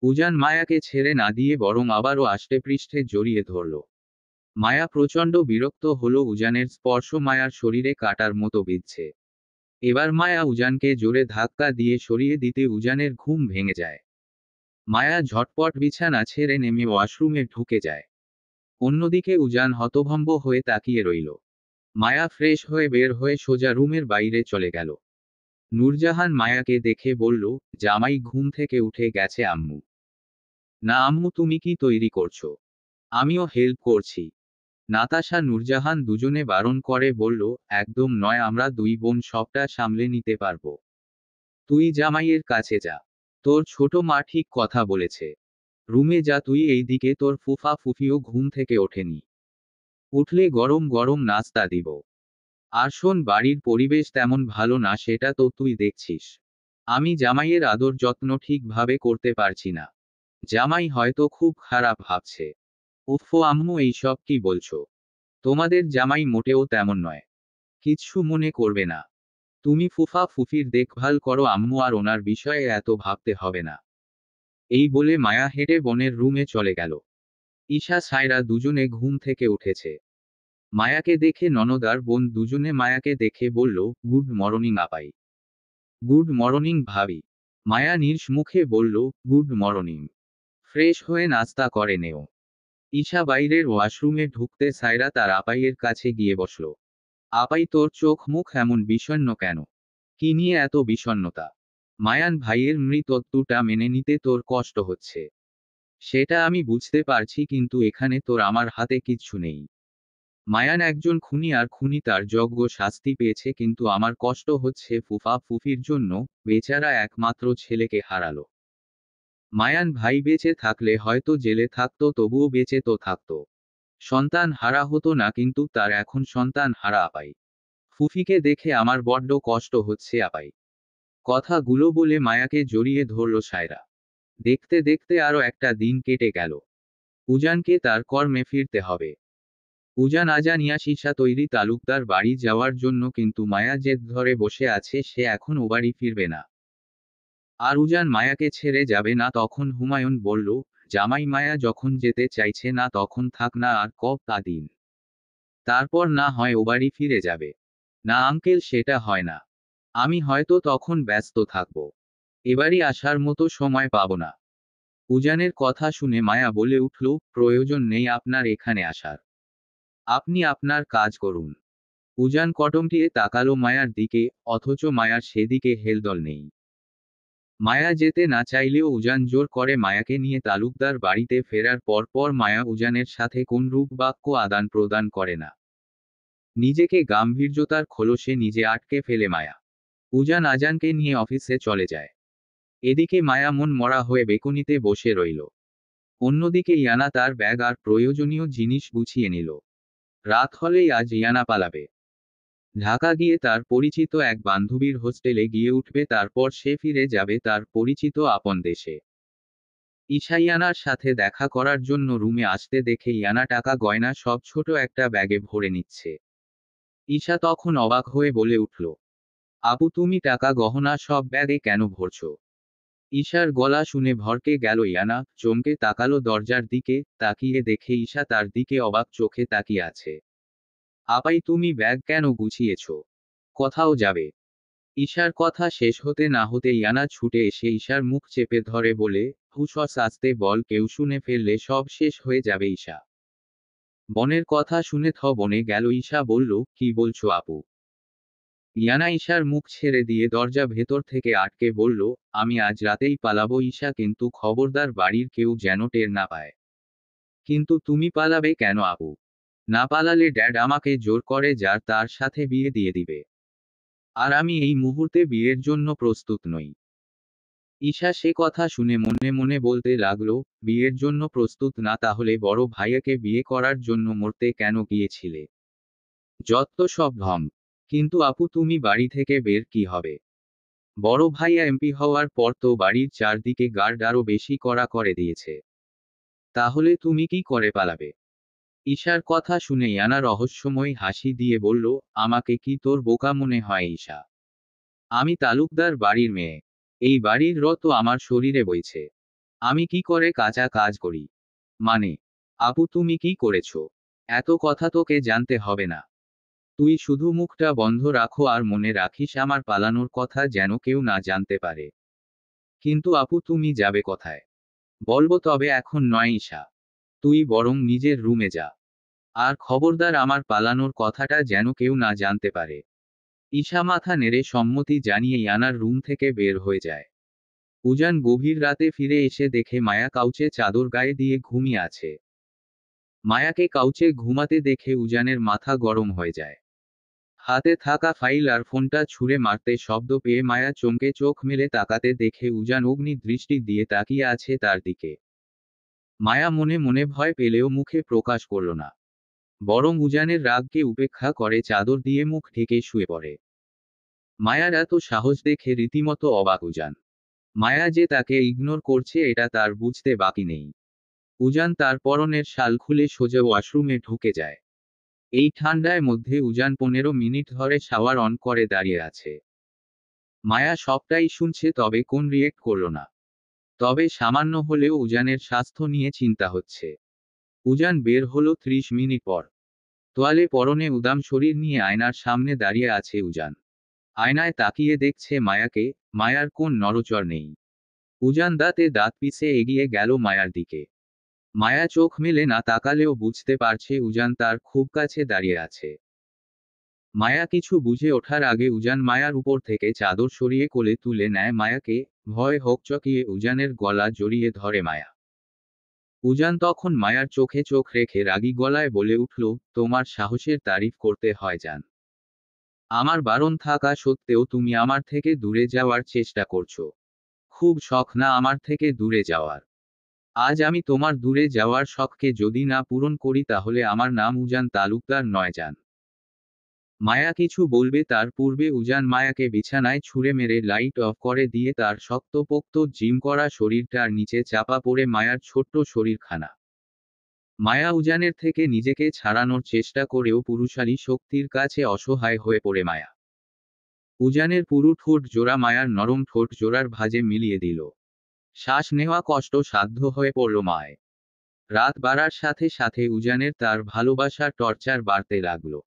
উজান মায়াকে ছেড়ে না দিয়ে বরং আবারও আষ্টেপৃষ্ঠে জড়িয়ে ধরল। মায়া প্রচণ্ড বিরক্ত হলো, উজানের স্পর্শ মায়ার শরীরে কাটার মতো বিঁধছে। এবার মায়া উজানকে জোরে ধাক্কা দিয়ে সরিয়ে দিতে উজানের ঘুম ভেঙে যায়। মায়া ঝটপট বিছানা ছেড়ে নেমে ওয়াশরুমে ঢুকে যায়। অন্যদিকে উজান হতভম্ব হয়ে তাকিয়ে রইল। মায়া ফ্রেশ হয়ে বের হয়ে সোজা রুমের বাইরে চলে গেল। নূরজাহান মায়াকে দেখে বলল, জামাই ঘুম থেকে উঠে গেছে আম্মু। না আম্মু, তুমি কি তৈরি করছো? আমিও হেল্প করছি। নাতাশা নূরজাহান দুজনে বারণ করে বলল, একদম নয়, আমরা দুই বোন সবটা সামলে নিতে পারবো। তুই জামাইয়ের কাছে যা। তোর ছোট মা ঠিক কথা বলেছে। রুমে যা তুই, এইদিকে তোর ফুফা ফুফিও ঘুম থেকে ওঠেনি। উঠলে গরম গরম নাস্তা দিব। আর শোন, বাড়ির পরিবেশ তেমন ভালো না, সেটা তো তুই দেখছিস। আমি জামাইয়ের আদর যত্ন ঠিকভাবে করতে পারছি না। জামাই হয়তো খুব খারাপ ভাবছে। উফ আম্মু, এইসব কি বলছো? তোমাদের জামাই মোটেও তেমন নয়। কিচ্ছু মনে করবে না। তুমি ফুফা ফুফির দেখভাল করো আম্মু, আর ওনার বিষয়ে এত ভাবতে হবে না। এই বলে মায়া হেঁটে বোনের রুমে চলে গেল। ঈশা সায়রা দুজনে ঘুম থেকে উঠেছে। মায়াকে দেখে ননদ আর বোন দুজনে মায়াকে দেখে বলল, গুড মর্নিং আপাই। গুড মর্নিং ভাবি। মায়া নির্স মুখে বলল, গুড মর্নিং। ফ্রেশ হয়ে নাস্তা করে নেও। ঈশা বাইরের ওয়াশরুমে ঢুকতে সায়রা তার আপাইয়ের কাছে গিয়ে বসল। আপাই, তোর চোখ মুখ এমন বিষণ্ণ কেন? কি নিয়ে এত বিষণ্ণতা? মায়ান ভাইয়ের মৃত্যুটা মেনে নিতে তোর কষ্ট হচ্ছে। সেটা আমি বুঝতে পারছি, কিন্তু এখানে তোর আমার হাতে কিচ্ছু নেই। মায়ান একজন খুনি, আর খুনি তার যোগ্য শাস্তি পেয়েছে, কিন্তু আমার কষ্ট হচ্ছে ফুফা ফুফির জন্য। বেচারা একমাত্র ছেলেকে হারালো। মায়ান ভাই বেঁচে থাকলে হয়তো জেলে থাকতো, তবুও বেঁচে তো থাকতো। সন্তান হারা হতো না, কিন্তু তার এখন সন্তান হারা আপাই। ফুফিকে দেখে আমার বড্ড কষ্ট হচ্ছে আপাই। কথাগুলো বলে মায়াকে জড়িয়ে ধরল সায়রা। দেখতে দেখতে আরো একটা দিন কেটে গেল। উজানকে তার কর্মে ফিরতে হবে। উজান আজানিয়া সীসা তৈরি তালুকদার বাড়ি যাওয়ার জন্য, কিন্তু মায়া জেদ ধরে বসে আছে সে এখন ও বাড়ি ফিরবে না। আর উজান মায়াকে ছেড়ে যাবে না। তখন হুমায়ুন বলল, জামাই মায়া যখন যেতে চাইছে না তখন থাক না আর কটা দিন। তারপর না হয় ও বাড়ি ফিরে যাবে। না আঙ্কেল, সেটা হয় না। আমি হয়তো তখন ব্যস্ত থাকব। এবারই আসার মতো সময় পাব না। উজানের কথা শুনে মায়া বলে উঠল, প্রয়োজন নেই আপনার এখানে আসার। আপনি আপনার কাজ করুন। উজান কটমটিয়ে তাকালো মায়ার দিকে, অথচ মায়ার সেদিকে হেলদোল নেই। মায়া যেতে না চাইলেও উজান জোর করে মায়াকে নিয়ে তালুকদার বাড়িতে ফেরার পর মায়া উজানের সাথে কোনরূপ বাক্য আদান প্রদান করে না। নিজেকে গাম্ভীর্যতার খোলসে নিজে আটকে ফেলে মায়া। উজান আজানকে নিয়ে অফিসে চলে যায়। এদিকে মায়া মন মরা হয়ে বেকুনিতে বসে রইল। অন্যদিকে ইয়ানা তার ব্যাগ আর প্রয়োজনীয় জিনিস গুছিয়ে নিল। রাত হলেই আজ ইয়ানা পালাবে। ঢাকা গিয়ে তার পরিচিত এক বান্ধবীর হোস্টেলে গিয়ে উঠবে, তারপর সে ফিরে যাবে তার পরিচিত আপন দেশে। ঈশা ইয়ানার সাথে দেখা করার জন্য রুমে আসতে দেখে ইয়ানা টাকা গয়না সব ছোট একটা ব্যাগে ভরে নিচ্ছে। ঈশা তখন অবাক হয়ে বলে উঠল, আপু তুমি টাকা গহনা সব ব্যাগে কেন ভরছো? ঈশার গলা শুনে ভরকে গেল ইয়ানা, চমকে তাকালো দরজার দিকে, তাকিয়ে দেখে ঈশা তার দিকে অবাক চোখে তাকিয়ে আছে। আপাই তুমি ব্যাগ কেন গুছিয়েছো? কোথাও যাবে? ঈশার কথা শেষ হতে না হতে ইয়ানা ছুটে এসে ঈশার মুখ চেপে ধরে বলে, হুশস আস্তে বল, কেউ শুনে ফেললে সব শেষ হয়ে যাবে। ঈশা বনের কথা শুনে বনে গেল। ঈশা বলল, কি বলছো আপু? ইয়ানা ঈশার মুখ ছেড়ে দিয়ে দরজা ভেতর থেকে আটকে বলল, আমি আজ রাতেই পালাবো ঈশা, কিন্তু খবরদার বাড়ির কেউ যেন টের না পায়। কিন্তু তুমি পালাবে কেন আপু? না পালালে ড্যাড আমাকে জোর করে যার তার সাথে বিয়ে দিয়ে দিবে। আর আমি এই মুহূর্তে বিয়ের জন্য প্রস্তুত নই। ঈশা সে কথা শুনে মনে মনে বলতে লাগলো, বিয়ের জন্য প্রস্তুত না, তাহলে বড় ভাইয়াকে বিয়ে করার জন্য মরতে কেন গিয়েছিলে? যত সব ঢং। কিন্তু আপু তুমি বাড়ি থেকে বের কি হবে? বড় ভাইয়া এমপি হওয়ার পর তো বাড়ির চারদিকে গার্ড আরো বেশি কড়া করে দিয়েছে। তাহলে তুমি কি করে পালাবে? ঈশার কথা শুনে ইয়ানা রহস্যময় হাসি দিয়ে বলল, আমাকে কি তোর বোকা মনে হয় ঈশা? আমি তালুকদার বাড়ির মেয়ে। এই বাড়ির রত আমার শরীরে বইছে। আমি কি করে কাঁচা কাজ করি? মানে? আপু তুমি কি করেছো? এত কথা তোকে জানতে হবে না। তুই শুধু মুখটা বন্ধ রাখো আর মনে রাখিস আমার পালানোর কথা যেন কেউ না জানতে পারে। কিন্তু আপু তুমি যাবে কোথায়? বলবো, তবে এখন নয় ঈশা। তুই বরং নিজের রুমে যা। আর খবরদার আমার পালানোর কথাটা যেন কেউ না জানতে পারে। ঈশা মাথা নেড়ে সম্মতি জানিয়ে ইয়ানার রুম থেকে বের হয়ে যায়। উজান গভীর রাতে ফিরে এসে দেখে মায়া কাউচে চাদর গায়ে দিয়ে ঘুমিয়ে আছে। মায়াকে কাউচে ঘুমাতে দেখে উজানের মাথা গরম হয়ে যায়। হাতে থাকা ফাইল আর ফোনটা ছুঁড়ে মারতে শব্দ পেয়ে মায়া চমকে চোখ মেলে তাকাতে দেখে উজান অগ্নি দৃষ্টি দিয়ে তাকিয়ে আছে তার দিকে। মায়া মনে মনে ভয় পেলেও মুখে প্রকাশ করল না। বরং উজানের রাগকে উপেক্ষা করে চাদর দিয়ে মুখ ঢেকে শুয়ে পড়ে। মায়ার এত সাহস দেখে রীতিমতো অবাক উজান। মায়া যে তাকে ইগনোর করছে এটা তার বুঝতে বাকি নেই। উজান তার পরনের শাল খুলে সোজা ওয়াশরুমে ঢুকে যায়। এই ঠান্ডায় মধ্যে উজান 15 মিনিট ধরে শাওয়ার অন করে দাঁড়িয়ে আছে। মায়া সবটাই শুনছে, তবে কোন রিয়েক্ট করল না। তবে সামান্য হলেও উজানের স্বাস্থ্য নিয়ে চিন্তা হচ্ছে। উজান বের হলো 30 মিনিট পর। তোয়ালে পরনে উদাম শরীর নিয়ে আয়নার সামনে দাঁড়িয়ে আছে উজান। আয়নায় তাকিয়ে দেখছে মায়াকে। মায়ার কোন নড়চড় নেই। উজান দাঁতে দাঁত পিষে এগিয়ে গেল মায়ার দিকে। মায়া চোখ মেলে না তাকালেও বুঝতে পারছে উজান তার খুব কাছে দাঁড়িয়ে আছে। মায়া কিছু বুঝে ওঠার আগে উজান মায়ার উপর থেকে চাদর সরিয়ে কোলে তুলে নেয় মায়াকে। ভয় হকচকিয়ে উজানের গলা জড়িয়ে ধরে মায়া। উজান তখন মায়ার চোখে চোখ রেখে রাগী গলায় বলে উঠল, তোমার সাহসের তারিফ করতে হয় জান। আমার বারণ থাকা সত্ত্বেও তুমি আমার থেকে দূরে যাওয়ার চেষ্টা করছো। খুব শখ না আমার থেকে দূরে যাওয়ার? আজ আমি তোমার দূরে যাওয়ার শখকে যদি না পূরণ করি তাহলে আমার নাম উজান তালুকদার নয় জান। মায়া কিছু বলবে তার পূর্বে উজান মায়াকে বিছানায় ছুঁড়ে মেরে লাইট অফ করে দিয়ে তার শক্তপোক্ত জিম করা শরীরটার নিচে চাপা পড়ে মায়ার ছোট্ট শরীরখানা। মায়া উজানের থেকে নিজেকে ছাড়ানোর চেষ্টা করেও পুরুষালী শক্তির কাছে অসহায় হয়ে পড়ে মায়া। উজানের পুরু ঠোঁট জোড়া মায়ার নরম ঠোঁট জোড়ার ভাঁজে মিলিয়ে দিল। শ্বাস নেওয়া কষ্ট সাধ্য হয়ে পড়ল মায়। রাত বাড়ার সাথে সাথে উজানের তার ভালোবাসার টর্চার বাড়তে লাগলো।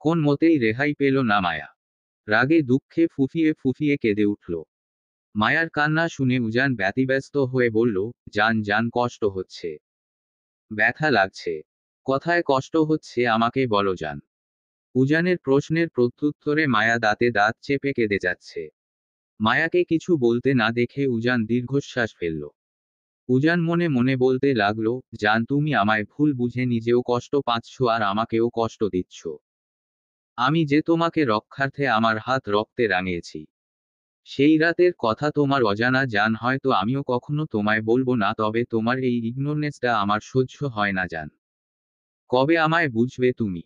কোন মতেই রেহাই পেল না মায়া। রাগে দুঃখে ফুফিয়ে ফুফিয়ে কেঁদে উঠল। মায়ার কান্না শুনে উজান ব্যতিব্যস্ত হয়ে বলল, জান জান কষ্ট হচ্ছে, ব্যথা লাগছে। কথায় কষ্ট হচ্ছে আমাকে বলো জান। উজানের প্রশ্নের প্রত্যুত্তরে মায়া দাঁতে দাঁত চেপে কেঁদে যাচ্ছে। মায়াকে কিছু বলতে না দেখে উজান দীর্ঘশ্বাস ফেলল। উজান মনে মনে বলতে লাগলো, জান তুমি আমায় ভুল বুঝে নিজেও কষ্ট পাচ্ছ আর আমাকেও কষ্ট দিচ্ছ। আমি যে তোমাকে রক্ষার্থে আমার হাত রক্তে রাঙিয়েছি। সেই রাতের কথা তোমার অজানা জান, হয়তো আমিও কখনো তোমায় বলবো না, তবে তোমার এই ইগনোরেন্সটা আমার সহ্য হয় না জান। কবে আমায় বুঝবে তুমি?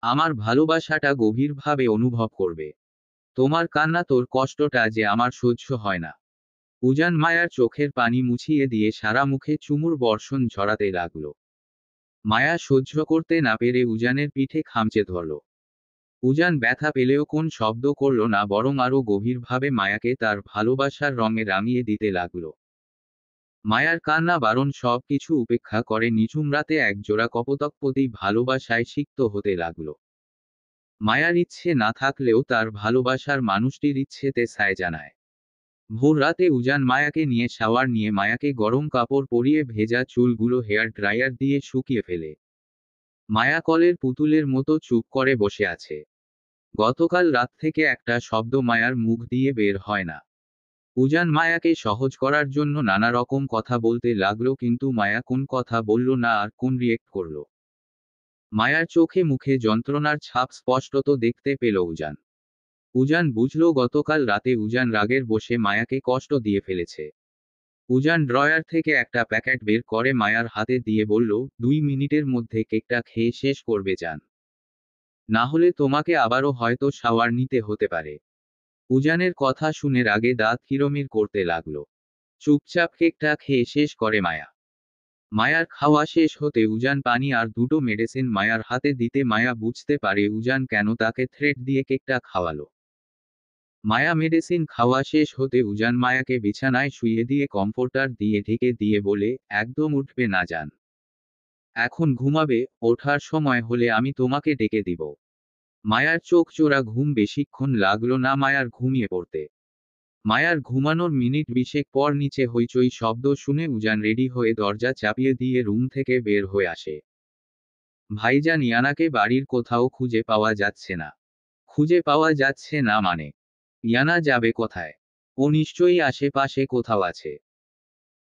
আমার ভালোবাসাটা গভীরভাবে অনুভব করবে। তোমার কান্না তোর কষ্টটা যে আমার সহ্য হয় না। উজান মায়ার চোখের পানি মুছিয়ে দিয়ে সারা মুখে চুমুর বর্ষণ ঝরাতে লাগলো। মায়া সহ্য করতে না পেরে উজানের পিঠে খামচে ধরল। উজান ব্যথা পেলেও কোন শব্দ করল না, বরং আরো গভীরভাবে মায়াকে তার ভালোবাসার রঙে রাঙিয়ে দিতে লাগলো। মায়ার কান্না বারণ সব কিছু উপেক্ষা করে নিঝুম রাতে একজোড়া কপোতকপতি ভালোবাসায় সিক্ত হতে লাগলো। মায়ার ইচ্ছে না থাকলেও তার ভালোবাসার মানুষটির ইচ্ছেতে সায় জানায়। ভোর রাতে উজান মায়াকে নিয়ে শাওয়ার নিয়ে মায়াকে গরম কাপড় পরিয়ে ভেজা চুলগুলো হেয়ার ড্রায়ার দিয়ে শুকিয়ে ফেলে। মায়া কলের পুতুলের মতো চুপ করে বসে আছে। গতকাল রাত থেকে একটা শব্দ মায়ার মুখ দিয়ে বের হয় না। উজান মায়াকে সহজ করার জন্য নানা রকম কথা বলতে লাগলো, কিন্তু মায়া কোন কথা বলল না আর কোন রিয়েক্ট করল। মায়ার চোখে মুখে যন্ত্রণার ছাপ স্পষ্টত দেখতে পেল উজান। উজান বুঝল গতকাল রাতে উজান রাগের বসে মায়াকে কষ্ট দিয়ে ফেলেছে। উজান ড্রয়ার থেকে একটা প্যাকেট বের করে মায়ার হাতে দিয়ে বলল, 2 মিনিটের মধ্যে কেকটা খেয়ে শেষ করবে জান। না হলে তোমাকে আবারও হয়তো শাওয়ার নিতে হতে পারে। উজানের কথা শুনে রাগে দাঁত কিরমির করতে লাগলো। চুপচাপ কেকটা খেয়ে শেষ করে মায়া। মায়ার খাওয়া শেষ হতে উজান পানি আর দুটো মেডিসিন মায়ার হাতে দিতে মায়া বুঝতে পারে উজান কেন তাকে থ্রেট দিয়ে কেকটা খাওয়ালো। মায়া মেডিসিন খাওয়া শেষ হতে উজান মায়াকে বিছানায় শুইয়ে দিয়ে কমফোর্টার দিয়ে ঢেকে দিয়ে বলে, একদম উঠবে না জান। এখন ঘুমাবে, ওঠার সময় হলে আমি তোমাকে ডেকে দিব। মায়ার চোখ চোরা ঘুম বেশিক্ষণ লাগলো না মায়ার ঘুমিয়ে পড়তে। মায়ার ঘুমানোর মিনিট 20 পর নিচে হইচই শব্দ শুনে উজান রেডি হয়ে দরজা চাপিয়ে দিয়ে রুম থেকে বের হয়ে আসে। ভাইজান ইয়ানাকে বাড়ির কোথাও খুঁজে পাওয়া যাচ্ছে না। খুঁজে পাওয়া যাচ্ছে না মানে? ইয়ানা যাবে কোথায়? ও নিশ্চয়ই আশেপাশে কোথাও আছে।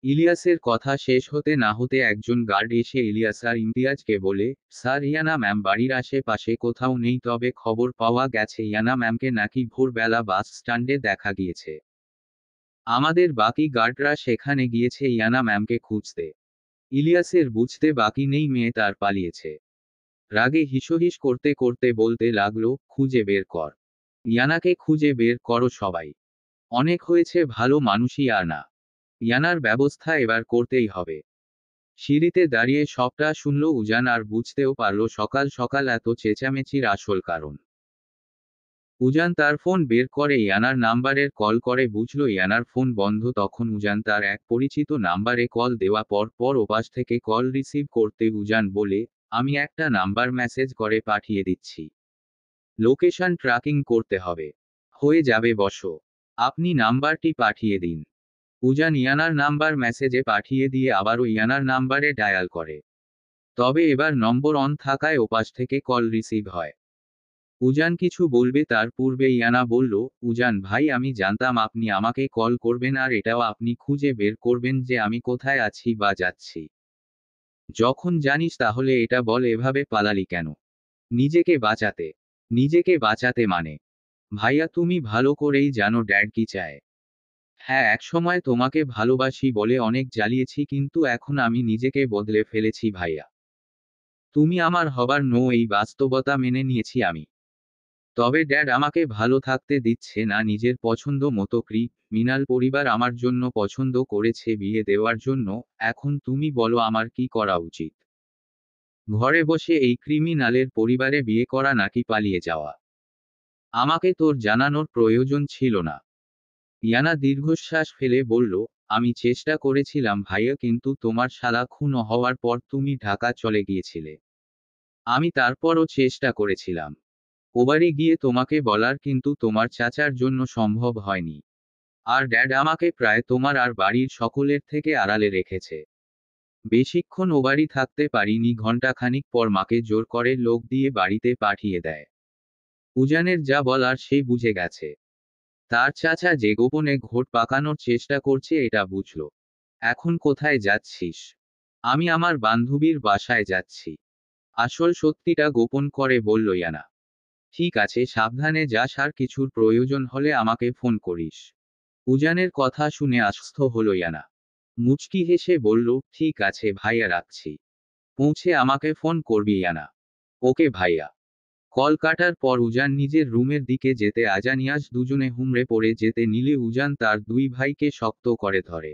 ইলিয়াসের কথা শেষ হতে না হতে একজন গার্ড এসে ইলিয়াস আর ইমতিয়াজকে বলে, স্যার ইয়ানা ম্যাম বাড়ির আশেপাশে কোথাও নেই, তবে খবর পাওয়া গেছে ইয়ানা ম্যামকে নাকি ভোরবেলা বাস স্ট্যান্ডে দেখা গিয়েছে। আমাদের বাকি গার্ডরা সেখানে গিয়েছে ইয়ানা ম্যামকে খুঁজতে। ইলিয়াসের বুঝতে বাকি নেই মেয়ে তার পালিয়েছে। রাগে হিসহিস করতে করতে বলতে লাগলো, খুঁজে বের কর। ইয়ানাকে খুঁজে বের করো সবাই। অনেক হয়েছে, ভালো মানুষই আর না। ইয়ানার ব্যবস্থা এবার করতেই হবে। সিঁড়িতে দাঁড়িয়ে সবটা শুনল উজান আর বুঝতেও পারল সকাল সকাল এত চেঁচামেচির আসল কারণ। উজান তার ফোন বের করে ইয়ানার নাম্বারের কল করে বুঝল ইয়ানার ফোন বন্ধ। তখন উজান তার এক পরিচিত নাম্বারে কল দেওয়া পর ওপাশ থেকে কল রিসিভ করতে উজান বলে, আমি একটা নাম্বার মেসেজ করে পাঠিয়ে দিচ্ছি। লোকেশন ট্র্যাকিং করতে হবে। হয়ে যাবে বসো। আপনি নাম্বারটি পাঠিয়ে দিন। উজান ইয়ানার নাম্বার মেসেজে পাঠিয়ে দিয়ে আবারও ইয়ানার নাম্বারে ডায়াল করে। তবে এবার নম্বর অন থাকায় ওপাশ থেকে কল রিসিভ হয়। উজান কিছু বলবে তার পূর্বে ইয়ানা বলল, উজান ভাই আমি জানতাম আপনি আমাকে কল করবেন আর এটাও আপনি খুঁজে বের করবেন যে আমি কোথায় আছি বা যাচ্ছি। যখন জানিস তাহলে এটা বল, এভাবে পালালি কেন? নিজেকে বাঁচাতে। নিজেকে বাঁচাতে মানে? ভাইয়া তুমি ভালো করেই জানো ড্যাড কি চায়। হ্যাঁ, একসময় তোমাকে ভালোবাসি বলে অনেক জ্বালিয়েছি, কিন্তু এখন আমি নিজেকে বদলে ফেলেছি ভাইয়া। তুমি আমার হবার নও, এই বাস্তবতা মেনে নিয়েছি আমি। তবে ড্যাড আমাকে ভালো থাকতে দিচ্ছে না নিজের পছন্দ মতো। মিনাল পরিবার আমার জন্য পছন্দ করেছে বিয়ে দেওয়ার জন্য। এখন তুমি বলো আমার কি করা উচিত? ঘরে বসে এই ক্রিমিনালের পরিবারে বিয়ে করা নাকি পালিয়ে যাওয়া? আমাকে তোর জানানোর প্রয়োজন ছিল না। ইয়ানা দীর্ঘশ্বাস ফেলে বলল, আমি চেষ্টা করেছিলাম ভাইয়া, কিন্তু তোমার শালা খুন হওয়ার পর তুমি ঢাকা চলে গিয়েছিলে। আমি তারপরও চেষ্টা করেছিলাম ওবারে গিয়ে তোমাকে বলার, কিন্তু তোমার চাচার জন্য সম্ভব হয়নি। আর ড্যাড আমাকে প্রায় তোমার আর বাড়ির সকলের থেকে আড়ালে রেখেছে। বেশিক্ষণ ও বাড়ি থাকতে পারিনি, ঘণ্টাখানিক পর মাকে জোর করে লোক দিয়ে বাড়িতে পাঠিয়ে দেয়। উজানের যা বলার সে বুঝে গেছে। তার চাচা যে গোপনে ঘোট পাকানোর চেষ্টা করছে এটা বুঝল। এখন কোথায় যাচ্ছিস? আমি আমার বান্ধবীর বাসায় যাচ্ছি। আসল সত্যিটা গোপন করে বলল ইয়ানা। ঠিক আছে, সাবধানে যাস, আর কিছুর প্রয়োজন হলে আমাকে ফোন করিস। উজানের কথা শুনে আশ্বস্ত হলো ইয়ানা। মুচকি হেসে বলল, ঠিক আছে ভাইয়া, রাখছি। পৌঁছে আমাকে ফোন করবি ইয়ানা। ওকে ভাইয়া। কল কাটার পর উজান নিজের রুমের দিকে যেতে আজানিয়াস দুজনে হুমড়ে পড়ে যেতে নিলে উজান তার দুই ভাইকে শক্ত করে ধরে।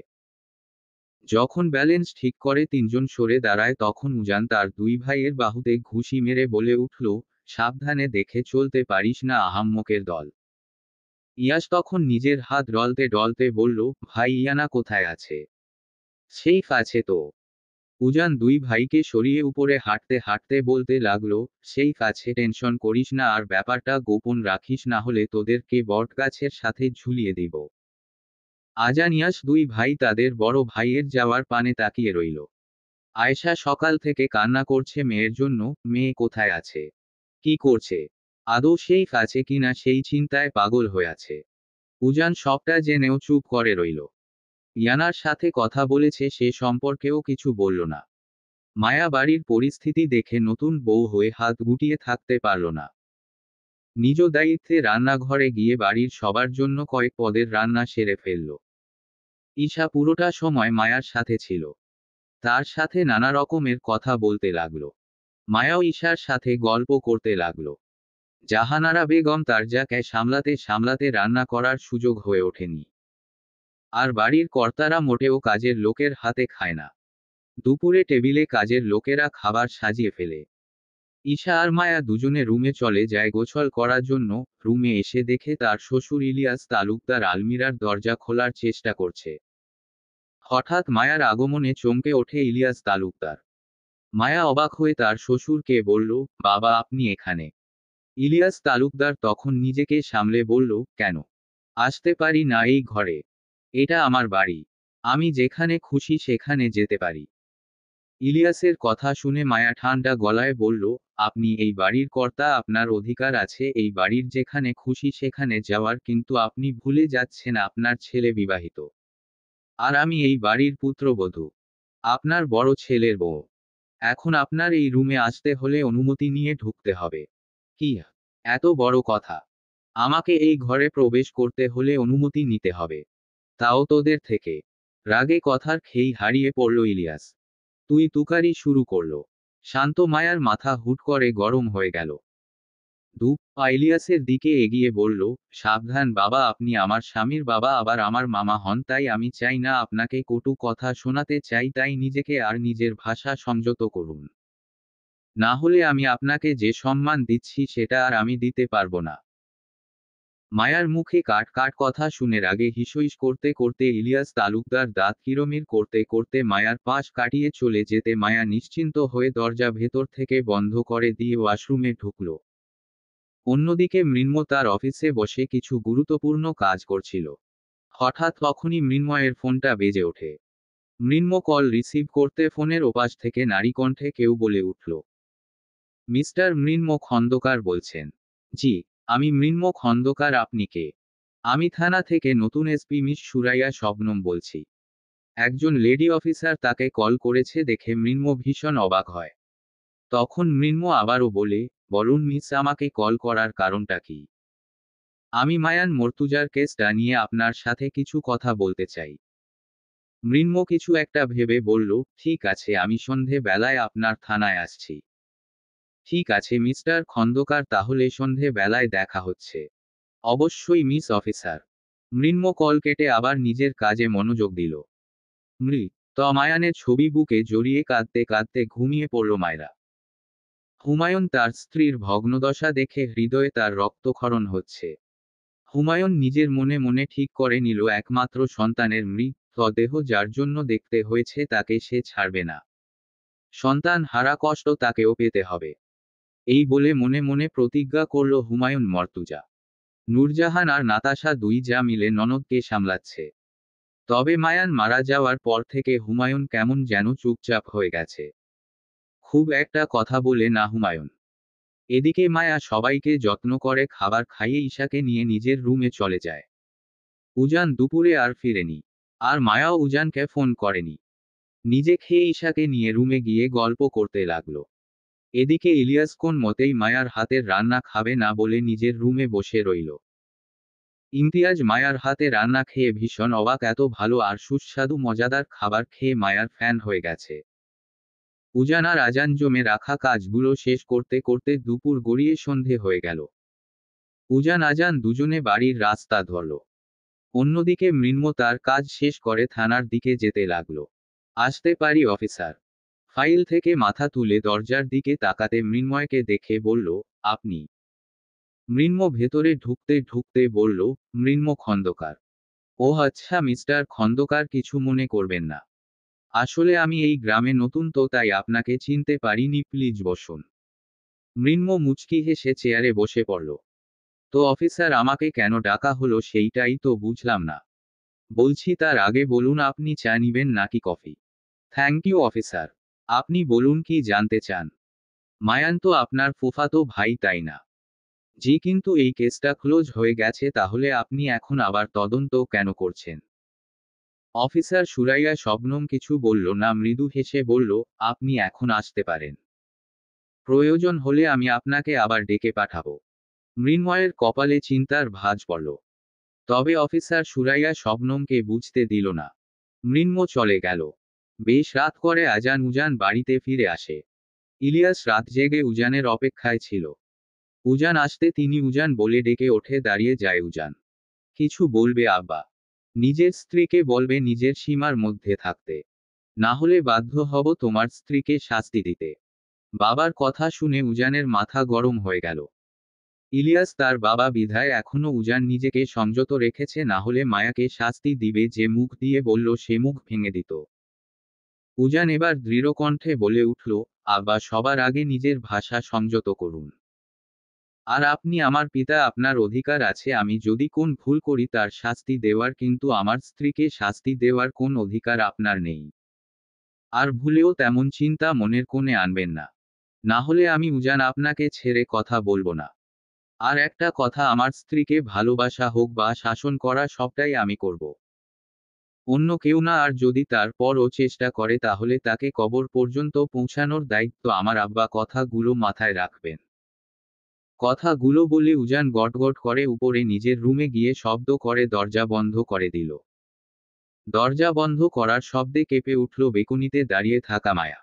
যখন ব্যালেন্স ঠিক করে তিনজন সরে দাঁড়ায়, তখন উজান তার দুই ভাইয়ের বাহুতে ঘুষি মেরে বলে উঠল, সাবধানে দেখে চলতে পারিস না আহাম্মকের দল। ইয়াস তখন নিজের হাত ডলতে ডলতে বলল, ভাই ইয়ানা কোথায় আছে? সেইফ আছে তো। উজান দুই ভাইকে সরিয়ে উপরে হাঁটতে হাঁটতে বলতে লাগলো, সেইফ আছে, টেনশন করিস না, আর ব্যাপারটা গোপন রাখিস, না হলে তোদেরকে বটগাছের সাথে ঝুলিয়ে দিব। আজানিয়াস দুই ভাই তাদের বড় ভাইয়ের যাওয়ার পানে তাকিয়ে রইল। আয়েশা সকাল থেকে কান্না করছে মেয়ের জন্য। মেয়ে কোথায় আছে? কি করছে? আদৌ সেইফ আছে কিনা সেই চিন্তায় পাগল হয়ে আছে। উজান সবটা জেনেও চুপ করে রইল। ইয়ানার সাথে কথা বলেছে সে সম্পর্কেও কিছু বলল না। মায়া বাড়ির পরিস্থিতি দেখে নতুন বউ হয়ে হাত গুটিয়ে থাকতে পারল না। নিজ দায়িত্বে রান্নাঘরে গিয়ে বাড়ির সবার জন্য কয়েক পদের রান্না সেরে ফেলল। ঈশা পুরোটা সময় মায়ার সাথে ছিল। তার সাথে নানা রকমের কথা বলতে লাগলো। মায়াও ঈশার সাথে গল্প করতে লাগলো। জাহানারা বেগম তার যাকে সামলাতে সামলাতে রান্না করার সুযোগ হয়ে ওঠেনি। আর বাড়ির কর্তারা মোটেও কাজের লোকের হাতে খায় না। দুপুরে টেবিলে কাজের লোকেরা খাবার সাজিয়ে ফেলে। ঈশা আর মায়া দুজনে রুমে চলে যায় গোসল করার জন্য। রুমে এসে দেখে তার শ্বশুর ইলিয়াস তালুকদার আলমিরার দরজা খোলার চেষ্টা করছে। হঠাৎ মায়ার আগমনে চমকে ওঠে ইলিয়াস তালুকদার। মায়া অবাক হয়ে তার শ্বশুরকে বলল, বাবা আপনি এখানে? ইলিয়াস তালুকদার তখন নিজেকে সামলে বলল, কেন আসতে পারি না এই ঘরে? এটা আমার বাড়ি। আমি যেখানে খুশি সেখানে যেতে পারি। ইলিয়াসের কথা শুনে মায়া ঠান্ডা গলায় বলল, আপনি এই বাড়ির কর্তা, আপনার অধিকার আছে এই বাড়ির যেখানে খুশি সেখানে যাওয়ার, কিন্তু আপনি ভুলে যাচ্ছেন আপনার ছেলে বিবাহিত। আর আমি এই বাড়ির পুত্রবধূ, আপনার বড় ছেলের বউ। এখন আপনার এই রুমে আসতে হলে অনুমতি নিয়ে ঢুকতে হবে। কি এত বড় কথা? আমাকে এই ঘরে প্রবেশ করতে হলে অনুমতি নিতে হবে, তাও তোদের থেকে। রাগে কথার খেই হারিয়ে পড়ল ইলিয়াস। তুই তুকারি শুরু করল। শান্ত মায়ার মাথা হুট করে গরম হয়ে গেল। ইলিয়াসের দিকে এগিয়ে বলল, সাবধান বাবা, আপনি আমার স্বামীর বাবা, আবার আমার মামা হন, তাই আমি চাই না আপনাকে কটু কথা শোনাতে চাই, তাই নিজেকে আর নিজের ভাষা সংযত করুন। না হলে আমি আপনাকে যে সম্মান দিচ্ছি সেটা আর আমি দিতে পারবো না। মায়ার মুখে কাট কাট কথা শুনে রাগে হিসইস করতে করতে ইলিয়াস তালুকদার দাঁত কিরমির করতে করতে মায়ার পাশ কাটিয়ে চলে যেতে মায়া নিশ্চিন্ত হয়ে দরজা ভেতর থেকে বন্ধ করে দিয়ে ওয়াশরুমে ঢুকল। অন্যদিকে মৃন্ময় তার অফিসে বসে কিছু গুরুত্বপূর্ণ কাজ করছিল। হঠাৎ তখনই মৃন্ময়ের ফোনটা বেজে ওঠে। মৃন্ময় কল রিসিভ করতে ফোনের ওপাশ থেকে নারী কণ্ঠে কেউ বলে উঠল, মিস্টার মৃন্ময় খন্দকার বলছেন? জি, আমি মৃন্ময় খন্দকার, আপনি কে? আমি থানা থেকে নতুন এসপি মিস সুরাইয়া শবনম বলছি। একজন লেডি অফিসার তাকে কল করেছে দেখে মৃন্ময় ভীষণ অবাক হয়। তখন মৃন্ময় আবারও বলে, বলুন মিস, আমাকে কল করার কারণটা কি? আমি মায়ান মর্তুজার কেসটা নিয়ে আপনার সাথে কিছু কথা বলতে চাই। মৃন্ময় কিছু একটা ভেবে বলল, ঠিক আছে, আমি সন্ধে বেলায় আপনার থানায় আসছি। ঠিক আছে মিস্টার খন্দকার, তাহলে সন্ধে বেলায় দেখা হচ্ছে। অবশ্যই মিস অফিসার। মৃন্ময় কল কেটে আবার নিজের কাজে মনোযোগ দিল। মায়ানের ছবি বুকে জড়িয়ে কাঁদতে কাঁদতে ঘুমিয়ে পড়ল মায়রা। হুমায়ুন তার স্ত্রীর ভগ্নদশা দেখে হৃদয়ে তার রক্তক্ষরণ হচ্ছে। হুমায়ুন নিজের মনে মনে ঠিক করে নিল, একমাত্র সন্তানের মৃতদেহ যার জন্য দেখতে হয়েছে তাকে সে ছাড়বে না। সন্তান হারা কষ্ট তাকেও পেতে হবে, এই বলে মনে মনে প্রতিজ্ঞা করল হুমায়ুন মর্তুজা। নূরজাহান আর নাতাশা দুই যা মিলে ননদকে সামলাচ্ছে। তবে মায়ান মারা যাওয়ার পর থেকে হুমায়ুন কেমন যেন চুপচাপ হয়ে গেছে। খুব একটা কথা বলে না হুমায়ুন। এদিকে মায়া সবাইকে যত্ন করে খাবার খাইয়ে ঈশাকে নিয়ে নিজের রুমে চলে যায়। উজান দুপুরে আর ফিরেনি। আর মায়াও উজানকে ফোন করেনি। নিজে খেয়ে ঈশাকে নিয়ে রুমে গিয়ে গল্প করতে লাগলো। এদিকে ইলিয়াস কোন মতেই মায়ার হাতের রান্না খাবে না বলে নিজের রুমে বসে রইল। ইমতিয়াজ মায়ার হাতে রান্না খেয়ে ভীষণ অবাক, এত ভালো আর সুস্বাদু মজাদার খাবার খেয়ে মায়ার ফ্যান হয়ে গেছে। উজান আর আজান জমে রাখা কাজগুলো শেষ করতে করতে দুপুর গড়িয়ে সন্ধে হয়ে গেল। উজান আজান দুজনে বাড়ির রাস্তা ধরল। অন্যদিকে মৃন্ময় তার কাজ শেষ করে থানার দিকে যেতে লাগলো। আসতে পারি অফিসার? ফাইল থেকে মাথা তুলে দরজার দিকে তাকাতে মৃন্ময়কে দেখে বলল, আপনি? মৃন্ময় ভেতরে ঢুকতে ঢুকতে বলল, মৃন্ময় খন্দকার। ও আচ্ছা মিস্টার খন্দকার, কিছু মনে করবেন না। আসলে আমি এই গ্রামে নতুন তো তাই আপনাকে চিনতে পারিনি, প্লিজ বসুন। মৃন্ময় মুচকি হেসে চেয়ারে বসে পড়ল। তো অফিসার, আমাকে কেন ডাকা হলো সেইটাই তো বুঝলাম না। বলছি তার আগে বলুন, আপনি চা নিবেন নাকি কফি? Thank you officer. আপনি বলুন কি জানতে চান? মায়ান তো আপনার ফুফাতো ভাই, তাই না? জি, কিন্তু এই কেসটা ক্লোজ হয়ে গেছে, তাহলে আপনি এখন আবার তদন্ত কেন করছেন? অফিসার সুরাইয়া শবনম কিছু বলল না, মৃদু হেসে বলল, আপনি এখন আসতে পারেন। প্রয়োজন হলে আমি আপনাকে আবার ডেকে পাঠাবো। মৃন্ময়ের কপালে চিন্তার ভাঁজ পড়ল। তবে অফিসার সুরাইয়া শবনমকে বুঝতে দিল না। মৃন্ময় চলে গেল। বেশ রাত করে আজান উজান বাড়িতে ফিরে আসে। ইলিয়াস রাত জেগে উজানের অপেক্ষায় ছিল। উজান আসতে তিনি উজান বলে ডেকে ওঠে, দাঁড়িয়ে যায় উজান। কিছু বলবে আব্বা? নিজের স্ত্রীকে বলবে নিজের সীমার মধ্যে থাকতে। না হলে বাধ্য হব তোমার স্ত্রীকে শাস্তি দিতে। বাবার কথা শুনে উজানের মাথা গরম হয়ে গেল। ইলিয়াস তার বাবা বিধায় এখনো উজান নিজেকে সংযত রেখেছে, না হলে মায়াকে শাস্তি দিবে যে মুখ দিয়ে বলল সে মুখ ভেঙে দিত। উজান এবার দৃঢ়কণ্ঠে বলে উঠল, আব্বা, সবার আগে নিজের ভাষা সংযত করুন। আর আপনি আমার পিতা, আপনার অধিকার আছে আমি যদি কোন ভুল করি তার শাস্তি দেওয়ার, কিন্তু আমার স্ত্রীকে শাস্তি দেওয়ার কোন অধিকার আপনার নেই। আর ভুলেও তেমন চিন্তা মনের কোণে আনবেন না। না হলে আমি উজান আপনাকে ছেড়ে কথা বলবো না। আর একটা কথা, আমার স্ত্রীকে ভালোবাসা হোক বা শাসন করা, সবটাই আমি করব। অন্য কেউ না, আর যদি তারপরও চেষ্টা করে তাহলে তাকে কবর পর্যন্ত পৌঁছানোর দায়িত্ব আমার। আব্বা, কথাগুলো মাথায় রাখবেন। কথাগুলো বলে উজান গটগট করে উপরে নিজের রুমে গিয়ে শব্দ করে দরজা বন্ধ করে দিল। দরজা বন্ধ করার শব্দে কেঁপে উঠল বেকুনিতে দাঁড়িয়ে থাকা মায়া।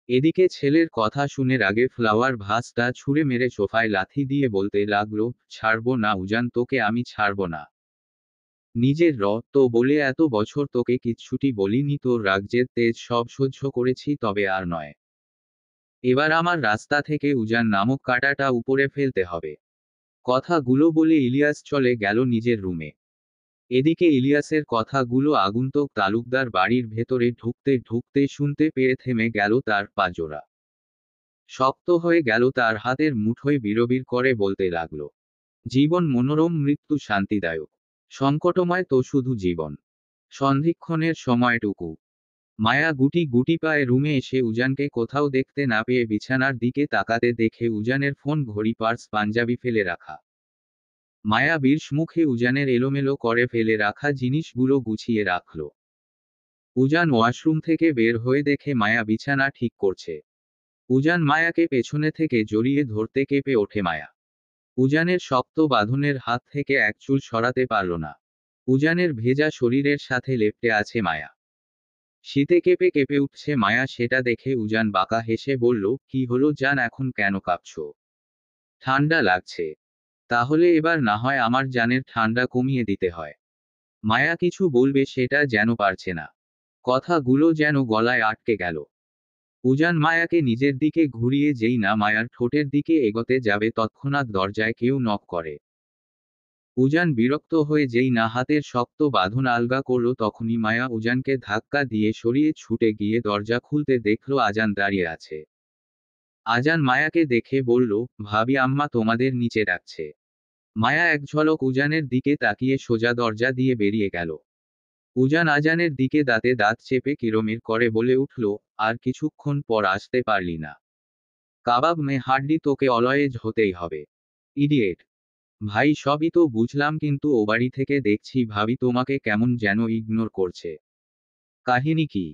এদিকে ছেলের কথা শুনে রাগে ফ্লাওয়ার ভাসটা ছুঁড়ে মেরে সোফায় লাথি দিয়ে বলতে লাগলো, ছাড়বো না উজান, তোকে আমি ছাড়বো না। নিজের তো বলে এত বছর তোকে কিচ্ছুটি বলিনি, তোর রাগ জেদ তেজ সব সহ্য করেছি, তবে আর নয়। এবার আমার রাস্তা থেকে উজান নামক কাঁটাটা উপরে ফেলতে হবে। কথাগুলো বলে ইলিয়াস চলে গেল নিজের রুমে। এদিকে ইলিয়াসের কথাগুলো আগন্তুক তালুকদার বাড়ির ভেতরে ঢুকতে ঢুকতে শুনতে পেয়ে থেমে গেল তার পাজোড়া। শক্ত হয়ে গেল তার হাতের মুঠোয়, বিড়বিড় করে বলতে লাগলো, জীবন মনোরম, মৃত্যু শান্তিদায়ক। সংকটময় তো শুধু জীবন, সন্ধিক্ষণের সময়টুকু। মায়া গুটি গুটি পায়ে রুমে এসে উজানকে কোথাও দেখতে না পেয়ে বিছানার দিকে তাকাতে দেখে উজানের ফোন, ঘড়ি, পার্স, পাঞ্জাবি ফেলে রাখা। মায়া বিরস মুখে উজানের এলোমেলো করে ফেলে রাখা জিনিসগুলো গুছিয়ে রাখল। উজান ওয়াশরুম থেকে বের হয়ে দেখে মায়া বিছানা ঠিক করছে। উজান মায়াকে পেছনে থেকে জড়িয়ে ধরতে কেঁপে ওঠে মায়া। উজানের শক্ত বাঁধনের হাত থেকে এক চুল সরাতে পারল না। উজানের ভেজা শরীরের সাথে লেপ্টে আছে মায়া। শীতে কেঁপে কেঁপে উঠছে মায়া, সেটা দেখে উজান বাঁকা হেসে বলল, কি হলো জান, এখন কেন কাঁপছো? ঠান্ডা লাগছে? তাহলে এবার না হয় আমার জানের ঠান্ডা কমিয়ে দিতে হয়। মায়া কিছু বলবে সেটা যেন পারছে না। কথাগুলো যেন গলায় আটকে গেল। উজান মায়াকে নিজের দিকে ঘুরিয়ে যেই না মায়ার ঠোঁটের দিকে এগোতে যাবে তৎক্ষণাৎ দরজায় কেউ নক করে। উজান বিরক্ত হয়ে যেই না হাতের শক্ত বাঁধন আলগা করল তখনই মায়া উজানকে ধাক্কা দিয়ে সরিয়ে ছুটে গিয়ে দরজা খুলতে দেখল আজান দাঁড়িয়ে আছে। আজান মায়াকে দেখে বলল, ভাবি আম্মা তোমাদের নিচে ডাকছে। মায়া এক ঝলক উজানের দিকে তাকিয়ে সোজা দরজা দিয়ে বেরিয়ে গেল। উজান আজানের দিকে দাঁতে দাঁত চেপে কিরমির করে বলে উঠল, আর কিছুক্ষণ পর আসতে পারলি না? কাবাব মে হাড্ডি, তোকে অলয়েজ হতেই হবে। ইডিয়েট! ভাই সবই তো বুঝলাম, কিন্তু ও বাড়ি থেকে দেখছি ভাবি তোমাকে কেমন যেন ইগনোর করছে। কাহিনী কি?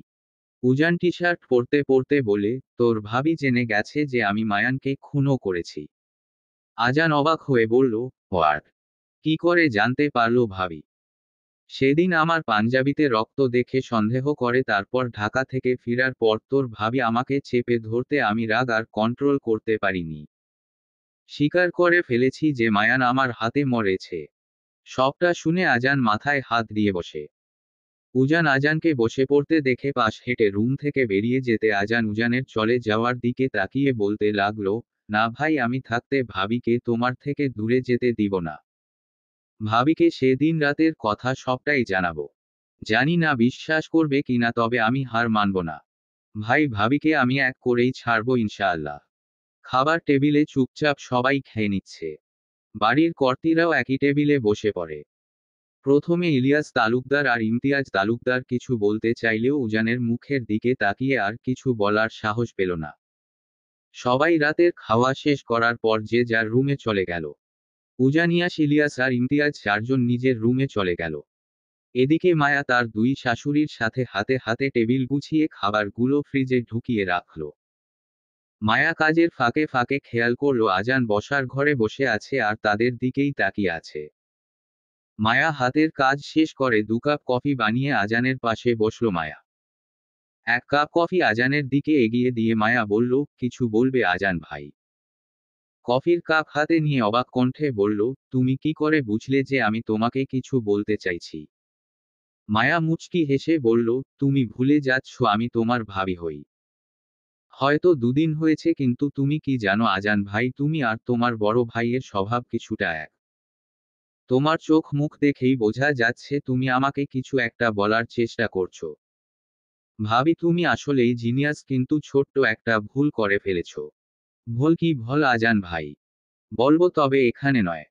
উজান টি শার্ট পরতে পরতে বলে, তোর ভাবি জেনে গেছে যে আমি মায়ানকে খুনও করেছি। আজান অবাক হয়ে বলল, হোয়াট? কি করে জানতে পারলো ভাবি? সেদিন আমার পাঞ্জাবিতে রক্ত দেখে সন্দেহ করে, তারপর ঢাকা থেকে ফিরার পর তোর ভাবি আমাকে চেপে ধরতে আমি রাগ আর কন্ট্রোল করতে পারিনি। স্বীকার করে ফেলেছি যে মায়ান আমার হাতে মরেছে। সবটা শুনে আজান মাথায় হাত দিয়ে বসে। উজান আজানকে বসে পড়তে দেখে পাশ হেঁটে রুম থেকে বেরিয়ে যেতে আজান উজানের চলে যাওয়ার দিকে তাকিয়ে বলতে লাগলো, না ভাই, আমি থাকতে ভাবিকে তোমার থেকে দূরে যেতে দিব না। ভাবিকে সেদিন রাতের কথা সবটাই জানাবো। জানি না বিশ্বাস করবে কিনা, তবে আমি হার মানব না। ভাই, ভাবিকে আমি এক করেই ছাড়বো ইনশাআল্লাহ। খাবার টেবিলে চুপচাপ সবাই খেয়ে নিচ্ছে। বাড়ির কর্তীরাও একই টেবিলে বসে পড়ে। প্রথমে ইলিয়াস তালুকদার আর ইমতিয়াজ তালুকদার কিছু বলতে চাইলেও উজানের মুখের দিকে তাকিয়ে আর কিছু বলার সাহস পেল না। সবাই রাতের খাওয়া শেষ করার পর যে যার রুমে চলে গেল। উজানিয়াস, ইলিয়াস আর ইমতিয়াজ চারজন নিজের রুমে চলে গেল। এদিকে মায়া তার দুই শাশুড়ির সাথে হাতে হাতে টেবিল গুছিয়ে খাবারগুলো ফ্রিজে ঢুকিয়ে রাখল। মায়া কাজের ফাঁকে ফাঁকে খেয়াল করল আজান বসার ঘরে বসে আছে আর তাদের দিকেই তাকিয়ে আছে। মায়া হাতের কাজ শেষ করে 2 কাপ কফি বানিয়ে আজানের পাশে বসল মায়া। 1 কাপ কফি আজানের দিকে এগিয়ে দিয়ে মায়া বলল, কিছু বলবে আজান ভাই? কফির কাপ হাতে নিয়ে অবাক কণ্ঠে বলল, তুমি কি করে বুঝলে যে আমি তোমাকে কিছু বলতে চাইছি? মায়া মুচকি হেসে বলল, তুমি ভুলে যাচ্ছ আমি তোমার ভাবি হই। হয়তো 2 দিন হয়েছে, কিন্তু তুমি কি জানো আজান ভাই, তুমি আর তোমার বড় ভাইয়ের স্বভাব কিছুটা এক। তোমার চোখ মুখ দেখেই বোঝা যাচ্ছে তুমি আমাকে কিছু একটা বলার চেষ্টা করছো। ভাবি তুমি আসলেই জিনিয়াস, কিন্তু ছোট্ট একটা ভুল করে ফেলেছো। ভুল কি ভল আজান ভাই? বলবো, তবে এখানে নয়।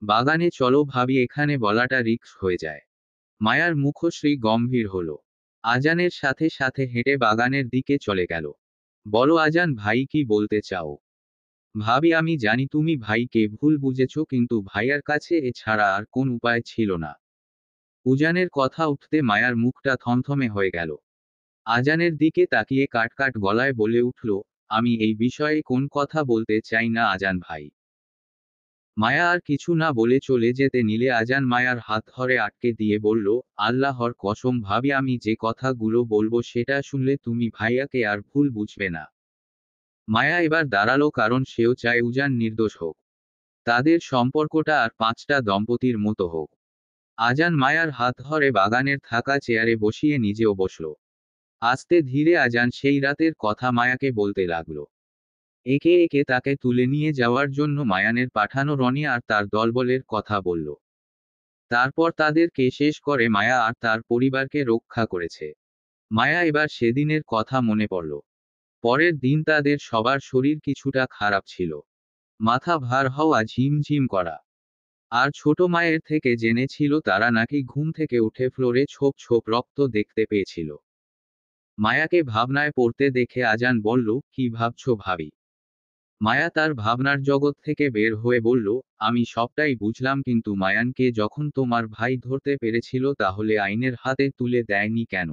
বাগানে চলো ভাবি, এখানে বলাটা রিস্ক হয়ে যায়। মায়ার মুখশ্রী গম্ভীর হলো। আজানের সাথে সাথে হেঁটে বাগানের দিকে চলে গেল। বলো আজান ভাই, কি বলতে চাও? ভাবি আমি জানি তুমি ভাইকে ভুল বুঝেছ, কিন্তু ভাইয়ার কাছে এছাড়া আর কোন উপায় ছিল না। উজানের কথা উঠতে মায়ার মুখটা থমথমে হয়ে গেল। আজানের দিকে তাকিয়ে কাটকাট গলায় বলে উঠল, আমি এই বিষয়ে কোন কথা বলতে চাই না আজান ভাই। মায়া আর কিছু না বলে চলে যেতে নিলে আজান মায়ার হাত ধরে আটকে দিয়ে বলল, আল্লাহর কসম ভাবি, আমি যে কথাগুলো বলবো সেটা শুনলে তুমি ভাইয়াকে আর ভুল বুঝবে না। মায়া এবার দাঁড়ালো, কারণ সেও চায় উজান নির্দোষ হোক। তাদের সম্পর্কটা আর 5টা দম্পতির মতো হোক। আজান মায়ার হাত ধরে বাগানের থাকা চেয়ারে বসিয়ে নিজেও বসল। আস্তে ধীরে আজান সেই রাতের কথা মায়াকে বলতে লাগলো। একে একে তাকে তুলে নিয়ে যাওয়ার জন্য মায়ানের পাঠানো রনি আর তার দলবলের কথা বলল। তারপর তাদেরকে শেষ করে মায়া আর তার পরিবারকে রক্ষা করেছে। মায়া এবার সেদিনের কথা মনে পড়ল। পরের দিন তাদের সবার শরীর কিছুটা খারাপ ছিল। মাথা ভার হওয়া, ঝিমঝিম করা। আর ছোট মায়ের থেকে জেনেছিল তারা নাকি ঘুম থেকে উঠে ফ্লোরে ছোপ ছোপ রক্ত দেখতে পেয়েছিল। মায়াকে ভাবনায় পড়তে দেখে আজান বলল, কি ভাবছো ভাবি? মায়া তার ভাবনার জগৎ থেকে বের হয়ে বলল, আমি সবটাই বুঝলাম, কিন্তু মায়ানকে যখন তোমার ভাই ধরতে পেরেছিল তাহলে আইনের হাতে তুলে দেয়নি কেন?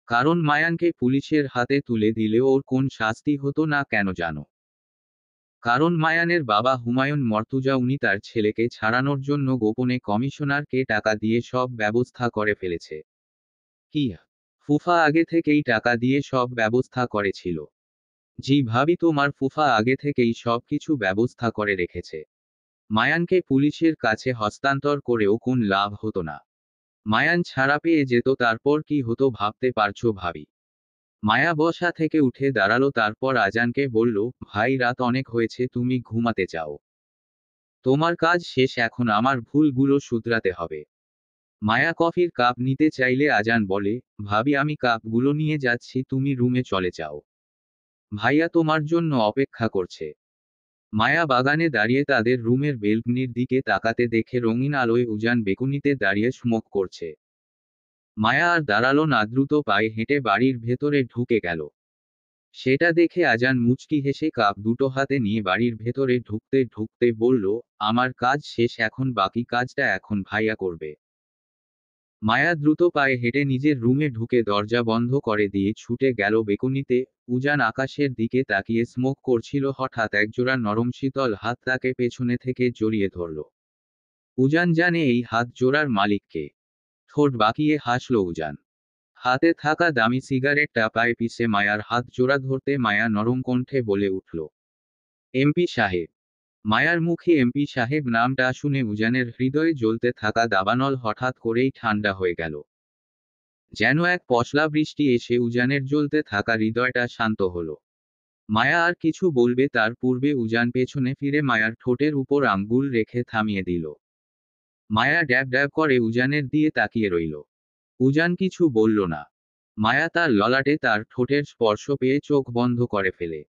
কারণ মায়ানকে পুলিশের হাতে তুলে দিলে ওর কোন শাস্তি হতো না কেন জানো? কারণ মায়ানের বাবা হুমায়ুন মর্তুজা উনি তার ছেলেকে ছাড়ানোর জন্য গোপনে কমিশনারকে টাকা দিয়ে সব ব্যবস্থা করে ফেলেছে। কি? ফুফা আগে থেকেই টাকা দিয়ে সব ব্যবস্থা করেছিল। জি ভাবি, তোমার ফুফা আগে থেকেই সবকিছু ব্যবস্থা করে রেখেছে। মায়ানকে পুলিশের কাছে হস্তান্তর করেও কোন লাভ হতো না। মায়ান ছাড়া পেয়ে যেত, তারপর কি হতো ভাবতে পারছো ভাবি? মায়া বসা থেকে উঠে দাঁড়ালো, তারপর আজানকে বলল, ভাই রাত অনেক হয়েছে, তুমি ঘুমাতে যাও। তোমার কাজ শেষ, এখন আমার ভুলগুলো শুধরাতে হবে। মায়া কফির কাপ নিতে চাইলে আজান বলে, ভাবি আমি কাপগুলো নিয়ে যাচ্ছি, তুমি রুমে চলে যাও। ভাইয়া তোমার জন্য অপেক্ষা করছে। মায়া বাগানে দাঁড়িয়ে তাদের রুমের বেলকনির দিকে তাকাতে দেখে রঙিন আলোয় উজান বেকুনিতে দাঁড়িয়ে স্মোক করছে। মায়া আর দাঁড়ালো না, দ্রুত পায়ে হেঁটে বাড়ির ভেতরে ঢুকে গেল। সেটা দেখে আজান মুচকি হেসে কাপ দুটো হাতে নিয়ে বাড়ির ভেতরে ঢুকতে ঢুকতে বলল, আমার কাজ শেষ, এখন বাকি কাজটা এখন ভাইয়া করবে। মায়া দ্রুত পায়ে হেঁটে নিজের রুমে ঢুকে দরজা বন্ধ করে দিয়ে ছুটে গেল বেকুনিতে। উজান আকাশের দিকে তাকিয়ে স্মোক করছিল, হঠাৎ একজোড়া নরম শীতল হাত তাকে পেছনে থেকে জড়িয়ে ধরল। উজান জানে এই হাত জোড়ার মালিককে। ঠোঁট বাঁকিয়ে হাসল উজান। হাতে থাকা দামি সিগারেটটা পায়ে পিষে মায়ার হাত জোড়া ধরতে মায়া নরম কণ্ঠে বলে উঠল, এমপি সাহেব। মায়ার মুখে এমপি সাহেব নামটা শুনে উজানের হৃদয়ে জ্বলতে থাকা দাবানল হঠাৎ করেই ঠান্ডা হয়ে গেল। যেন এক পশলা বৃষ্টি এসে উজানের জ্বলতে থাকা হৃদয়টা শান্ত হলো। মায়া আর কিছু বলবে তার পূর্বে উজান পেছনে ফিরে মায়ার ঠোঁটের উপর আঙ্গুল রেখে থামিয়ে দিল। মায়া ড্যাব ড্যাব করে উজানের দিয়ে তাকিয়ে রইল। উজান কিছু বলল না। মায়া তার ললাটে তার ঠোঁটের স্পর্শ পেয়ে চোখ বন্ধ করে ফেলে।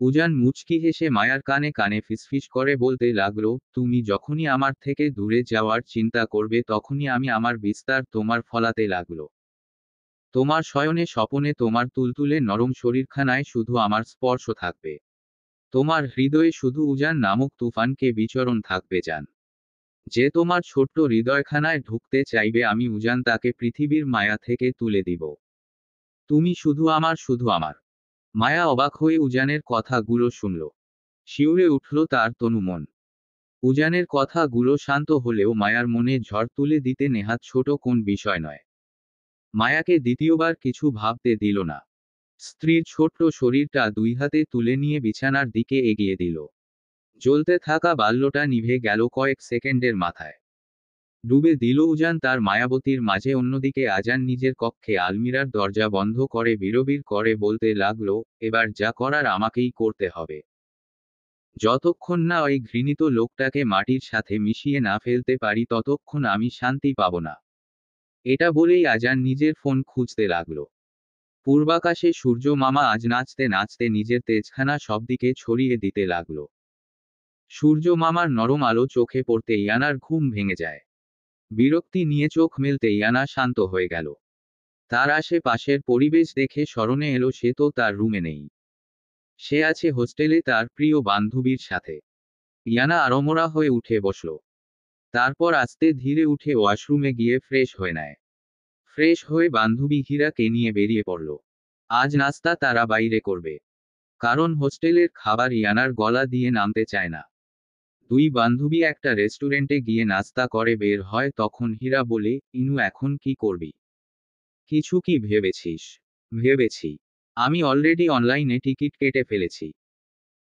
উজান মুচকি হেসে মায়ার কানে কানে ফিসফিস করে বলতে লাগলো, তুমি যখনই আমার থেকে দূরে যাওয়ার চিন্তা করবে তখনই আমি আমার বিস্তার তোমার ফলাতে লাগলো। তোমার শয়নে স্বপনে তোমার তুলতুলে নরম শরীরখানায় শুধু আমার স্পর্শ থাকবে। তোমার হৃদয়ে শুধু উজান নামক তুফানকে বিচরণ থাকবে যান। যে তোমার ছোট্ট হৃদয়খানায় ঢুকতে চাইবে আমি উজান তাকে পৃথিবীর মায়া থেকে তুলে দিব। তুমি শুধু আমার, শুধু আমার। মায়া অবাক হয়ে উজানের কথাগুলো শুনল। শিউরে উঠল তার তনুমন। উজানের কথাগুলো শান্ত হলেও মায়ার মনে ঝড় তুলে দিতে নেহাত ছোট কোন বিষয় নয়। মায়াকে দ্বিতীয়বার কিছু ভাবতে দিল না। স্ত্রীর ছোট্ট শরীরটা দুই হাতে তুলে নিয়ে বিছানার দিকে এগিয়ে দিল। জ্বলতে থাকা বাল্যটা নিভে গেল কয়েক সেকেন্ডের মাথায়। ডুবে দিল উজান তার মায়াবতীর মাঝে। অন্যদিকে আজান নিজের কক্ষে আলমিরার দরজা বন্ধ করে বিড়বিড় করে বলতে লাগলো, এবার যা করার আমাকেই করতে হবে। যতক্ষণ না ওই ঘৃণিত লোকটাকে মাটির সাথে মিশিয়ে না ফেলতে পারি ততক্ষণ আমি শান্তি পাব না। এটা বলেই আজান নিজের ফোন খুঁজতে লাগলো। পূর্বাকাশে সূর্য মামা আজ নাচতে নাচতে নিজের তেজখানা সবদিকে ছড়িয়ে দিতে লাগলো। সূর্য মামার নরম আলো চোখে পড়তে ইয়ানার ঘুম ভেঙে যায়। বিরক্তি নিয়ে চোখ মেলতে ইয়ানা শান্ত হয়ে গেল। তার আশেপাশের পরিবেশ দেখে স্মরণে এলো সে তো তার রুমে নেই। সে আছে হোস্টেলে তার প্রিয় বান্ধবীর সাথে। ইয়ানা আড়মোড়া হয়ে উঠে বসল। তারপর আস্তে ধীরে উঠে ওয়াশরুমে গিয়ে ফ্রেশ হয়ে নেয়। ফ্রেশ হয়ে বান্ধবী হীরাকে নিয়ে বেরিয়ে পড়ল। আজ নাস্তা তারা বাইরে করবে। কারণ হোস্টেলের খাবার ইয়ানার গলা দিয়ে নামতে চায় না। দুই বান্ধবী একটা রেস্টুরেন্টে গিয়ে নাস্তা করে বের হয়, তখন হীরা বলে, ইনু এখন কি করবি? কিছু কি ভেবেছিস? ভেবেছি। আমি অলরেডি অনলাইনে টিকিট কেটে ফেলেছি।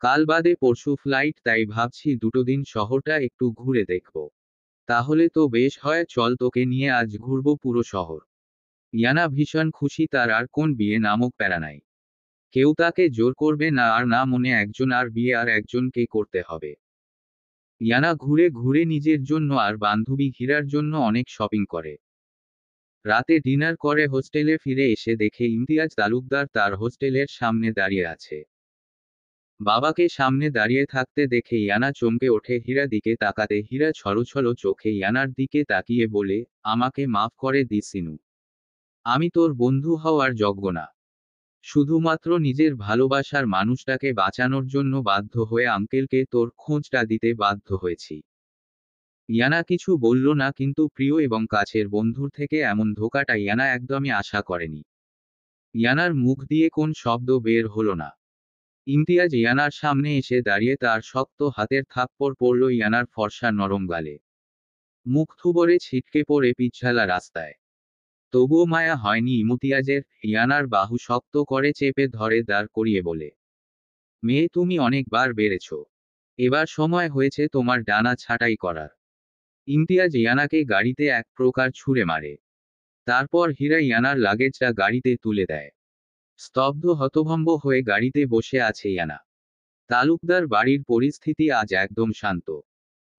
কাল বাদে পরশু ফ্লাইট, তাই ভাবছি দুটো দিন শহরটা একটু ঘুরে দেখব। তাহলে তো বেশ হয়, চল তোকে নিয়ে আজ ঘুরবো পুরো শহর। ইয়ানা ভীষণ খুশি, তার আর কোন বিয়ে নামক প্যারা নাই। কেউ তাকে জোর করবে না, আর না মনে একজন আর বিয়ে আর একজনকে করতে হবে। ইয়ানা ঘুরে ঘুরে নিজের জন্য আর বান্ধবী হীরার জন্য অনেক শপিং করে। রাতে ডিনার করে হোস্টেলে ফিরে এসে দেখে ইমতিয়াজ তালুকদার তার হোস্টেলের সামনে দাঁড়িয়ে আছে। বাবাকে সামনে দাঁড়িয়ে থাকতে দেখে ইয়ানা চমকে ওঠে। হীরা দিকে তাকাতে হীরা ছলছল চোখে ইয়ানার দিকে তাকিয়ে বলে, আমাকে মাফ করে দিস সিনু। আমি তোর বন্ধু হওয়ার যোগ্য না। শুধুমাত্র নিজের ভালোবাসার মানুষটাকে বাঁচানোর জন্য বাধ্য হয়ে আঙ্কেলকে তোর খোঁজটা দিতে বাধ্য হয়েছি। ইয়ানা কিছু বলল না, কিন্তু প্রিয় এবং কাছের বন্ধুর থেকে এমন ধোঁকাটা ইয়ানা একদমই আশা করেনি। ইয়ানার মুখ দিয়ে কোন শব্দ বের হলো না। ইমতিয়াজ ইয়ানার সামনে এসে দাঁড়িয়ে তার শক্ত হাতের থাপ্পড় পড়ল ইয়ানার ফর্সা নরম গালে। মুখ থুবড়ে ছিটকে পড়ে পিছালা রাস্তায়। তবুও মায়া হয়নি ইমতিয়াজের, ইয়ানার বাহু শক্ত করে চেপে ধরে দাঁড় করিয়ে বলে, মেয়ে তুমি অনেকবার বেড়েছ, এবার সময় হয়েছে তোমার ডানা ছাঁটাই করার। ইমতিয়াজ ইয়ানাকে গাড়িতে এক প্রকার ছুঁড়ে মারে। তারপর হীরা ইয়ানার লাগেজটা গাড়িতে তুলে দেয়। স্তব্ধ হতভম্ব হয়ে গাড়িতে বসে আছে ইয়ানা। তালুকদার বাড়ির পরিস্থিতি আজ একদম শান্ত।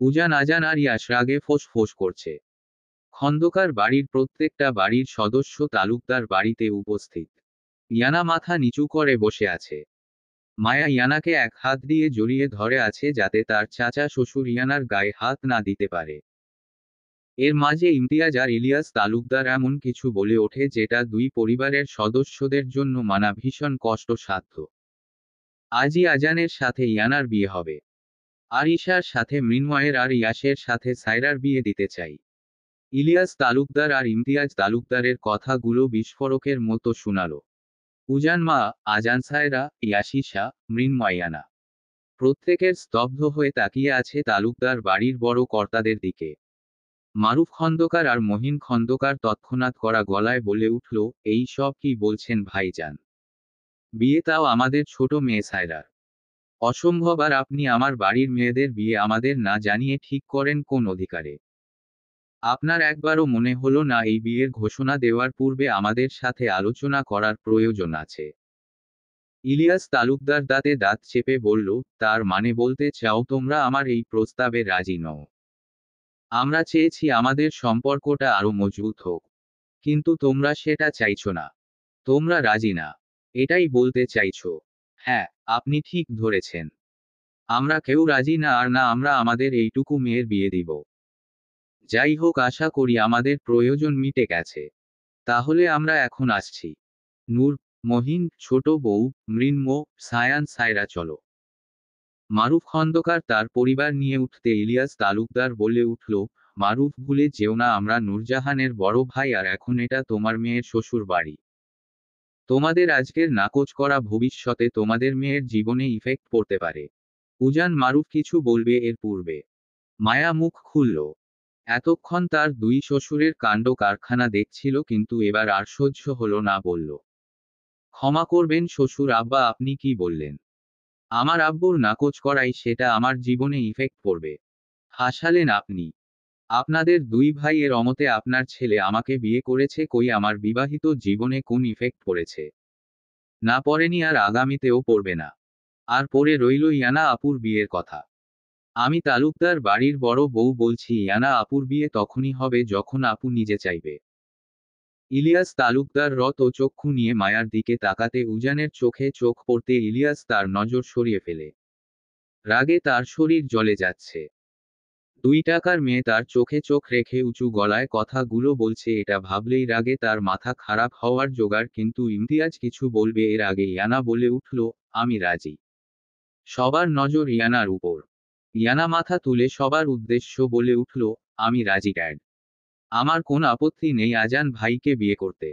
উজান আজান আর ইয়াশ রাগে ফোঁস করছে। খন্দকার বাড়ির প্রত্যেকটা বাড়ির সদস্য তালুকদার বাড়িতে উপস্থিত। ইয়ানা মাথা নিচু করে বসে আছে। মায়া ইয়ানাকে এক হাত দিয়ে জড়িয়ে ধরে আছে যাতে তার চাচা শ্বশুর ইয়ানার গায়ে হাত না দিতে পারে। এর মাঝে ইমতিয়াজ আর ইলিয়াস তালুকদার এমন কিছু বলে ওঠে যেটা দুই পরিবারের সদস্যদের জন্য মানা ভীষণ কষ্টসাধ্য। আজই আজানের সাথে ইয়ানার বিয়ে হবে। আর ঈশার সাথে মৃন্ময়ের আর ইয়াসের সাথে সায়রার বিয়ে দিতে চাই। ইলিয়াস তালুকদার আর ইমতিয়াজ তালুকদারের কথাগুলো বিস্ফোরকের মতো শোনালো। উজান, মা, আজান, সায়রা, ইয়াস, ঈশা, মৃন্ময়, ইয়ানা প্রত্যেকের স্তব্ধ হয়ে তাকিয়ে আছে তালুকদার বাড়ির বড় কর্তাদের দিকে। মারুফ খন্দকার আর মহিন খন্দকার তৎক্ষণাৎ করা গলায় বলে উঠল, এই সব কি বলছেন ভাইজান? বিয়ে তাও আমাদের ছোট মেয়ে সায়রার। অসম্ভব, আর আপনি আমার বাড়ির মেয়েদের বিয়ে আমাদের না জানিয়ে ঠিক করেন কোন অধিকারে? আপনার একবারও মনে হলো না এই বিয়ের ঘোষণা দেওয়ার পূর্বে আমাদের সাথে আলোচনা করার প্রয়োজন আছে? ইলিয়াস তালুকদার দাঁতে দাঁত চেপে বলল, তার মানে বলতে চাও তোমরা আমার এই প্রস্তাবে রাজি নও? আমরা চেয়েছি আমাদের সম্পর্কটা আরো মজবুত হোক, কিন্তু তোমরা সেটা চাইছো না। তোমরা রাজি না, এটাই বলতে চাইছো? হ্যাঁ, আপনি ঠিক ধরেছেন। আমরা কেউ রাজি না, আর না আমরা আমাদের এইটুকু মেয়ের বিয়ে দিব। যাই হোক, আশা করি আমাদের প্রয়োজন মিটে গেছে। তাহলে আমরা এখন আসছি। নূর, মহিন, ছোট বউ, মৃন্ময়, সায়ান, সায়রা চলো। মারুফ খন্দকার তার পরিবার নিয়ে উঠতে ইলিয়াস তালুকদার বলে উঠল, মারুফ, ভুলে যেও না আমরা নূরজাহানের বড় ভাই, আর এখন এটা তোমার মেয়ের শ্বশুর বাড়ি। তোমাদের আজকের নাকচ করা ভবিষ্যতে তোমাদের মেয়ের জীবনে ইফেক্ট পড়তে পারে। উজান মারুফ কিছু বলবে এর পূর্বে মায়া মুখ খুলল। এতক্ষণ তার দুই শ্বশুরের কাণ্ড কারখানা দেখছিল, কিন্তু এবার আর সহ্য হলো না, বলল, ক্ষমা করবেন শ্বশুর আব্বা, আপনি কি বললেন? আমার আব্বুর নাকচ করাই সেটা আমার জীবনে ইফেক্ট পড়বে? হাসালেন আপনি। আপনাদের দুই ভাইয়ের অমতে আপনার ছেলে আমাকে বিয়ে করেছে, কই আমার বিবাহিত জীবনে কোন ইফেক্ট পড়েছে? না পড়েনি, আর আগামীতেও পড়বে না। আর পড়ে রইল ইয়ানা আপুর বিয়ের কথা। আমি তালুকদার বাড়ির বড় বউ বলছি, ইয়ানা আপুর বিয়ে তখনই হবে যখন আপু নিজে চাইবে। ইলিয়াস তালুকদার রত চক্ষু নিয়ে মায়ার দিকে তাকাতে উজানের চোখে চোখ পড়তে ইলিয়াস তার নজর সরিয়ে ফেলে। রাগে তার শরীর জ্বলে যাচ্ছে। 2 টাকার মেয়ে তার চোখে চোখ রেখে উঁচু গলায় কথাগুলো বলছে, এটা ভাবলেই রাগে তার মাথা খারাপ হওয়ার জোগাড়। কিন্তু ইমতিয়াজ কিছু বলবে এর আগে ইয়ানা বলে উঠল, আমি রাজি। সবার নজর ইয়ানার উপর। ইয়ানা মাথা তুলে সবার উদ্দেশ্য বলে উঠল, আমি রাজি ড্যাড। আমার কোন আপত্তি নেই আজান ভাইকে বিয়ে করতে।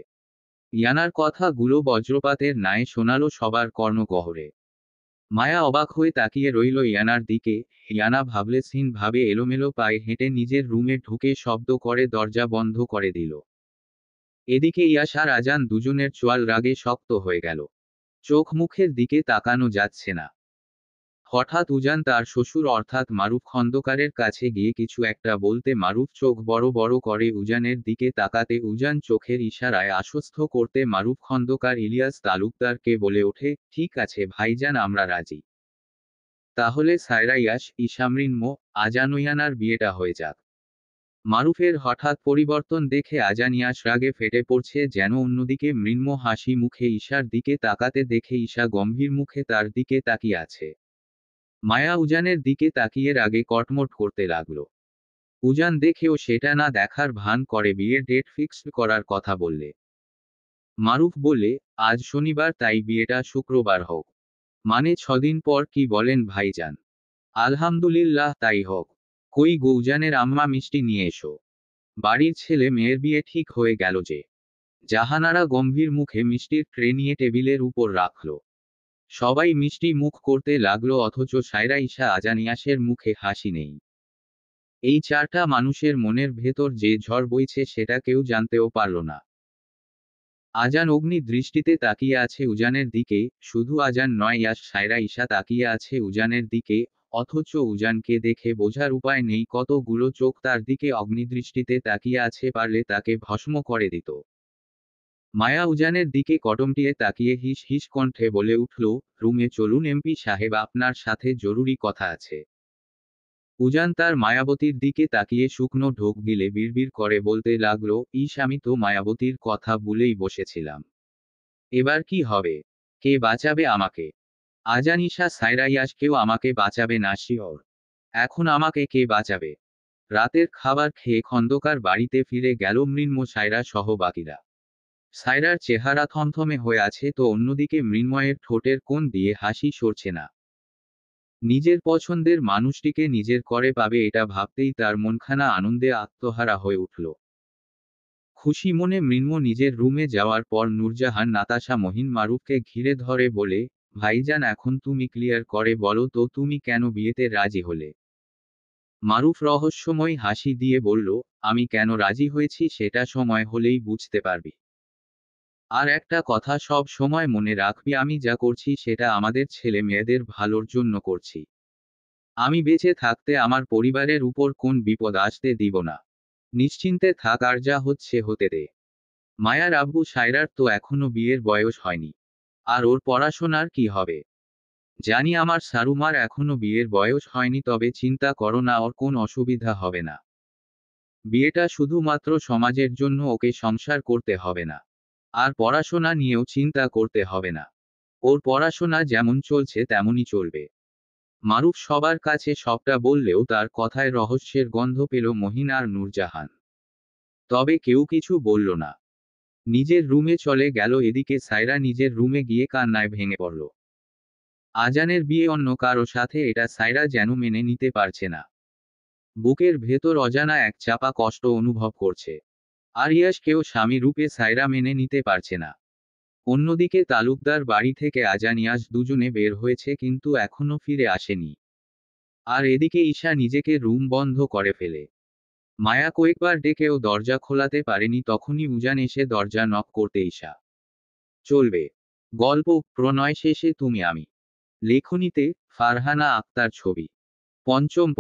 ইয়ানার কথাগুলো বজ্রপাতের ন্যায় শোনালো সবার কর্ণগহ্বরে। মায়া অবাক হয়ে তাকিয়ে রইল ইয়ানার দিকে। ইয়ানা ভাবলেশহীন ভাবে এলোমেলো পায়ে হেঁটে নিজের রুমে ঢুকে শব্দ করে দরজা বন্ধ করে দিল। এদিকে ইয়াশ আর আজান দুজনের চোয়াল রাগে শক্ত হয়ে গেল। চোখ মুখের দিকে তাকানো যাচ্ছে না। হঠাৎ উজান তার শ্বশুর অর্থাৎ মারুফ খন্দকারের কাছে গিয়ে কিছু একটা বলতে মারুফ চোখ বড় বড় করে উজানের দিকে তাকাতে উজান চোখের ইশারায় আশ্বস্ত করতে মারুফ খন্দকার ইলিয়াস তালুকদারকে বলে ওঠে, ঠিক আছে ভাইজান, আমরা রাজি। তাহলে সায়রা, ইয়াশ, ঈশা, মৃন্ময়, আজান ও ইয়ানার বিয়েটা হয়ে যাক। মারুফের হঠাৎ পরিবর্তন দেখে আজান ইয়াশ রাগে ফেটে পড়ছে যেন, অন্যদিকে মৃন্ময় হাসি মুখে ঈশার দিকে তাকাতে দেখে ঈশা গম্ভীর মুখে তার দিকে তাকিয়ে আছে। মায়া উজানের দিকে তাকিয়ে রাগে কটমট করতে লাগল। উজান দেখেও সেটা না দেখার ভান করে বিয়ের ডেট ফিক্সড করার কথা বললে। মারুফ বলে, আজ শনিবার, তাই বিয়েটা শুক্রবার হোক। মানে 6 দিন পর, কি বলেন ভাইজান? আলহামদুলিল্লাহ, তাই হোক। কই গো উজানের আম্মা, মিষ্টি নিয়ে এসো। বাড়ির ছেলে মেয়ের বিয়ে ঠিক হয়ে গেল যে। জাহানারা গম্ভীর মুখে মিষ্টির ট্রে নিয়ে টেবিলের উপর রাখল। সবাই মিষ্টি মুখ করতে লাগলো, অথচ সায়রা ঈশা আজানিয়াসের মুখে হাসি নেই। এই চারটা মানুষের মনের ভেতর যে ঝড় বইছে সেটা কেউ জানতেও পারল না। আজান অগ্নি দৃষ্টিতে তাকিয়ে আছে উজানের দিকে, শুধু আজান নয়, সায়রা ঈশা তাকিয়ে আছে উজানের দিকে, অথচ উজানকে দেখে বোঝার উপায় নেই কতগুলো চোখ তার দিকে অগ্নিদৃষ্টিতে তাকিয়ে আছে, পারলে তাকে ভস্ম করে দিত। মায়া উজানের দিকে কটমটিয়ে তাকিয়ে হিস হিস কণ্ঠে বলে উঠল, রুমে চলুন এমপি সাহেব, আপনার সাথে জরুরি কথা আছে। উজান তার মায়াবতীর দিকে তাকিয়ে শুকনো ঢোক গিলে বিড়বিড় করে বলতে লাগলো, ইস, আমি তো মায়াবতীর কথা ভুলেই বসেছিলাম। এবার কি হবে? কে বাঁচাবে আমাকে? আজানিশা সাইরাইয়াস, কেউ আমাকে বাঁচাবে না শিওর। এখন আমাকে কে বাঁচাবে? রাতের খাবার খেয়ে খন্দকার বাড়িতে ফিরে গেল মৃন্ময়, সায়রা সহ বাকিরা। সায়রার চেহারা থমথমে হয়ে আছে, তো অন্যদিকে মৃন্ময়ের ঠোঁটের কোণ দিয়ে হাসি সরছে না। নিজের পছন্দের মানুষটিকে নিজের করে পাবে, এটা ভাবতেই তার মনখানা আনন্দে আত্মহারা হয়ে উঠল। খুশি মনে মৃন্ময় নিজের রুমে যাওয়ার পর নূরজাহান, নাতাশা, মহিন মারুফকে ঘিরে ধরে বলে, ভাইজান, এখন তুমি ক্লিয়ার করে বলো তো, তুমি কেন বিয়েতে রাজি হলে? মারুফ রহস্যময় হাসি দিয়ে বলল, আমি কেন রাজি হয়েছি সেটা সময় হলেই বুঝতে পারবি। আর একটা কথা সব সময় মনে রাখবি, আমি যা করছি সেটা আমাদের ছেলে মেয়েদের ভালোর জন্য করছি। আমি বেঁচে থাকতে আমার পরিবারের উপর কোন বিপদ আসতে দিব না। নিশ্চিন্তে থাক, আর যা হচ্ছে হতে দে। মায়ার আব্বু সায়রার তো এখনো বিয়ের বয়স হয়নি। আর ওর পড়াশোনার কি হবে? জানি আমার সারুমার এখনো বিয়ের বয়স হয়নি, তবে চিন্তা করো না, ওর কোন অসুবিধা হবে না। বিয়েটা শুধুমাত্র সমাজের জন্য, ওকে সংসার করতে হবে না। আর পড়াশোনা নিয়েও চিন্তা করতে হবে না। ওর পড়াশোনা যেমন চলছে তেমনই চলবে। মারুফ সবার কাছে সবটা বললেও তার কথায় রহস্যের গন্ধ পেল মহিন আর নূরজাহান। তবে কেউ কিছু বলল না। নিজের রুমে চলে গেল। এদিকে সায়রা নিজের রুমে গিয়ে কান্নায় ভেঙে পড়ল। আজানের বিয়ে অন্য কারো সাথে, এটা সায়রা যেন মেনে নিতে পারছে না। বুকের ভেতর অজানা এক চাপা কষ্ট অনুভব করছে। আর ইয়াশকেও স্বামী রূপে সায়রা মেনে নিতে পারছে না। অন্যদিকে তালুকদার বাড়ি থেকে আজান ইয়াশ দুজনে বের হয়েছে, কিন্তু এখনো ফিরে আসেনি। আর এদিকে ঈশা নিজেকে রুম বন্ধ করে ফেলে। মায়া কয়েকবার ডেকেও দরজা খোলাতে পারেনি, তখনই উজান এসে দরজা নক করতে ঈশা চলবে। গল্প প্রণয় শেষে তুমি আমি। লেখনীতে ফারহানা আক্তার, ছবি পঞ্চম